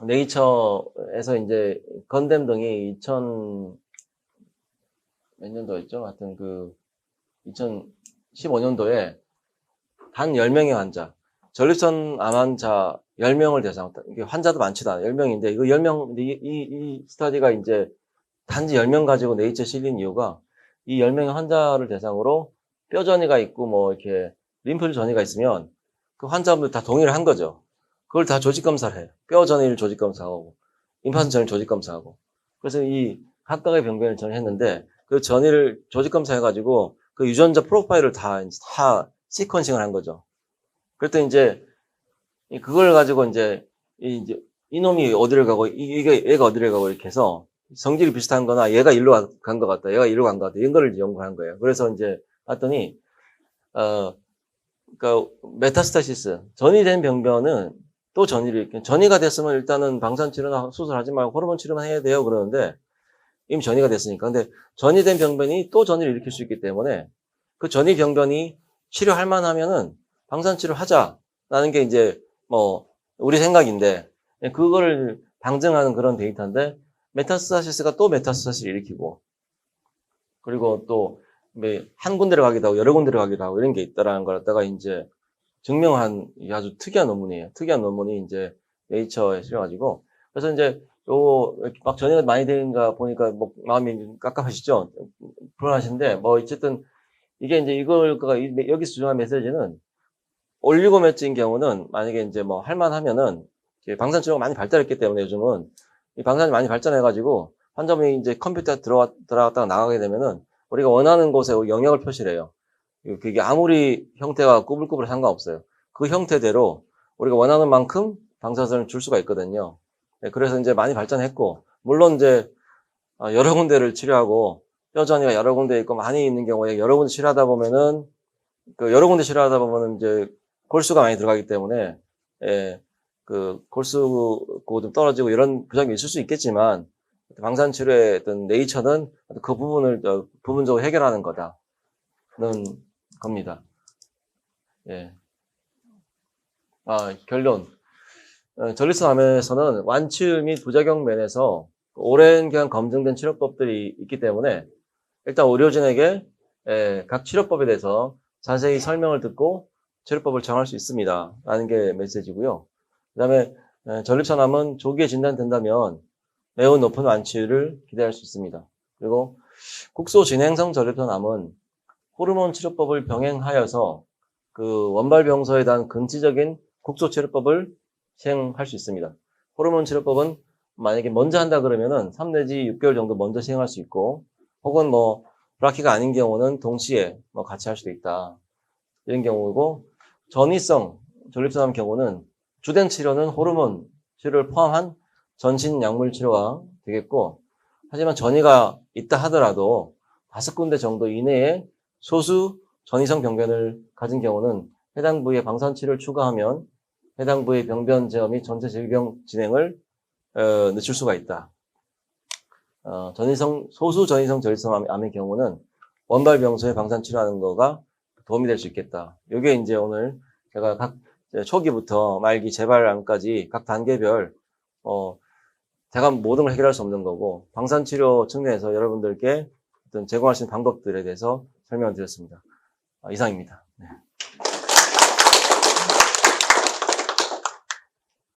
네이처에서 이제 건담 등이 2000 몇 년도였죠? 하여튼 그 2015년도에 단 10명의 환자, 전립선 암 환자 10명을 대상으로, 이게 환자도 많지도 않아요. 10명인데, 이거 10명, 이 스터디가 이제 단지 10명 가지고 네이처 실린 이유가 이 10명의 환자를 대상으로 뼈 전이가 있고 뭐 이렇게 림프 전이가 있으면 그 환자분들 다 동의를 한 거죠. 그걸 다 조직 검사를 해요. 뼈 전이를 조직 검사하고, 임파선 전이를 조직 검사하고. 그래서 이 각각의 병변을 전했는데 그 전이를 조직 검사해가지고 그 유전자 프로파일을 다 시퀀싱을 한 거죠. 그랬더니 이제 그걸 가지고 이제 이놈이 어디를 가고 얘가 어디를 가고 이렇게 해서 성질이 비슷한 거나 얘가 일로 간 것 같다. 얘가 일로 간 것 같다. 이런 거를 연구한 거예요. 그래서 이제 봤더니 그러니까 메타스타시스, 전이 된 병변은 또 전이가 됐으면 일단은 방사치료나 수술하지 말고 호르몬 치료만 해야 돼요. 그러는데 이미 전이가 됐으니까. 근데 전이 된 병변이 또 전이를 일으킬 수 있기 때문에 그 전이 병변이 치료할 만하면은 방사치료 하자라는 게 이제 뭐 우리 생각인데 그거를 방증하는 그런 데이터인데 메타스타시스가 또 메타스타시스를 일으키고 그리고 또 한 군데를 가기도 하고 여러 군데를 가기도 하고 이런 게 있다라는 걸 갖다가 이제 증명한 아주 특이한 논문이에요. 특이한 논문이 이제 네이처에 실려가지고 그래서 이제 요 막 전이가 많이 되는가 보니까 뭐 마음이 깝깝하시죠? 불안하신데 뭐 어쨌든 이게 이제 여기서 중요한 메시지는 올리고매증인 경우는 만약에 이제 뭐 할만하면은 방사치료가 많이 발달했기 때문에 요즘은 이 방사선이 많이 발전해가지고 환자분이 이제 컴퓨터에 들어갔다가 나가게 되면은 우리가 원하는 곳에 영역을 표시를 해요. 그게 아무리 형태가 꾸불꾸불 상관없어요. 그 형태대로 우리가 원하는 만큼 방사선을 줄 수가 있거든요. 네, 그래서 이제 많이 발전했고, 물론 이제 여러 군데를 치료하고 뼈전이가 여러 군데 있고 많이 있는 경우에 여러 군데 치료하다 보면은 여러 군데 치료하다 보면은 이제 골수가 많이 들어가기 때문에 골수고 좀 떨어지고 이런 부작용이 있을 수 있겠지만 방사선치료의 어떤 네이처는 그 부분을 부분적으로 해결하는 거다는 겁니다. 예. 결론. 전립선암에서는 완치율 및 부작용 면에서 오랜 기간 검증된 치료법들이 있기 때문에 일단 의료진에게 각 치료법에 대해서 자세히 설명을 듣고 치료법을 정할 수 있습니다. 라는 게 메시지고요. 그 다음에 전립선암은 조기에 진단된다면 매우 높은 완치율을 기대할 수 있습니다. 그리고 국소진행성 전립선암은 호르몬 치료법을 병행하여서 그 원발병소에 대한 근치적인 국소치료법을 시행할 수 있습니다. 호르몬 치료법은 만약에 먼저 한다 그러면은 3 내지 6개월 정도 먼저 시행할 수 있고 혹은 뭐 브라키가 아닌 경우는 동시에 뭐 같이 할 수도 있다. 이런 경우고 전이성 전립선암 경우는 주된 치료는 호르몬 치료를 포함한 전신 약물 치료가 되겠고 하지만 전이가 있다 하더라도 5군데 정도 이내에 소수 전이성 병변을 가진 경우는 해당 부위에 방사선 치료를 추가하면 해당 부위의 병변 제어 및 전체 질병 진행을 늦출 수가 있다. 소수 전이성 전립선암의 경우는 원발 병소에 방사선 치료하는 거가 도움이 될 수 있겠다. 이게 이제 오늘 제가 각 초기부터 말기 재발암까지 각 단계별 제가 모든 걸 해결할 수 없는 거고 방사선 치료 측면에서 여러분들께 어떤 제공할 수 있는 방법들에 대해서 설명을 드렸습니다. 이상입니다. 네.